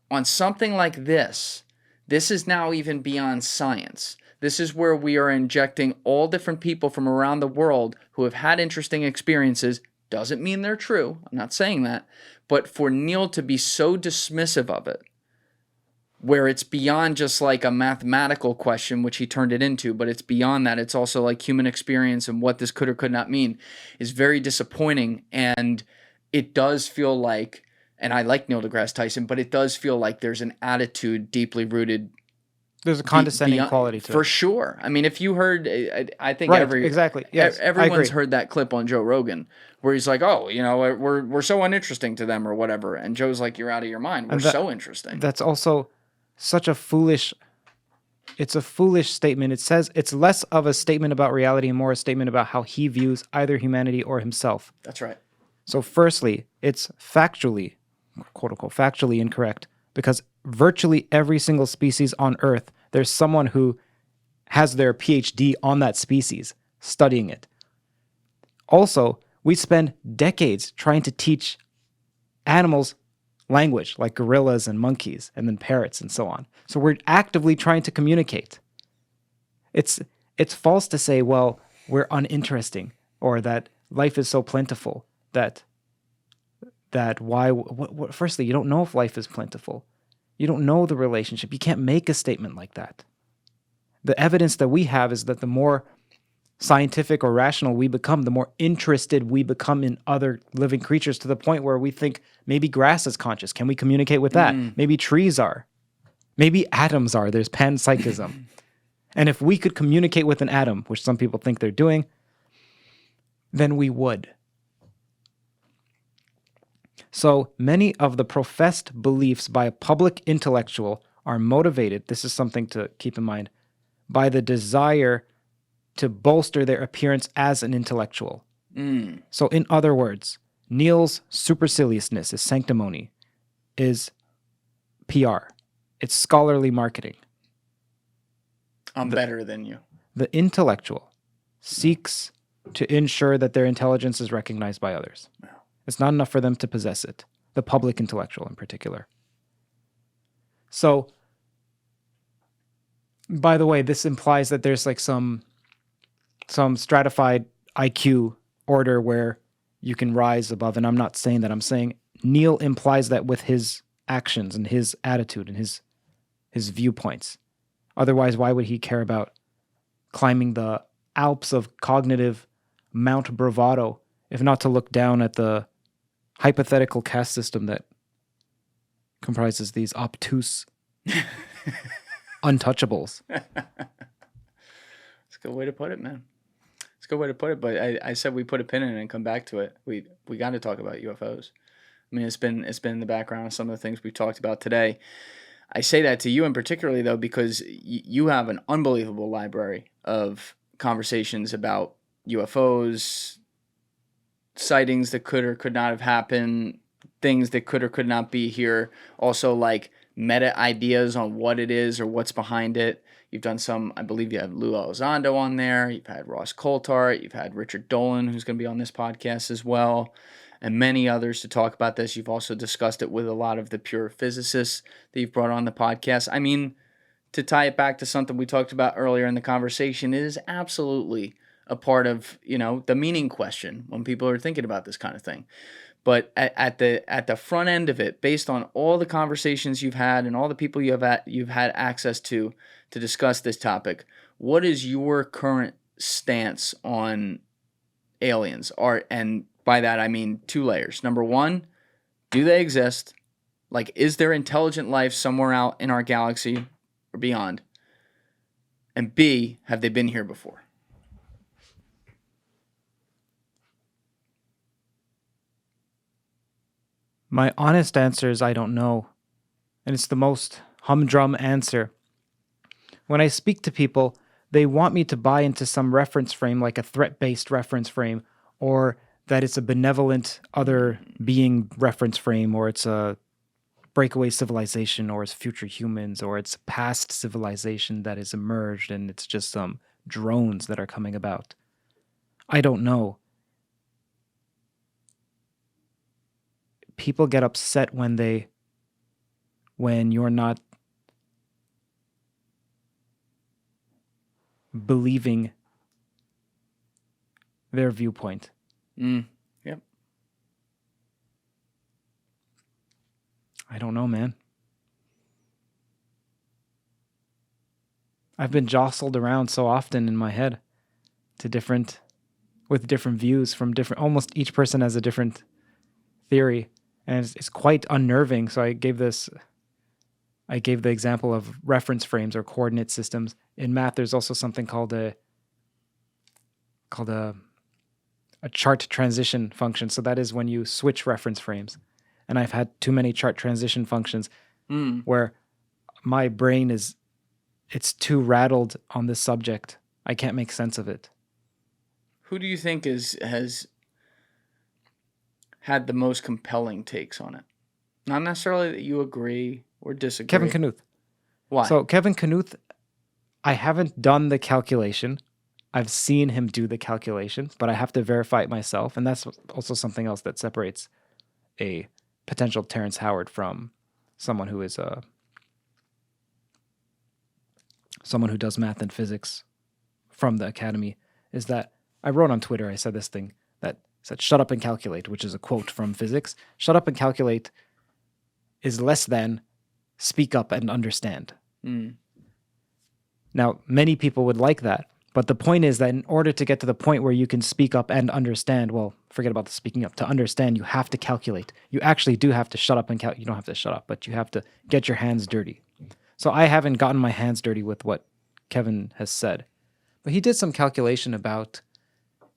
On something like this is now even beyond science. This is where we are injecting all different people from around the world who have had interesting experiences. Doesn't mean they're true. I'm not saying that. But for Neil to be so dismissive of it, where it's beyond just like a mathematical question, which he turned it into, but it's beyond that. It's also like human experience and what this could or could not mean is very disappointing. And it does feel like, and I like Neil deGrasse Tyson, but it does feel like there's an attitude deeply rooted. There's a condescending quality to it. For sure. I mean, if you heard, I think right, exactly. Yes, everyone's heard that clip on Joe Rogan where he's like, oh, you know, we're so uninteresting to them or whatever. And Joe's like, you're out of your mind. We're so interesting. That's also such a foolish statement. It says it's less of a statement about reality and more a statement about how he views either humanity or himself. That's right. So firstly, it's factually, quote unquote, factually incorrect because virtually every single species on Earth, there's someone who has their PhD on that species studying it. Also, we spend decades trying to teach animals language, like gorillas and monkeys, and then parrots and so on. So we're actively trying to communicate. It's false to say, well, we're uninteresting, or that life is so plentiful, that why, firstly, you don't know if life is plentiful. You don't know the relationship. You can't make a statement like that. The evidence that we have is that the more scientific or rational we become, the more interested we become in other living creatures to the point where we think maybe grass is conscious. Can we communicate with that? Maybe trees are. Maybe atoms are. There's panpsychism. And if we could communicate with an atom, which some people think they're doing, then we would. So many of the professed beliefs by a public intellectual are motivated, this is something to keep in mind, by the desire to bolster their appearance as an intellectual. So in other words, Neil's superciliousness, his sanctimony, is PR. It's scholarly marketing. I'm better than you. The intellectual seeks to ensure that their intelligence is recognized by others. Yeah. It's not enough for them to possess it, the public intellectual in particular. So, by the way, this implies that there's like some stratified IQ order where you can rise above, and I'm not saying that. I'm saying Neil implies that with his actions and his attitude and his viewpoints. Otherwise, why would he care about climbing the Alps of cognitive Mount Bravado, if not to look down at the hypothetical caste system that comprises these obtuse untouchables? That's a good way to put it, man. It's a good way to put it, but I said we put a pin in it and come back to it. We got to talk about UFOs. I mean, it's been in the background of some of the things we've talked about today. I say that to you in particularly, though, because you have an unbelievable library of conversations about UFOs, sightings that could or could not have happened, things that could or could not be here. Also, like meta ideas on what it is or what's behind it. You've done some, I believe you have Lou Elizondo on there. You've had Ross Coulthart. You've had Richard Dolan, who's going to be on this podcast as well, and many others to talk about this. You've also discussed it with a lot of the pure physicists that you've brought on the podcast. I mean, to tie it back to something we talked about earlier in the conversation, it is absolutely a part of, the meaning question when people are thinking about this kind of thing. But at the front end of it, based on all the conversations you've had and all the people you've had access to discuss this topic, what is your current stance on aliens? And by that I mean two layers. Number one, do they exist? Like, is there intelligent life somewhere out in our galaxy or beyond? And B, have they been here before? My honest answer is I don't know. And it's the most humdrum answer. When I speak to people, they want me to buy into some reference frame, like a threat-based reference frame, or that it's a benevolent other being reference frame, or it's a breakaway civilization, or it's future humans, or it's past civilization that has emerged and it's just some drones that are coming about. I don't know. People get upset when you're not believing their viewpoint. Yep. I don't know, man. I've been jostled around so often in my head with different views from almost each person has a different theory, and it's quite unnerving. So I gave the example of reference frames or coordinate systems. In math, there's also something called a chart transition function. So that is when you switch reference frames. And I've had too many chart transition functions where my brain it's too rattled on this subject. I can't make sense of it. Who do you think has had the most compelling takes on it? Not necessarily that you agree or disagree. Kevin Knuth. Why? So Kevin Knuth, I haven't done the calculation. I've seen him do the calculation, but I have to verify it myself. And that's also something else that separates a potential Terrence Howard from someone who is someone who does math and physics from the academy, is that I wrote on Twitter, I said this thing that said, shut up and calculate, which is a quote from physics. Shut up and calculate is less than speak up and understand. Now, many people would like that, but the point is that in order to get to the point where you can speak up and understand, well, forget about the speaking up. To understand, you have to calculate. You actually do have to shut up and calculate. You don't have to shut up, but you have to get your hands dirty. So I haven't gotten my hands dirty with what Kevin has said, but he did some calculation about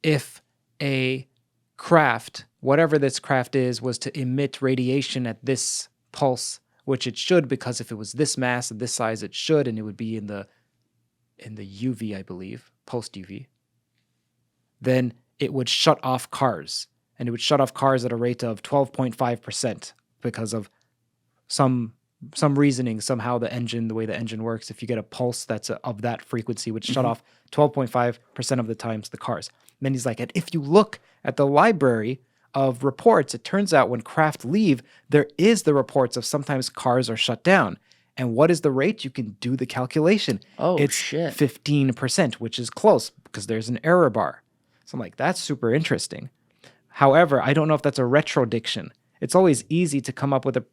if a craft, whatever this craft is, was to emit radiation at this pulse, which it should, because if it was this mass and this size, it should, and it would be in the UV, I believe, post UV, then it would shut off cars, and it would shut off cars at a rate of 12.5% because of some reasoning. Somehow the way the engine works, if you get a pulse that's of that frequency, would shut off 12.5% of the times the cars. And then he's like, and if you look at the library of reports, it turns out when craft leave, there is the reports of sometimes cars are shut down. And what is the rate? You can do the calculation. Oh, it's shit. 15%, which is close because there's an error bar. So I'm like, that's super interesting. However, I don't know if that's a retrodiction. It's always easy to come up with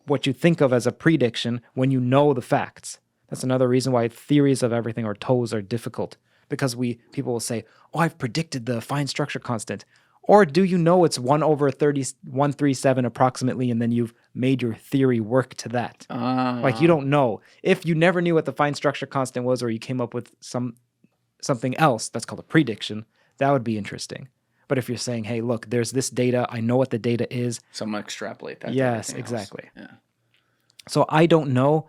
what you think of as a prediction when you know the facts. That's another reason why theories of everything or TOEs are difficult, because people will say, oh, I've predicted the fine structure constant. Or do you know it's 1/137 approximately, and then you've made your theory work to that? Like, you don't know. If you never knew what the fine structure constant was, or you came up with something else, that's called a prediction, that would be interesting. But if you're saying, hey, look, there's this data, I know what the data is. Someone extrapolate that. Yes, exactly. Yeah. So I don't know.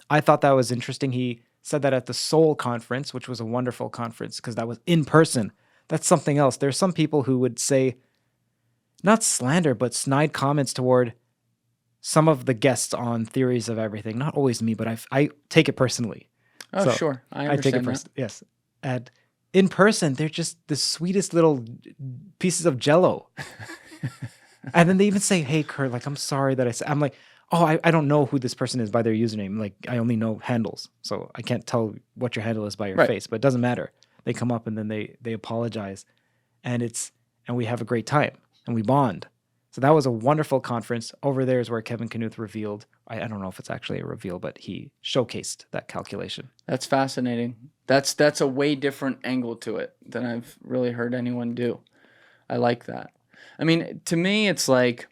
I thought that was interesting. He said that at the Seoul conference, which was a wonderful conference because that was in person. That's something else. There's some people who would say, not slander, but snide comments toward some of the guests on Theories of Everything. Not always me, but I take it personally. Oh, So sure. I understand that. Yes. And in person, they're just the sweetest little pieces of jello. And then they even say, hey, Curt, like, I'm sorry that I said, I'm like, oh, I don't know who this person is by their username. Like, I only know handles. So I can't tell what your handle is by your face, but it doesn't matter. They come up and then they apologize, and we have a great time and we bond. So that was a wonderful conference. Over there is where Kevin Knuth revealed, I don't know if it's actually a reveal, but he showcased that calculation. That's fascinating. That's a way different angle to it than I've really heard anyone do. I like that. I mean, to me, it's like,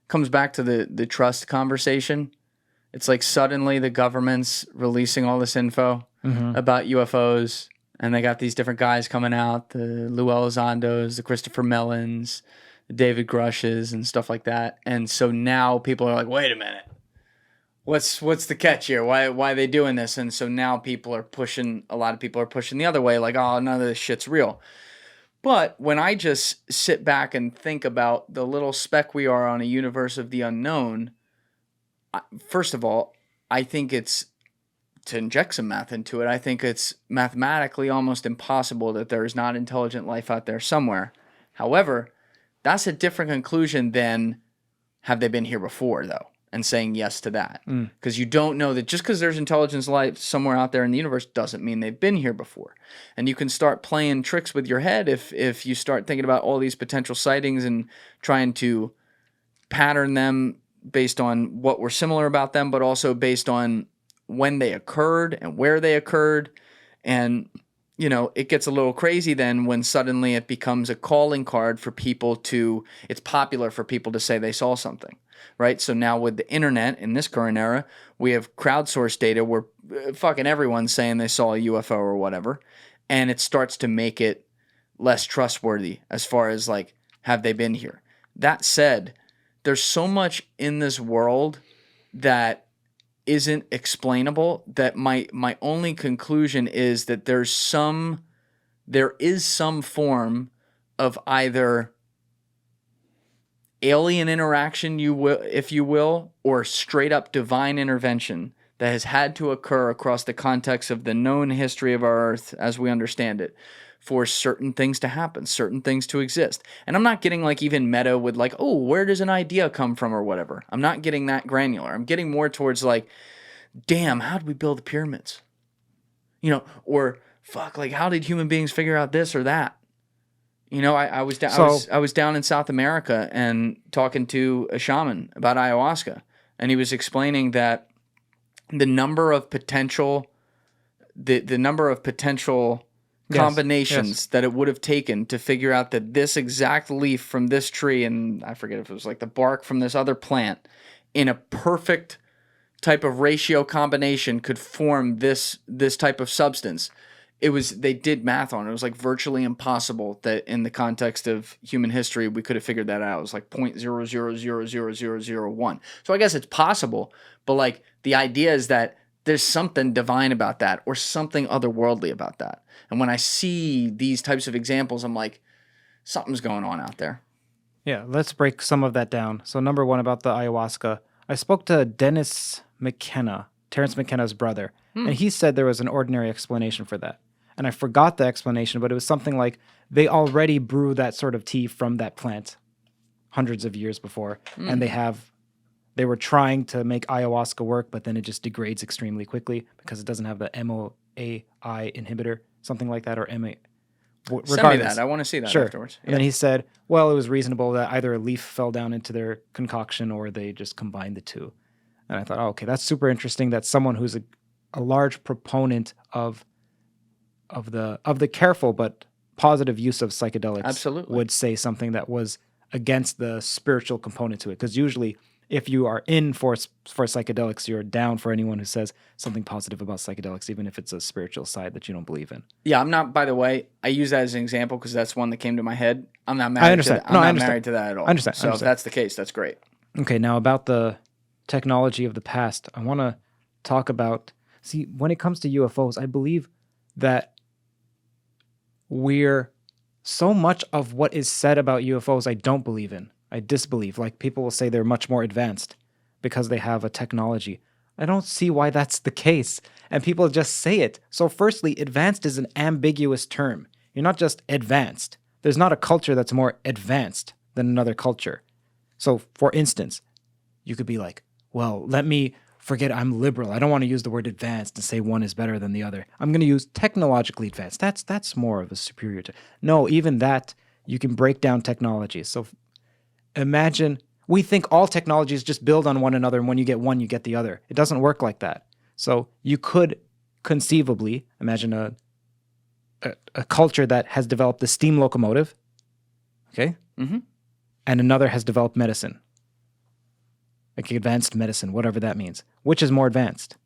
comes back to the trust conversation. It's like suddenly the government's releasing all this info about UFOs, and they got these different guys coming out, the Lou Elizondos, the Christopher Mellons, the David Grushes, and stuff like that. And so now people are like, wait a minute, what's the catch here? Why are they doing this? And so now a lot of people are pushing the other way, like, oh, none of this shit's real. But when I just sit back and think about the little speck we are on a universe of the unknown, first of all, I think it's, to inject some math into it, I think it's mathematically almost impossible that there is not intelligent life out there somewhere. However, that's a different conclusion than have they been here before, though, and saying yes to that. Because you don't know that just because there's intelligence life somewhere out there in the universe doesn't mean they've been here before. And you can start playing tricks with your head if you start thinking about all these potential sightings and trying to pattern them based on what were similar about them, but also based on when they occurred and where they occurred. And, it gets a little crazy then when suddenly it becomes a calling card for people it's popular for people to say they saw something, right? So now with the internet in this current era, we have crowdsourced data where fucking everyone's saying they saw a UFO or whatever. And it starts to make it less trustworthy as far as like, have they been here? That said, there's so much in this world that isn't explainable that my only conclusion is that there is some form of either alien interaction, if you will, or straight up divine intervention that has had to occur across the context of the known history of our Earth as we understand it for certain things to happen, certain things to exist. And I'm not getting like even meta with like, oh, where does an idea come from or whatever. I'm not getting that granular. I'm getting more towards like, damn, how did we build the pyramids? Or fuck, like how did human beings figure out this or that? I was down in South America and talking to a shaman about ayahuasca, and he was explaining that the number of potential combinations that it would have taken to figure out that this exact leaf from this tree, and I forget if it was like the bark from this other plant, in a perfect type of ratio combination could form this type of substance. They did math on it. It was like virtually impossible that in the context of human history we could have figured that out. It was like 0.00000001. So I guess it's possible, but like the idea is that there's something divine about that or something otherworldly about that. And when I see these types of examples, I'm like, something's going on out there. Yeah, let's break some of that down. So number one about the ayahuasca, I spoke to Dennis McKenna, Terrence McKenna's brother, and he said there was an ordinary explanation for that. And I forgot the explanation, but it was something like they already brew that sort of tea from that plant hundreds of years before, and they were trying to make ayahuasca work, but then it just degrades extremely quickly because it doesn't have the MOAI inhibitor, something like that, or MA. Regardless. Send me that. I want to see that afterwards. And then he said, well, it was reasonable that either a leaf fell down into their concoction or they just combined the two. And I thought, okay, that's super interesting that someone who's a large proponent of the careful but positive use of psychedelics would say something that was against the spiritual component to it. Because usually if you are in for psychedelics, you're down for anyone who says something positive about psychedelics, even if it's a spiritual side that you don't believe in. Yeah, I'm not, by the way, I use that as an example because that's one that came to my head. I'm not married to that. I'm not married to that at all. I understand. So if that's the case, that's great. Okay, now about the technology of the past, I want to talk about, when it comes to UFOs, I believe that so much of what is said about UFOs I don't believe in. I disbelieve. Like people will say they're much more advanced because they have a technology. I don't see why that's the case. And people just say it. So firstly, advanced is an ambiguous term. You're not just advanced. There's not a culture that's more advanced than another culture. So for instance, you could be like, well, let me forget I'm liberal. I don't want to use the word advanced and say one is better than the other. I'm going to use technologically advanced. That's more of a superior. No, even that, you can break down technology. So imagine, we think all technologies just build on one another, and when you get one, you get the other. It doesn't work like that. So you could conceivably imagine a culture that has developed the steam locomotive, okay? Mm-hmm. And another has developed medicine. Like advanced medicine, whatever that means. Which is more advanced?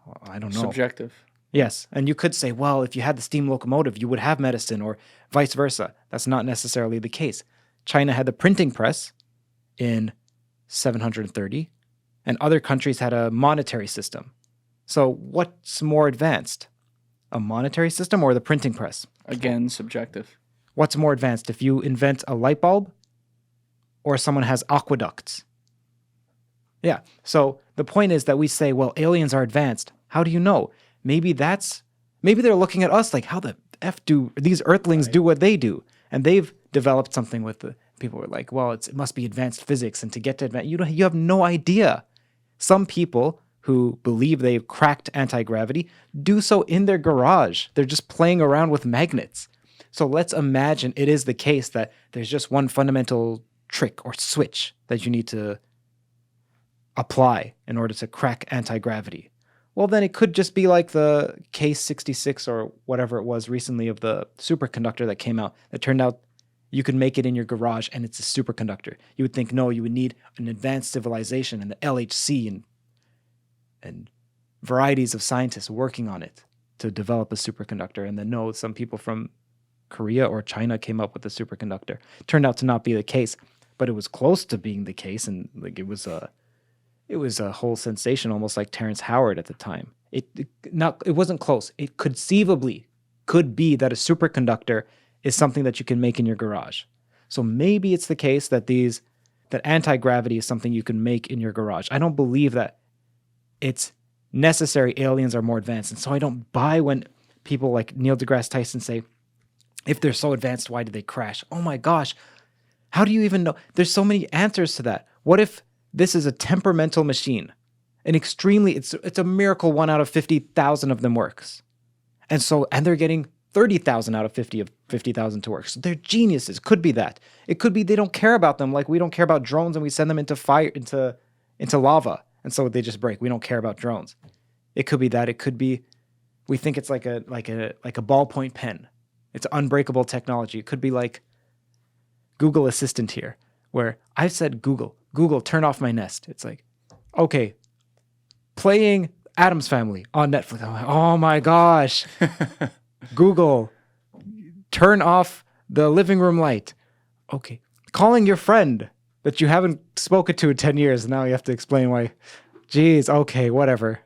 Well, I don't know. Subjective. Yes, and you could say, well, if you had the steam locomotive, you would have medicine, or vice versa. That's not necessarily the case. China had the printing press in 730, and other countries had a monetary system. So what's more advanced? A monetary system or the printing press? Again, subjective. What's more advanced? If you invent a light bulb or someone has aqueducts? Yeah, so the point is that we say, well, aliens are advanced. How do you know? Maybe they're looking at us like, how the F do these earthlings do what they do? And they've developed something with the people were like, well, it must be advanced physics. And to get to advanced, you have no idea. Some people who believe they've cracked anti-gravity do so in their garage. They're just playing around with magnets. So let's imagine it is the case that there's just one fundamental trick or switch that you need to apply in order to crack anti-gravity. well, then it could just be like the case 66 or whatever it was recently of the superconductor that came out. That turned out you could make it in your garage and it's a superconductor. You would think, no, you would need an advanced civilization and the LHC and varieties of scientists working on it to develop a superconductor. And then no, some people from Korea or China came up with a superconductor. Turned out to not be the case, but it was close to being the case, and like it was a whole sensation, almost like Terrence Howard at the time. It wasn't close. It conceivably could be that a superconductor is something that you can make in your garage. So maybe it's the case that that anti-gravity is something you can make in your garage. I don't believe that it's necessary aliens are more advanced. And so I don't buy when people like Neil deGrasse Tyson say, if they're so advanced, why did they crash? Oh my gosh. How do you even know? There's so many answers to that. What if this is a temperamental machine? It's a miracle 1 out of 50,000 of them works. And they're getting 30,000 out of 50,000 to work. So they're geniuses. Could be that. It could be they don't care about them like we don't care about drones and we send them into fire, into lava. And so they just break. We don't care about drones. It could be that. It could be we think it's like a ballpoint pen. It's unbreakable technology. It could be like Google Assistant here, where I've said, Google, turn off my Nest. It's like, okay, playing Addams Family on Netflix. I'm like, oh my gosh. Google, turn off the living room light. Okay. Calling your friend that you haven't spoken to in 10 years. Now you have to explain why. Geez, okay, whatever.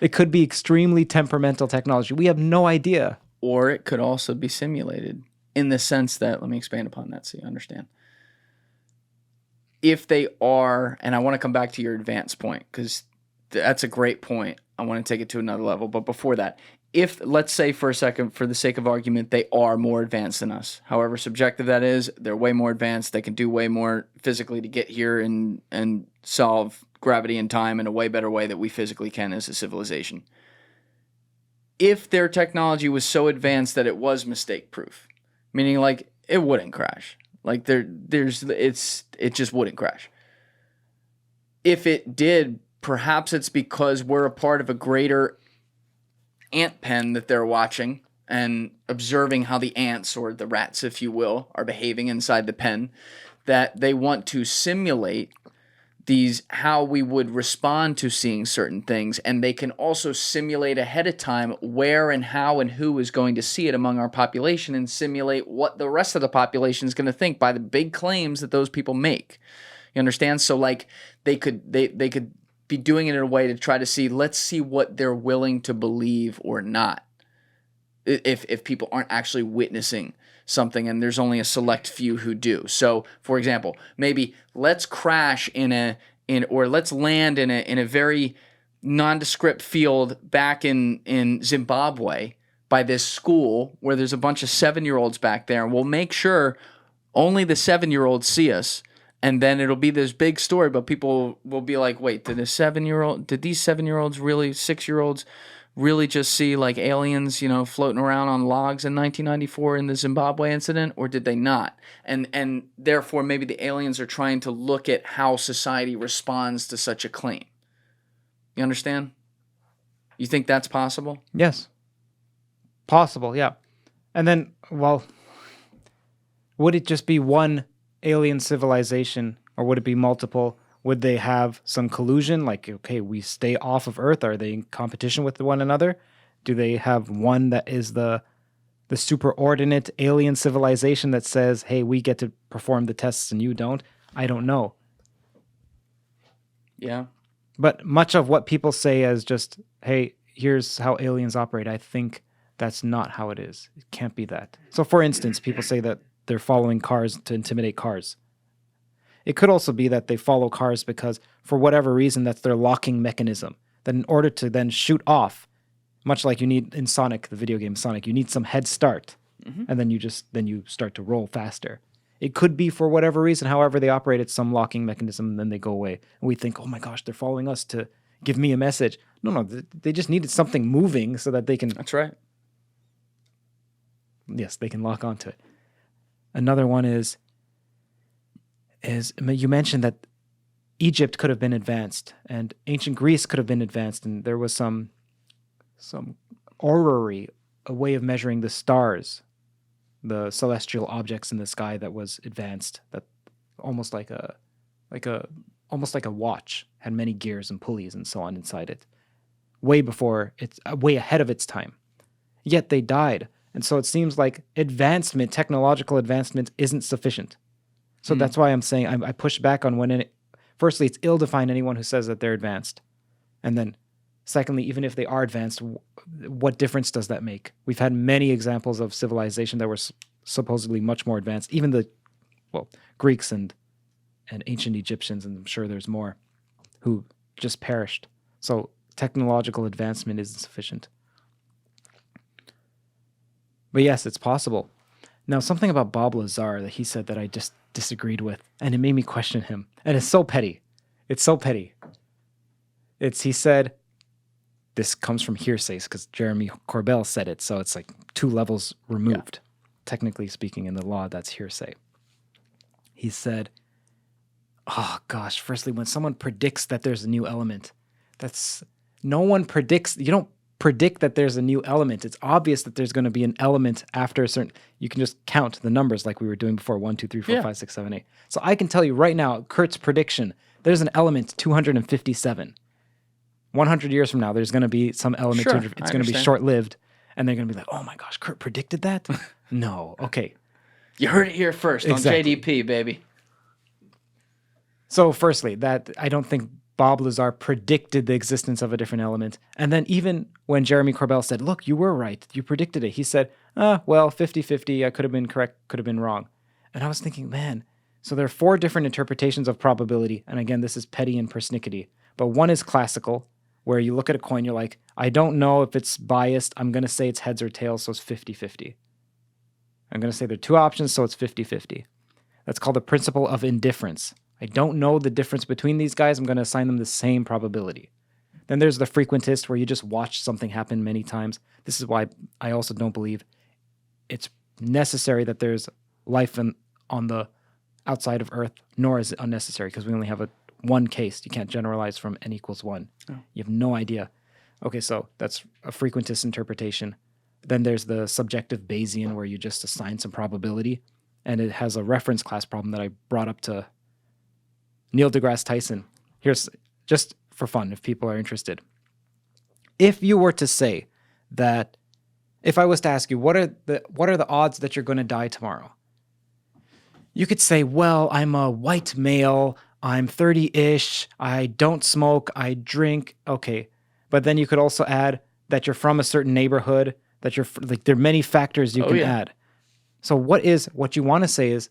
It could be extremely temperamental technology. We have no idea. Or it could also be simulated in the sense that, let me expand upon that so you understand. If they are, and I want to come back to your advanced point, because that's a great point. I want to take it to another level. But before that, if, let's say for a second, for the sake of argument, they are more advanced than us, however subjective that is, they're way more advanced. They can do way more physically to get here and solve gravity and time in a way better way that we physically can as a civilization. If their technology was so advanced that it was mistake proof, meaning like it wouldn't crash, like it just wouldn't crash. If it did, perhaps it's because we're a part of a greater ant pen that they're watching and observing how the ants, or the rats, if you will, are behaving inside the pen, that they want to simulate how we would respond to seeing certain things, and they can also simulate ahead of time where and how and who is going to see it among our population, and simulate what the rest of the population is going to think by the big claims that those people make. You understand? So like they could be doing it in a way to try to see, let's see what they're willing to believe or not. If people aren't actually witnessing something and there's only a select few who do. So, for example, maybe let's crash or let's land in a very nondescript field back in Zimbabwe by this school where there's a bunch of 7-year-olds back there, and we'll make sure only the 7-year-olds see us. And then it'll be this big story, but people will be like, wait, did these 7-year-olds really, 6-year-olds really just see like aliens, floating around on logs in 1994 in the Zimbabwe incident, or did they not? And therefore maybe the aliens are trying to look at how society responds to such a claim. You understand? You think that's possible? Yes. Possible, yeah. And then, well, would it just be one alien civilization, or would it be multiple? Would they have some collusion? Like, okay, we stay off of Earth. Are they in competition with one another? Do they have one that is the superordinate alien civilization that says, hey, we get to perform the tests and you don't? I don't know. Yeah. But much of what people say as just, hey, here's how aliens operate, I think that's not how it is. It can't be that. So, for instance, people say that they're following cars to intimidate cars. It could also be that they follow cars because, for whatever reason, that's their locking mechanism. That in order to then shoot off, much like you need in Sonic, the video game Sonic, you need some head start, and then you start to roll faster. It could be for whatever reason, however they operate, it's some locking mechanism, and then they go away. And we think, oh my gosh, they're following us to give me a message. No, they just needed something moving so that they can... That's right. Yes, they can lock onto it. Another one is you mentioned that Egypt could have been advanced, and ancient Greece could have been advanced, and there was some orrery, a way of measuring the stars, the celestial objects in the sky that was advanced, that almost like a watch, had many gears and pulleys and so on inside it, way ahead of its time. Yet they died, and so it seems like technological advancement isn't sufficient. So that's why I'm saying I push back on firstly, it's ill to find anyone who says that they're advanced, and then secondly, even if they are advanced, what difference does that make? We've had many examples of civilization that were supposedly much more advanced, even the Greeks and ancient Egyptians, and I'm sure there's more, who just perished. So technological advancement isn't sufficient. But yes, it's possible. Now, something about Bob Lazar that he said that I just disagreed with, and it made me question him. And it's so petty. It's so petty. He said, this comes from hearsays because Jeremy Corbell said it, so it's like 2 levels removed. Yeah. Technically speaking, in the law, that's hearsay. He said, firstly, when someone predicts that there's a new element, you don't predict that there's a new element. It's obvious that there's going to be an element after a certain, you can just count the numbers like we were doing before, 1, 2, 3, 4, 5, 6, 7, 8. So I can tell you right now, Curt's prediction, there's an element 257. 100 years from now, there's going to be some element, sure, it's going to be short-lived, and they're going to be like, oh my gosh, Curt predicted that? No, okay. You heard it here first on JDP, baby. So firstly, that I don't think Bob Lazar predicted the existence of a different element. And then even when Jeremy Corbell said, look, you were right, you predicted it, he said, 50-50, I could have been correct, could have been wrong. And I was thinking, man, so there are 4 different interpretations of probability. And again, this is petty and persnickety. But one is classical, where you look at a coin, you're like, I don't know if it's biased. I'm going to say it's heads or tails, so it's 50-50. I'm going to say there are 2 options, so it's 50-50. That's called the principle of indifference. I don't know the difference between these guys. I'm going to assign them the same probability. Then there's the frequentist, where you just watch something happen many times. This is why I also don't believe it's necessary that there's life on the outside of Earth, nor is it unnecessary, because we only have one case. You can't generalize from n equals 1. Oh. You have no idea. Okay, so that's a frequentist interpretation. Then there's the subjective Bayesian, where you just assign some probability, and it has a reference class problem that I brought up to Neil deGrasse Tyson. Here's just for fun, if people are interested. If you were to say that, if I was to ask you, what are the odds that you're going to die tomorrow? You could say, well, I'm a white male, I'm 30-ish, I don't smoke, I drink. Okay. But then you could also add that you're from a certain neighborhood, that you're like, there are many factors you can add. So what you want to say is,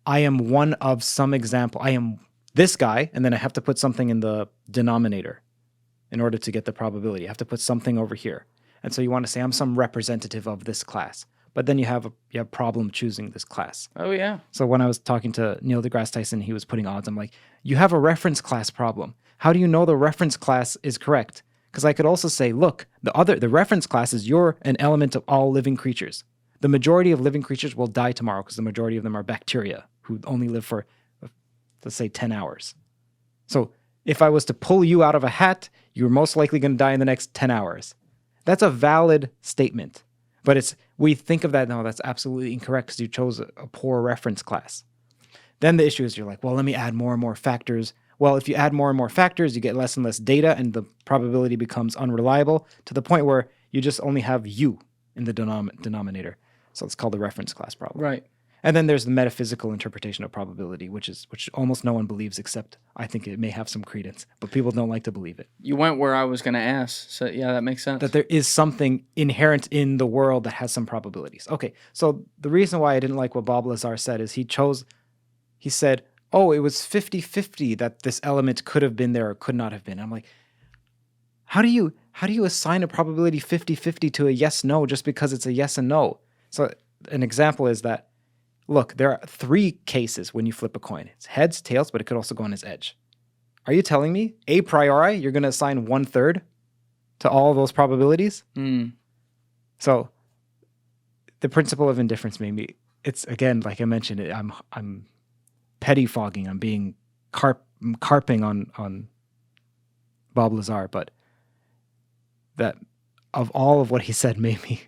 I am one of some example. I am this guy, and then I have to put something in the denominator in order to get the probability. I have to put something over here. And so you want to say, I'm some representative of this class. But then you have a problem choosing this class. Oh, yeah. So when I was talking to Neil deGrasse Tyson, he was putting odds. I'm like, you have a reference class problem. How do you know the reference class is correct? Because I could also say, look, the reference class is you're an element of all living creatures. The majority of living creatures will die tomorrow because the majority of them are bacteria who only live for, let's say, 10 hours. So if I was to pull you out of a hat, you're most likely going to die in the next 10 hours. That's a valid statement. But we think of that, no, that's absolutely incorrect because you chose a poor reference class. Then the issue is you're like, well, let me add more and more factors. Well, if you add more and more factors, you get less and less data, and the probability becomes unreliable to the point where you just only have you in the denominator. So it's called the reference class problem. Right. And then there's the metaphysical interpretation of probability, which almost no one believes, except I think it may have some credence, but people don't like to believe it. You went where I was going to ask, so yeah, that makes sense. That there is something inherent in the world that has some probabilities. Okay, so the reason why I didn't like what Bob Lazar said is he said, oh, it was 50-50 that this element could have been there or could not have been. I'm like, how do you assign a probability 50-50 to a yes-no just because it's a yes and no? So an example is that, look, there are 3 cases when you flip a coin. It's heads, tails, but it could also go on its edge. Are you telling me, a priori, you're going to assign 1/3 to all of those probabilities? So the principle of indifference it's, again, like I mentioned, I'm petty fogging. I'm being carping on Bob Lazar, but that of all of what he said made me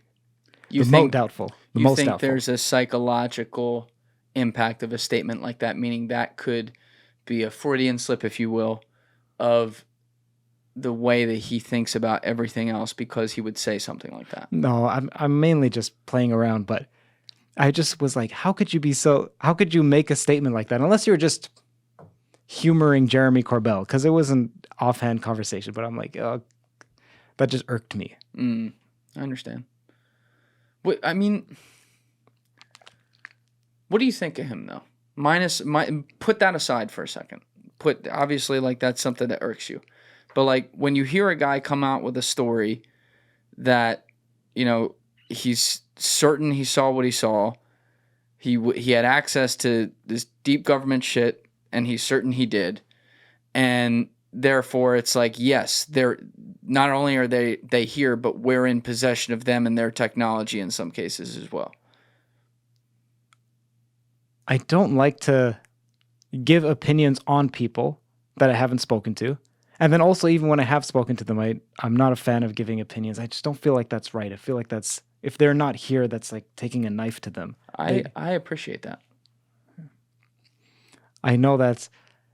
most doubtful. You think there's a psychological impact of a statement like that, meaning that could be a Freudian slip, if you will, of the way that he thinks about everything else because he would say something like that? No, I'm mainly just playing around, but I just was like, how could you make a statement like that unless you were just humoring Jeremy Corbell? Because it was an offhand conversation, but I'm like, that just irked me. I understand. What do you think of him though? Put that aside for a second. Obviously, like, that's something that irks you. But like, when you hear a guy come out with a story that, you know, he's certain he saw what he saw, he had access to this deep government shit, and he's certain he did, and therefore it's like, yes, they're not only are they here, but we're in possession of them and their technology in some cases as well. I don't like to give opinions on people that I haven't spoken to. And then also, even when I have spoken to them, I'm not a fan of giving opinions. I just don't feel like that's right. I feel like if they're not here, that's like taking a knife to them. I appreciate that. I know that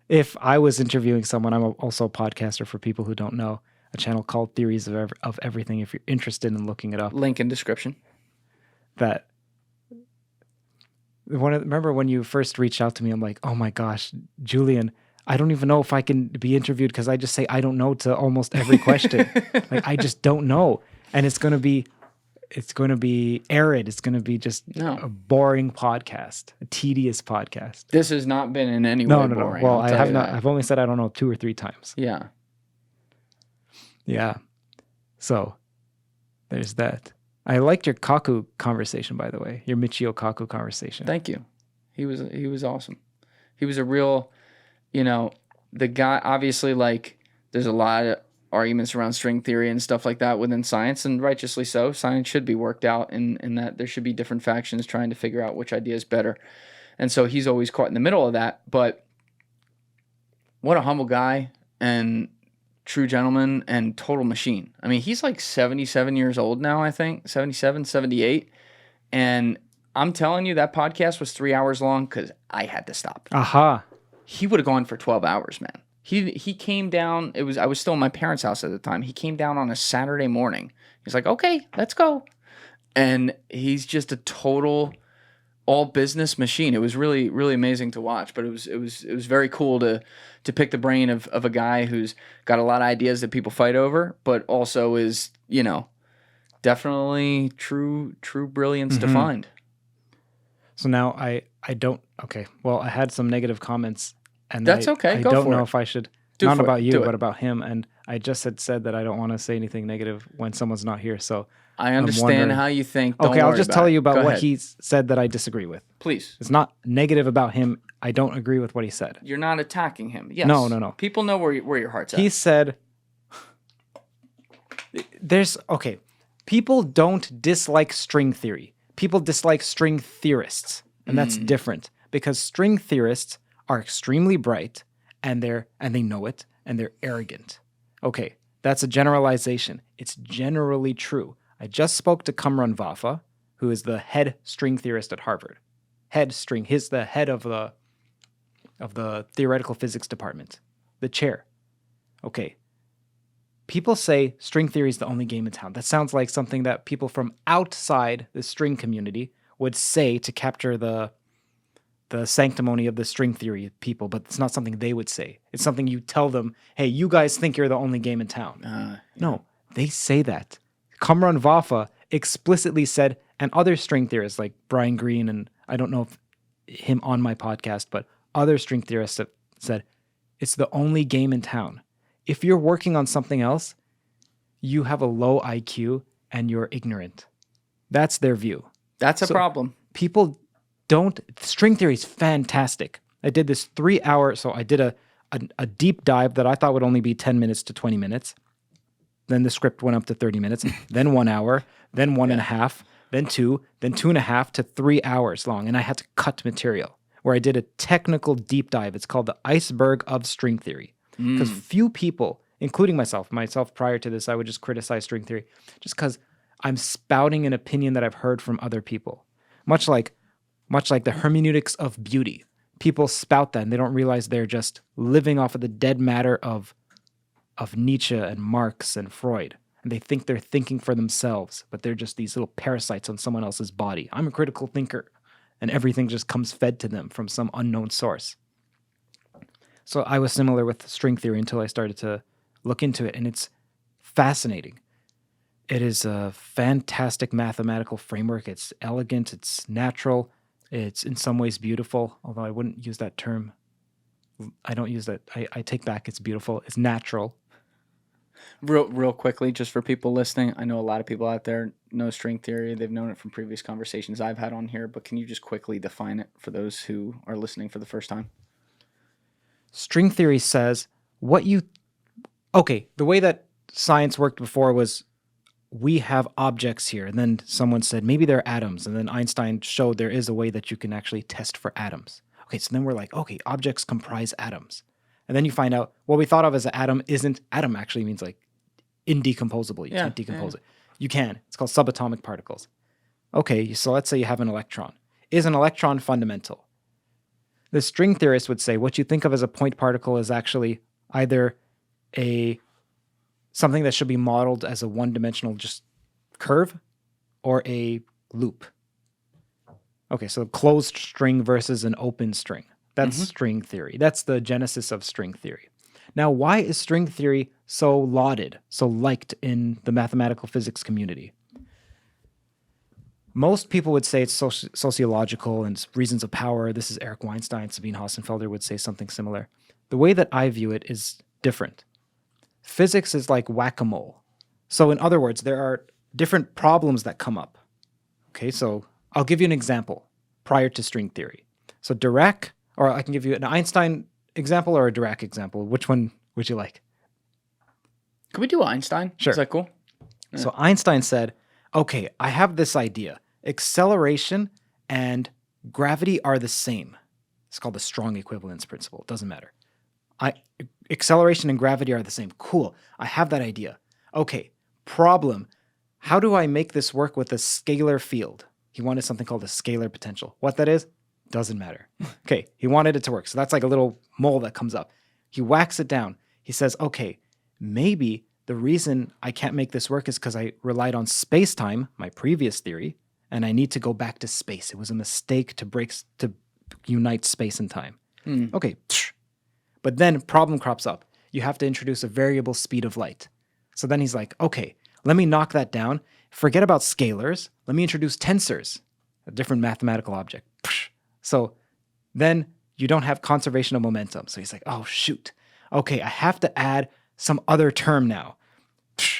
if I was interviewing someone, I'm also a podcaster for people who don't know, a channel called Theories of Everything, if you're interested in looking it up. Link in description. Remember when you first reached out to me, I'm like, oh my gosh, Julian, I don't even know if I can be interviewed because I just say I don't know to almost every question. Like, I just don't know. And it's going to be arid. It's going to be just a boring podcast, a tedious podcast. This has not been in any way boring. Well, I have not. I've only said I don't know 2 or 3 times. Yeah. Yeah. So there's that. I liked your Kaku conversation, by the way. Your Michio Kaku conversation. Thank you. He was awesome. He was a real, the guy. Obviously, like, there's a lot of arguments around string theory and stuff like that within science, and righteously so. Science should be worked out in that there should be different factions trying to figure out which idea is better. And so he's always caught in the middle of that. But what a humble guy and true gentleman and total machine. I mean, he's like 77 years old now, I think. 77, 78. And I'm telling you, that podcast was 3 hours long because I had to stop. Aha. He would have gone for 12 hours, man. He came down. I was still in my parents' house at the time. He came down on a Saturday morning. He's like, okay, let's go. And he's just a total all business machine. It was really, really amazing to watch, but it was very cool to pick the brain of a guy who's got a lot of ideas that people fight over, but also is, definitely true brilliance defined. So now I don't, okay. Well, I had some negative comments, and that's okay. I don't know if I should, not about you, but about him. And I just had said that I don't want to say anything negative when someone's not here. So I understand how you think. Okay, I'll just tell you about what he said that I disagree with. Please. It's not negative about him. I don't agree with what he said. You're not attacking him. Yes. No. People know where your heart's at. He said, people don't dislike string theory. People dislike string theorists. And that's different because string theorists are extremely bright and they know it and they're arrogant. Okay, that's a generalization. It's generally true. I just spoke to Kamran Vafa, who is the head string theorist at Harvard. He's the head of the theoretical physics department, the chair. Okay. People say string theory is the only game in town. That sounds like something that people from outside the string community would say to capture the sanctimony of the string theory people, but it's not something they would say. It's something you tell them, hey, you guys think you're the only game in town. Yeah. No, they say that. Kamran Vafa explicitly said, and other string theorists like Brian Greene, and I don't know if him on my podcast, but other string theorists have said, it's the only game in town. If you're working on something else, you have a low IQ and you're ignorant. That's their view. That's a problem. People string theory is fantastic. I did this 3 hour, so I did a deep dive that I thought would only be 10 minutes to 20 minutes. Then the script went up to 30 minutes, then 1 hour, then 1.5, then 2, then 2.5 to 3 hours long. And I had to cut material. where I did a technical deep dive. It's called the iceberg of string theory. Because few people, including myself prior to this, I would just criticize string theory just because I'm spouting an opinion that I've heard from other people. Much like the hermeneutics of beauty. People spout that and they don't realize they're just living off of the dead matter of Nietzsche and Marx and Freud. And they think they're thinking for themselves, but they're just these little parasites on someone else's body. I'm a critical thinker, and everything just comes fed to them from some unknown source. So I was similar with string theory until I started to look into it, and it's fascinating. It is a fantastic mathematical framework. It's elegant, it's natural, it's in some ways beautiful, although I wouldn't use that term. I don't use that. I take back it's beautiful. It's natural. Real quickly, just for people listening, I know a lot of people out there know string theory. They've known it from previous conversations I've had on here, but can you just quickly define it for those who are listening for the first time? String theory says the way that science worked before was we have objects here, and then someone said maybe they're atoms, and then Einstein showed there is a way that you can actually test for atoms. Okay, so then we're like, okay, objects comprise atoms. And then you find out what we thought of as an atom isn't. Atom actually means like indecomposable. You can't decompose it. You can. It's called subatomic particles. Okay, so let's say you have an electron. Is an electron fundamental? The string theorist would say what you think of as a point particle is actually either something that should be modeled as a one-dimensional just curve or a loop. Okay, so closed string versus an open string. That's string theory. That's the genesis of string theory. Now, why is string theory so lauded, so liked in the mathematical physics community? Most people would say it's sociological and it's reasons of power. This is Eric Weinstein. Sabine Hossenfelder would say something similar. The way that I view it is different. Physics is like whack-a-mole. So in other words, there are different problems that come up. Okay, so I'll give you an example prior to string theory. So Dirac, or I can give you an Einstein example or a Dirac example. Which one would you like? Can we do Einstein? Sure. Is that cool? Yeah. So Einstein said, okay, I have this idea. Acceleration and gravity are the same. It's called the strong equivalence principle. It doesn't matter. Acceleration and gravity are the same. Cool. I have that idea. Okay, problem. How do I make this work with a scalar field? He wanted something called a scalar potential. What that is, doesn't matter. Okay, he wanted it to work. So that's like a little mole that comes up. He whacks it down. He says, okay, maybe the reason I can't make this work is because I relied on space-time, my previous theory, and I need to go back to space. It was a mistake to unite space and time. Okay, but then problem crops up. You have to introduce a variable speed of light. So then he's like, okay, let me knock that down. Forget about scalars. Let me introduce tensors, a different mathematical object. So then you don't have conservation of momentum. So he's like, oh, shoot. Okay, I have to add some other term now.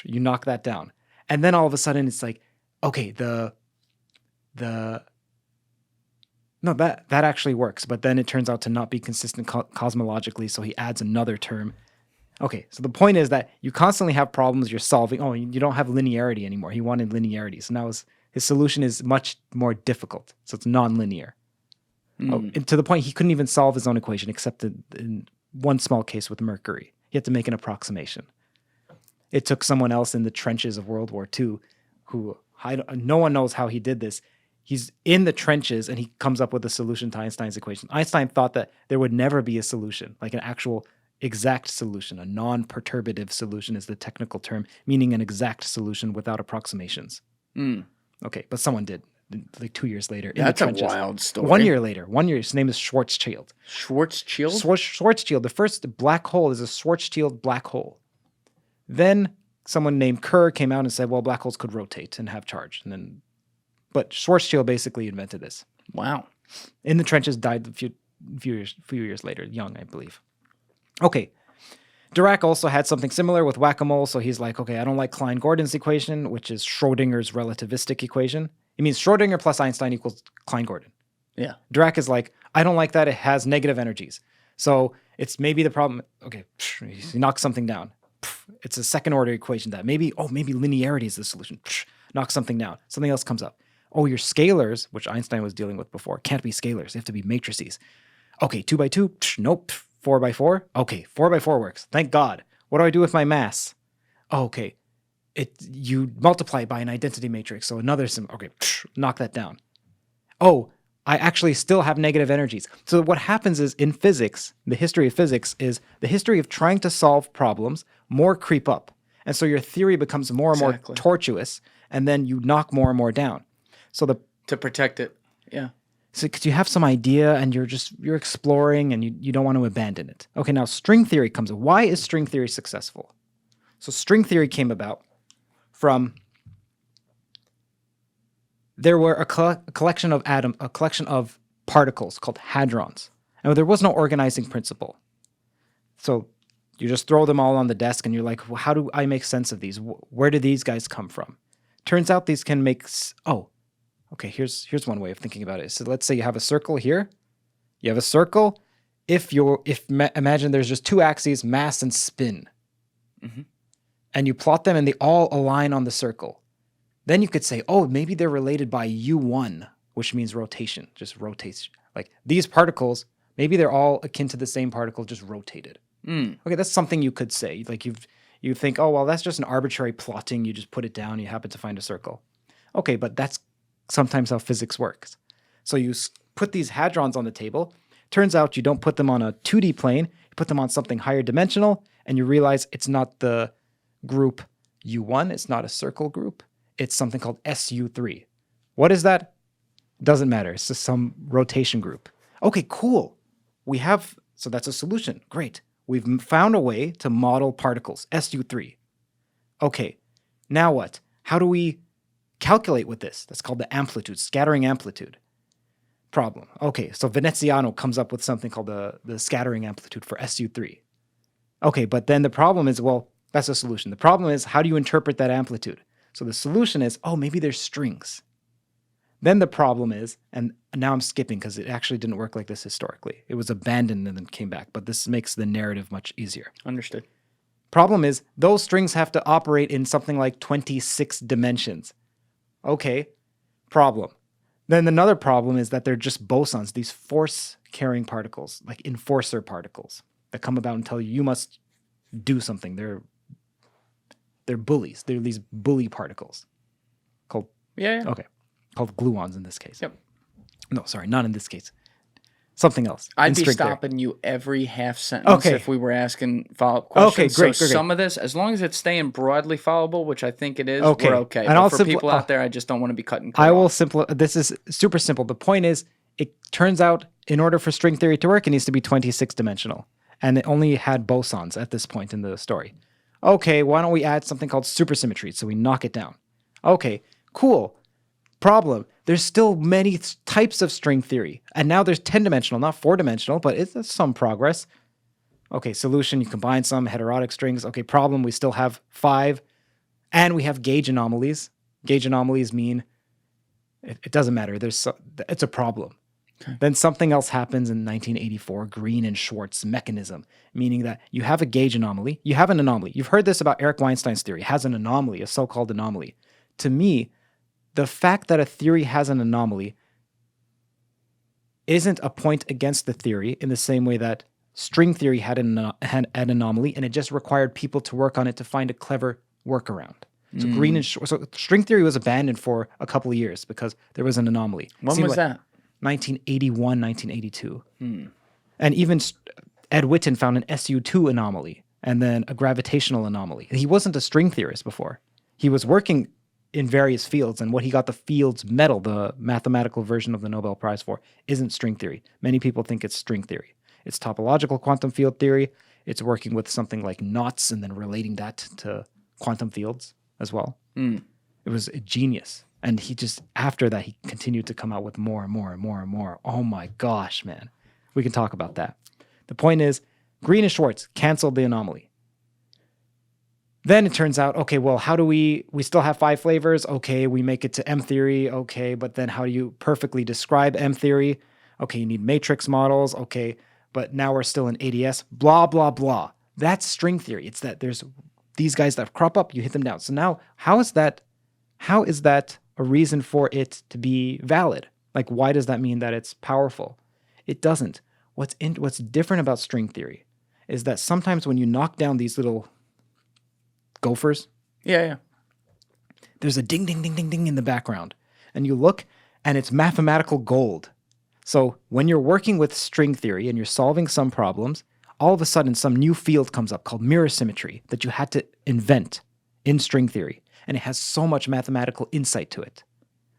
You knock that down. And then all of a sudden it's like, okay, no, that actually works. But then it turns out to not be consistent cosmologically. So he adds another term. Okay, so the point is that you constantly have problems you're solving. Oh, you don't have linearity anymore. He wanted linearity. So now his solution is much more difficult. So it's non-linear. And to the point he couldn't even solve his own equation except in one small case with mercury. He had to make an approximation. It took someone else in the trenches of World War II no one knows how he did this. He's in the trenches and he comes up with a solution to Einstein's equation. Einstein thought that there would never be a solution, like an actual exact solution. A non-perturbative solution is the technical term, meaning an exact solution without approximations. Okay, but someone did. Like 2 years later. Yeah, that's a wild story. 1 year later. His name is Schwarzschild. Schwarzschild? Schwarzschild. The first black hole is a Schwarzschild black hole. Then someone named Kerr came out and said, well, black holes could rotate and have charge. But Schwarzschild basically invented this. Wow. In the trenches, died a few years later, young, I believe. Okay. Dirac also had something similar with whack-a-mole. So he's like, okay, I don't like Klein-Gordon's equation, which is Schrodinger's relativistic equation. It means Schrodinger plus Einstein equals Klein-Gordon. Yeah. Dirac is like, I don't like that. It has negative energies. So it's maybe the problem. Okay, he knocks something down. It's a second order equation that maybe linearity is the solution. Knocks something down. Something else comes up. Oh, your scalars, which Einstein was dealing with before, can't be scalars. They have to be matrices. Okay, 2 by 2, nope. 4 by 4, okay, 4 by 4 works. Thank God. What do I do with my mass? Oh, okay, you multiply it by an identity matrix. So another okay, knock that down. Oh, I actually still have negative energies. So what happens is in physics, the history of physics is the history of trying to solve problems, more creep up. And so your theory becomes more and more tortuous, and then you knock more and more down. So to protect it. Yeah. So because you have some idea and you're exploring and you don't want to abandon it. Okay, now string theory comes in. Why is string theory successful? So string theory came about from there were a collection of particles called hadrons. And there was no organizing principle. So you just throw them all on the desk and you're like, well, how do I make sense of these? Where do these guys come from? Turns out these can make... Okay, here's one way of thinking about it. So let's say you have a circle here. You have a circle. Imagine there's just two axes, mass and spin. Mm-hmm. And you plot them and they all align on the circle. Then you could say, oh, maybe they're related by U1, which means rotation, just rotates. Like these particles, maybe they're all akin to the same particle, just rotated. Okay, that's something you could say. Like you think, oh, well, that's just an arbitrary plotting. You just put it down, you happen to find a circle. Okay, but that's sometimes how physics works. So you put these hadrons on the table. Turns out you don't put them on a 2D plane. You put them on something higher dimensional, and you realize it's not the group U1. It's not a circle group. It's something called SU3. What is that? Doesn't matter. It's just some rotation group. Okay, cool. So that's a solution. Great. We've found a way to model particles, SU3. Okay, now what? How do we calculate with this? That's called the amplitude, scattering amplitude problem. Okay, so Veneziano comes up with something called the scattering amplitude for SU3. Okay, but then the problem is, well, that's a solution. The problem is, how do you interpret that amplitude? So the solution is, oh, maybe there's strings. Then the problem is, and now I'm skipping because it actually didn't work like this historically. It was abandoned and then came back, but this makes the narrative much easier. Understood. Problem is, those strings have to operate in something like 26 dimensions. Okay, problem. Then another problem is that they're just bosons, these force-carrying particles, like enforcer particles, that come about and tell you must do something. They're bullies. They're these bully particles called called gluons in this case. Yep. No, sorry, not in this case. Something else. I'd be stopping you every half sentence if we were asking follow-up questions. Okay, great. Some of this, as long as it's staying broadly followable, which I think it is, we're okay. And but for people out there, I just don't want to be cutting. I will simplify. This is super simple. The point is, it turns out in order for string theory to work, it needs to be 26 dimensional, and it only had bosons at this point in the story. Okay, why don't we add something called supersymmetry? So we knock it down. Okay, cool. Problem. There's still many types of string theory. And now there's 10-dimensional, not 4-dimensional, but it's some progress. Okay, solution, you combine some heterotic strings. Okay, problem, we still have 5. And we have gauge anomalies. Gauge anomalies mean it doesn't matter. It's a problem. Okay. Then something else happens in 1984, Greene and Schwartz mechanism, meaning that you have a gauge anomaly. You have an anomaly. You've heard this about Eric Weinstein's theory. It has an anomaly, a so-called anomaly. To me, the fact that a theory has an anomaly isn't a point against the theory in the same way that string theory had an anomaly, and it just required people to work on it to find a clever workaround. So Greene and so string theory was abandoned for a couple of years because there was an anomaly. When was that? 1981, 1982. And even Ed Witten found an SU2 anomaly and then a gravitational anomaly. He wasn't a string theorist before. He was working in various fields, and what he got the Fields Medal, the mathematical version of the Nobel Prize for, isn't string theory. Many people think it's string theory. It's topological quantum field theory. It's working with something like knots and then relating that to quantum fields as well. It was a genius. And he just, after that, he continued to come out with more and more and more and more. Oh my gosh, man. We can talk about that. The point is, Greene and Schwartz canceled the anomaly. Then it turns out, okay, well, how do we still have 5 flavors. Okay, we make it to M theory. Okay, but then how do you perfectly describe M theory? Okay, you need matrix models. Okay, but now we're still in ADS. Blah, blah, blah. That's string theory. It's that there's these guys that crop up, you hit them down. So now, how is that a reason for it to be valid. Like, why does that mean that it's powerful? It doesn't. What's different about string theory is that sometimes when you knock down these little gophers, Yeah. there's a ding, ding, ding, ding, ding in the background. And you look, and it's mathematical gold. So when you're working with string theory and you're solving some problems, all of a sudden some new field comes up called mirror symmetry that you had to invent in string theory. And it has so much mathematical insight to it.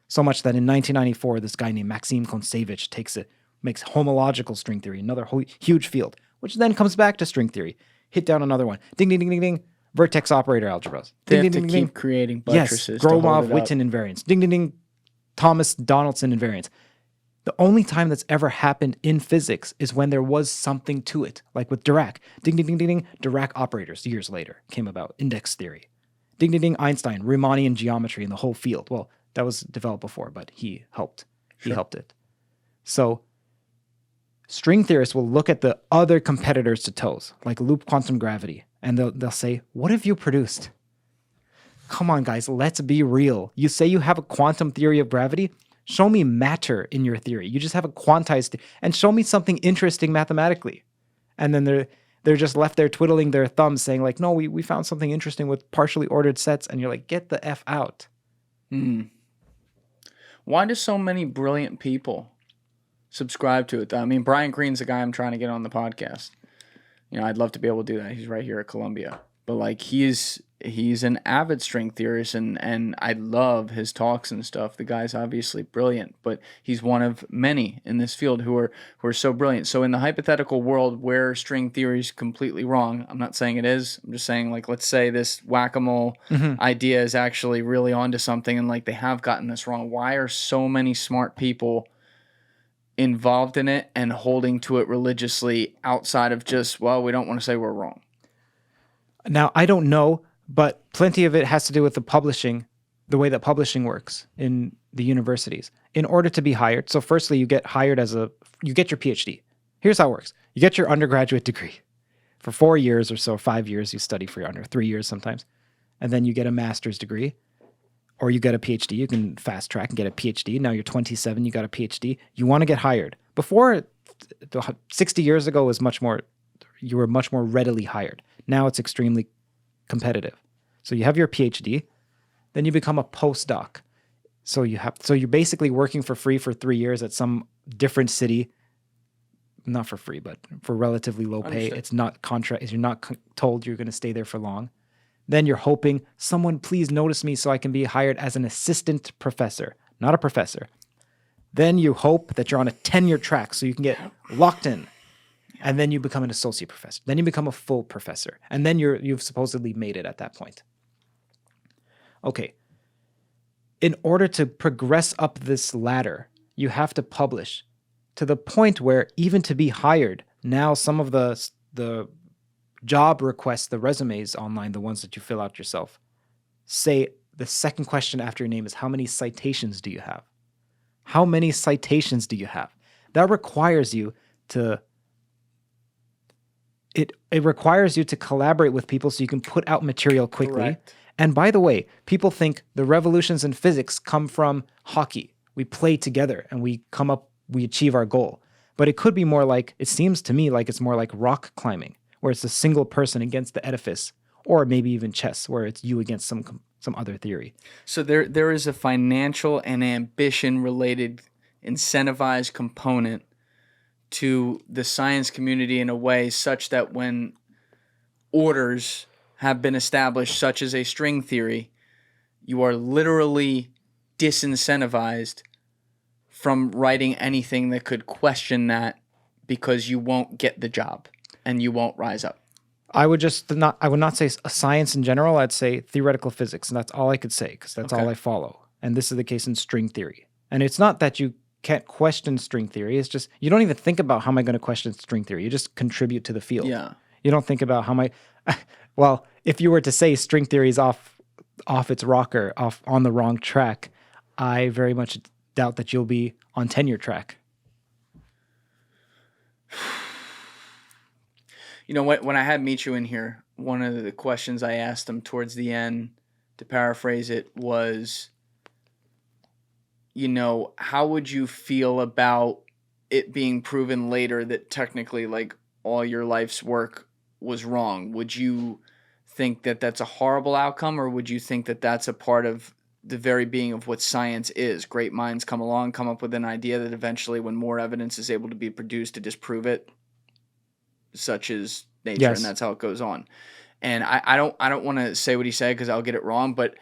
So much that in 1994, this guy named Maxim Kontsevich makes homological string theory, another huge field, which then comes back to string theory. Hit down another one. Ding, ding, ding, ding, ding. Vertex operator algebras. They Ding, have ding, to ding, keep ding. creating Yes, buttresses. to hold it up. Gromov-Witten invariance. Ding, ding, ding. Thomas Donaldson invariance. The only time that's ever happened in physics is when there was something to it, like with Dirac. Ding, ding, ding, ding, ding. Dirac operators years later came about. Index theory. Ding, ding, ding. Einstein. Riemannian geometry in the whole field. Well, that was developed before, but he helped. He helped it. So string theorists will look at the other competitors to TOES, like loop quantum gravity, and they'll say, what have you produced? Come on, guys, let's be real. You say you have a quantum theory of gravity? Show me matter in your theory. You just have a quantized, and show me something interesting mathematically. And then they're just left there twiddling their thumbs saying like, no, we found something interesting with partially ordered sets. And you're like, get the F out. Why do so many brilliant people subscribe to it? I mean, Brian Greene's the guy I'm trying to get on the podcast. You know, I'd love to be able to do that. He's right here at Columbia. But like he's an avid string theorist and I love his talks and stuff. The guy's obviously brilliant, but he's one of many in this field who are so brilliant. So in the hypothetical world where string theory is completely wrong, I'm not saying it is. I'm just saying like let's say this whack-a-mole idea is actually really onto something and like they have gotten this wrong. Why are so many smart people involved in it and holding to it religiously outside of just, well, we don't want to say we're wrong? Now, I don't know, but plenty of it has to do with the publishing, the way that publishing works in the universities. In order to be hired, so firstly, you get hired you get your PhD. Here's how it works. You get your undergraduate degree. For 4 years or so, 5 years, you study for your 3 years sometimes. And then you get a master's degree or you get a PhD. You can fast track and get a PhD. Now you're 27, you got a PhD. You want to get hired. Before, 60 years ago, you were much more readily hired. Now it's extremely competitive. So you have your PhD, then you become a postdoc. So you're basically working for free for 3 years at some different city, not for free, but for relatively low pay. Understood. It's not contract. You're not told you're going to stay there for long. Then you're hoping someone please notice me so I can be hired as an assistant professor, not a professor. Then you hope that you're on a tenure track so you can get locked in. And then you become an associate professor. Then you become a full professor. And then you've supposedly made it at that point. Okay. In order to progress up this ladder, you have to publish to the point where even to be hired, now some of the job requests, the resumes online, the ones that you fill out yourself, say the second question after your name is, how many citations do you have? How many citations do you have? That requires you to... It requires you to collaborate with people so you can put out material quickly. Correct. And by the way, people think the revolutions in physics come from hockey. We play together and we achieve our goal. But it could be more like, it seems to me like it's more like rock climbing, where it's a single person against the edifice, or maybe even chess, where it's you against some other theory. So there is a financial and ambition-related incentivized component to the science community in a way such that when orders have been established, such as a string theory, you are literally disincentivized from writing anything that could question that because you won't get the job and you won't rise up. I would not say science in general. I'd say theoretical physics, and that's all I could say because that's all I follow. And this is the case in string theory. And it's not that you can't question string theory. It's just you don't even think about how am I going to question string theory. You just contribute to the field. Yeah. You don't think about how am I. Well, if you were to say string theory is off its rocker, off on the wrong track, I very much doubt that you'll be on tenure track. You know what? When I had Michio in here, one of the questions I asked him towards the end, to paraphrase it, was, how would you feel about it being proven later that technically like all your life's work was wrong? Would you think that that's a horrible outcome, or would you think that that's a part of the very being of what science is? Great minds come along, come up with an idea that eventually, when more evidence is able to be produced to disprove it, such as nature, Yes. and that's how it goes on. And I don't want to say what he said because I'll get it wrong, but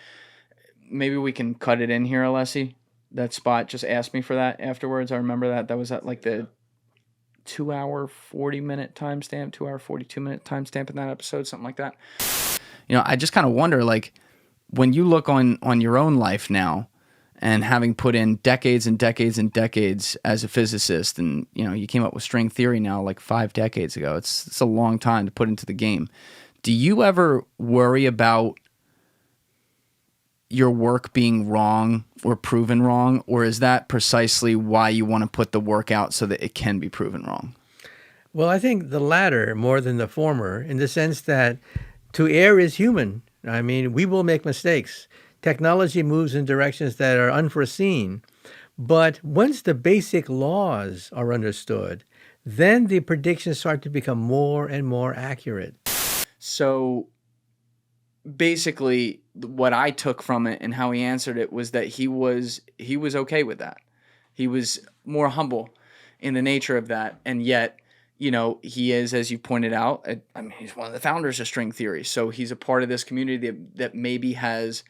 maybe we can cut it in here, Alessi. That spot, just ask me for that afterwards. I remember that. That was at like the 2 hour, 40-minute timestamp, 2 hour, 42-minute timestamp in that episode, something like that. I just kind of wonder, like, when you look on your own life now and having put in decades and decades and decades as a physicist, and, you came up with string theory now like 5 decades ago. It's a long time to put into the game. Do you ever worry about your work being wrong or proven wrong, or is that precisely why you want to put the work out so that it can be proven wrong? Well, I think the latter more than the former, in the sense that to err is human. I mean, we will make mistakes. Technology moves in directions that are unforeseen. But once the basic laws are understood, then the predictions start to become more and more accurate. So basically, what I took from it and how he answered it was that he was okay with that. He was more humble in the nature of that, and yet, he is, as you pointed out, he's one of the founders of string theory, so he's a part of this community that maybe has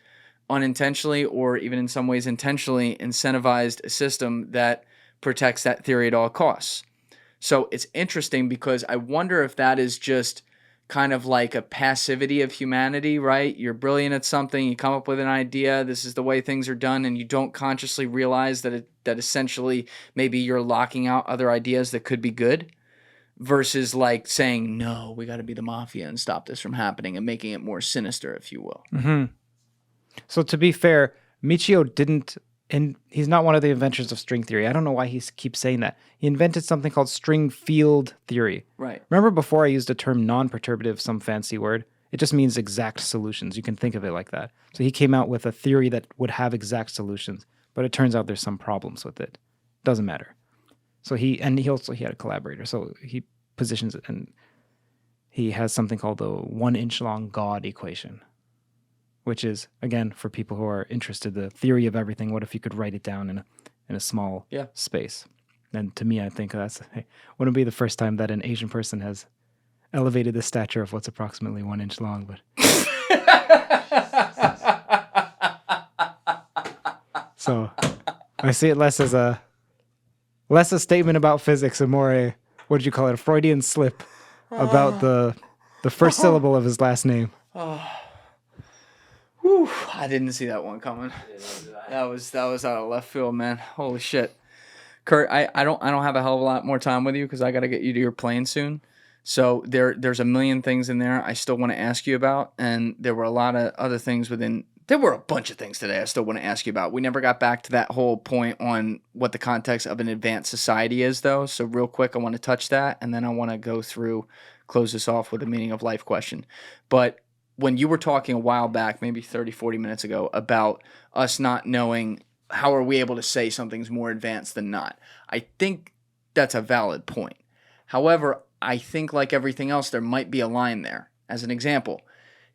unintentionally or even in some ways intentionally incentivized a system that protects that theory at all costs. So it's interesting because I wonder if that is just kind of like a passivity of humanity, right? You're brilliant at something, you come up with an idea, this is the way things are done, and you don't consciously realize that essentially maybe you're locking out other ideas that could be good, versus like saying, no, we got to be the mafia and stop this from happening, and making it more sinister, if you will. Mm-hmm. So to be fair, Michio didn't, and he's not one of the inventors of string theory. I don't know why he keeps saying that. He invented something called string field theory. Right. Remember before I used the term non-perturbative, some fancy word? It just means exact solutions. You can think of it like that. So he came out with a theory that would have exact solutions, but it turns out there's some problems with it. Doesn't matter. So he had a collaborator. So he positions it, and he has something called the 1 inch long God equation, which is, again, for people who are interested, the theory of everything. What if you could write it down in a small space? And to me, I think wouldn't be the first time that an Asian person has elevated the stature of what's approximately 1 inch long, but so I see it less a statement about physics and more a, what did you call it, a Freudian slip about the first syllable of his last name. Whew, I didn't see that one coming. That was out of left field, man. Holy shit. Curt, I don't have a hell of a lot more time with you because I got to get you to your plane soon. So there's a million things in there I still want to ask you about, and there were a lot of other things there were a bunch of things today I still want to ask you about. We never got back to that whole point on what the context of an advanced society is, though. So real quick, I want to touch that, and then I want to close this off with a meaning of life question. But when you were talking a while back, maybe 30, 40 minutes ago, about us not knowing how are we able to say something's more advanced than not, I think that's a valid point. However, I think like everything else, there might be a line there. As an example,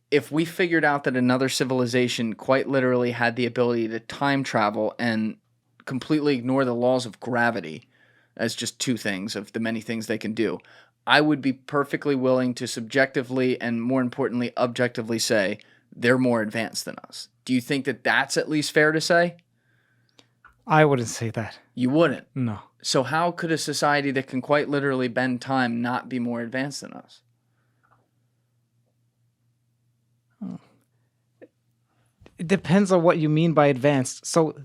if we figured out that another civilization quite literally had the ability to time travel and completely ignore the laws of gravity as just two things of the many things they can do, I would be perfectly willing to subjectively and, more importantly, objectively say they're more advanced than us. Do you think that that's at least fair to say? I wouldn't say that. You wouldn't? No. So how could a society that can quite literally bend time not be more advanced than us? It depends on what you mean by advanced. So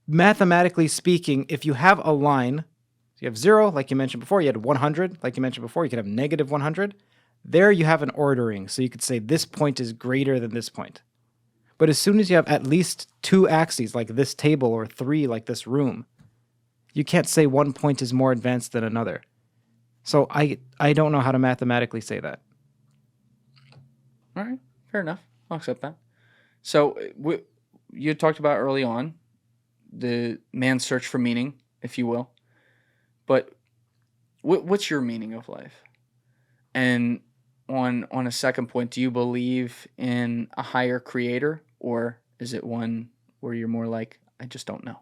mathematically speaking, if you have a line, you have 0, like you mentioned before, you had 100, like you mentioned before, you could have negative 100. There you have an ordering. So you could say this point is greater than this point. But as soon as you have at least 2 axes, like this table, or 3, like this room, you can't say one point is more advanced than another. So I don't know how to mathematically say that. All right, fair enough. I'll accept that. So you talked about early on the man's search for meaning, if you will. But what's your meaning of life? And on a second point, do you believe in a higher creator, or is it one where you're more like, I just don't know?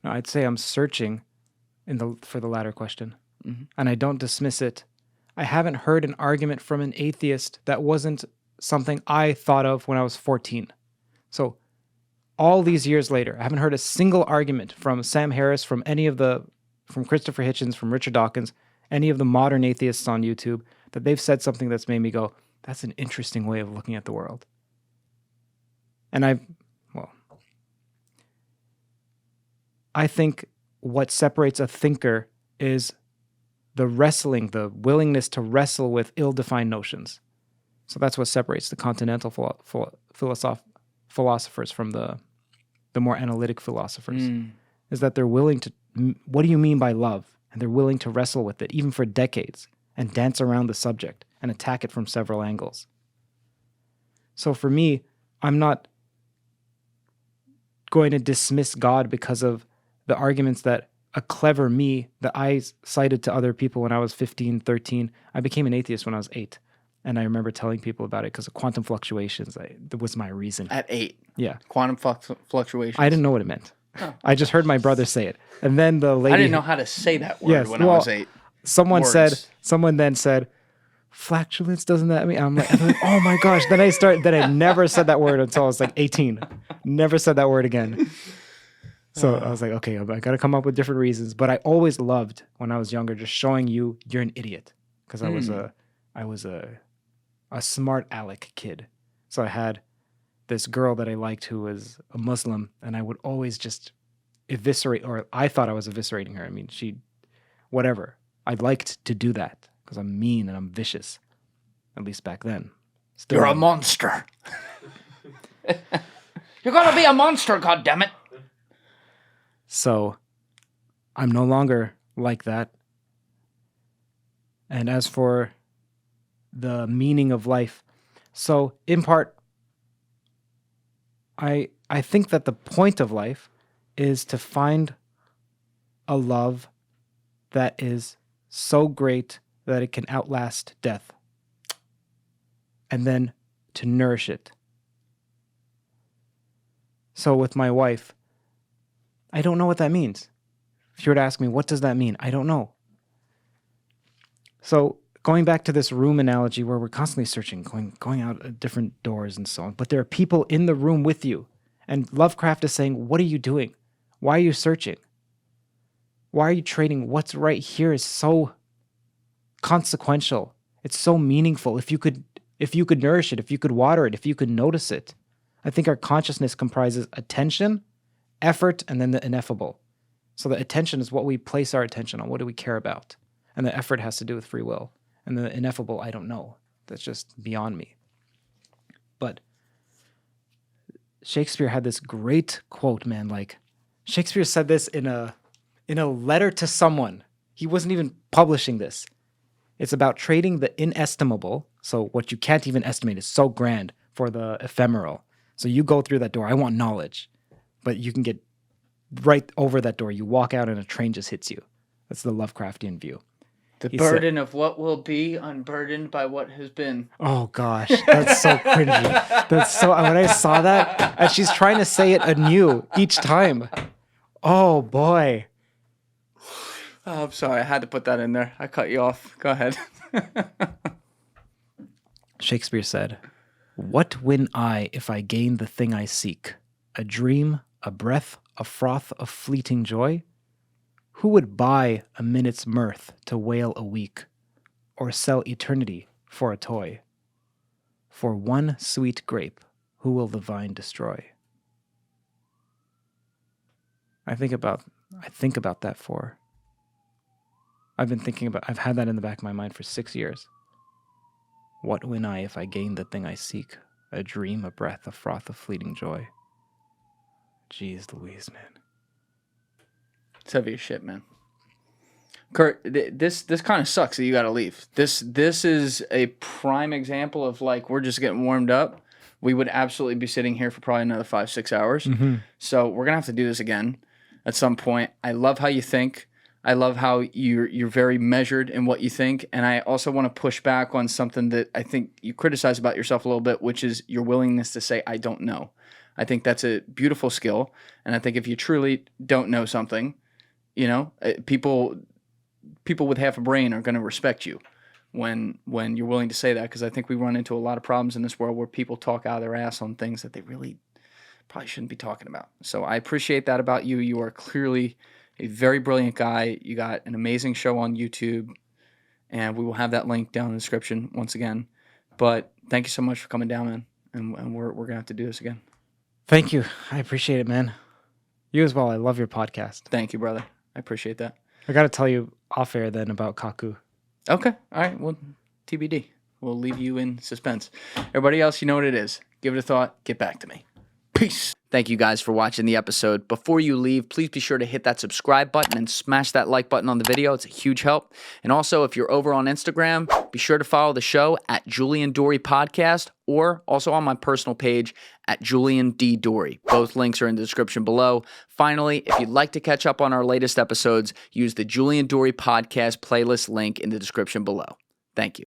No, I'd say I'm searching for the latter question, and I don't dismiss it. I haven't heard an argument from an atheist that wasn't something I thought of when I was 14. So all these years later, I haven't heard a single argument from Sam Harris, from Christopher Hitchens, from Richard Dawkins, any of the modern atheists on YouTube, that they've said something that's made me go, that's an interesting way of looking at the world. And I think what separates a thinker is the willingness to wrestle with ill-defined notions. So that's what separates the continental philosophers from the more analytic philosophers, is that they're willing to, what do you mean by love? And they're willing to wrestle with it, even for decades, and dance around the subject and attack it from several angles. So for me, I'm not going to dismiss God because of the arguments that a clever me that I cited to other people when I was 15, 13. I became an atheist when I was 8. And I remember telling people about it because of quantum fluctuations. That was my reason. At 8? Yeah. Quantum fluctuations? I didn't know what it meant. Oh. I just heard my brother say it. And then the lady... I didn't know how to say that word when I was 8. Someone then said, flatulence, doesn't that mean? I'm like, oh my gosh. Then I never said that word until I was like 18. Never said that word again. So I was like, okay, I got to come up with different reasons. But I always loved, when I was younger, just showing you're an idiot. Because I was a smart aleck kid. So I had this girl that I liked who was a Muslim, and I would always just eviscerate, or I thought I was eviscerating her. I mean, whatever. I liked to do that because I'm mean and I'm vicious, at least back then. Still You're a monster. You're going to be a monster, goddammit. So I'm no longer like that. And as for the meaning of life, so in part, I think that the point of life is to find a love that is so great that it can outlast death, and then to nourish it. So with my wife, I don't know what that means. If you were to ask me, what does that mean? I don't know. So going back to this room analogy where we're constantly searching, going out at different doors and so on, but there are people in the room with you. And Lovecraft is saying, what are you doing? Why are you searching? Why are you trading? What's right here is so consequential. It's so meaningful. If you could nourish it, if you could water it, if you could notice it. I think our consciousness comprises attention, effort, and then the ineffable. So the attention is what we place our attention on. What do we care about? And the effort has to do with free will. And the ineffable, I don't know. That's just beyond me. But Shakespeare had this great quote, man. Like, Shakespeare said this in a letter to someone. He wasn't even publishing this. It's about trading the inestimable, so what you can't even estimate is so grand, for the ephemeral. So you go through that door, I want knowledge. But you can get right over that door. You walk out and a train just hits you. That's the Lovecraftian view. The burden of what will be unburdened by what has been. Oh gosh, that's so cringy. When I saw that, and she's trying to say it anew each time. Oh boy. Oh, I'm sorry, I had to put that in there. I cut you off. Go ahead. Shakespeare said, "What win I if I gain the thing I seek? A dream, a breath, a froth of fleeting joy? Who would buy a minute's mirth to wail a week, or sell eternity for a toy? For one sweet grape, who will the vine destroy?" I think about that for... I've had that in the back of my mind for 6 years. What win I if I gain the thing I seek? A dream, a breath, a froth of fleeting joy. Jeez Louise, man. It's heavy as shit, man. Curt, this kind of sucks that you got to leave. This is a prime example of, like, we're just getting warmed up. we would absolutely be sitting here for probably another 5-6 hours. So we're gonna have to do this again at some point. I love how you think. I love how you're very measured in what you think, and I also want to push back on something that I think you criticize about yourself a little bit, which is your willingness to say I don't know. I think that's a beautiful skill, and I think if you truly don't know something, you know, people with half a brain are going to respect you when you're willing to say that, because I think we run into a lot of problems in this world where people talk out of their ass on things that they really probably shouldn't be talking about. So I appreciate that about you. You are clearly a very brilliant guy. You got an amazing show on YouTube, and we will have that link down in the description once again. But thank you so much for coming down, man, and we're going to have to do this again. Thank you. I appreciate it, man. You as well. I love your podcast. Thank you, brother. I appreciate that. I got to tell you off air then about Kaku. Okay. All right. Well, TBD. We'll leave you in suspense. Everybody else, you know what it is. Give it a thought. Get back to me. Peace. Thank you guys for watching the episode. Before you leave, please be sure to hit that subscribe button and smash that like button on the video. It's a huge help. And also, if you're over on Instagram, be sure to follow the show at Julian Dorey Podcast, or also on my personal page at Julian D. Dorey. Both links are in the description below. Finally, if you'd like to catch up on our latest episodes, use the Julian Dorey Podcast playlist link in the description below. Thank you.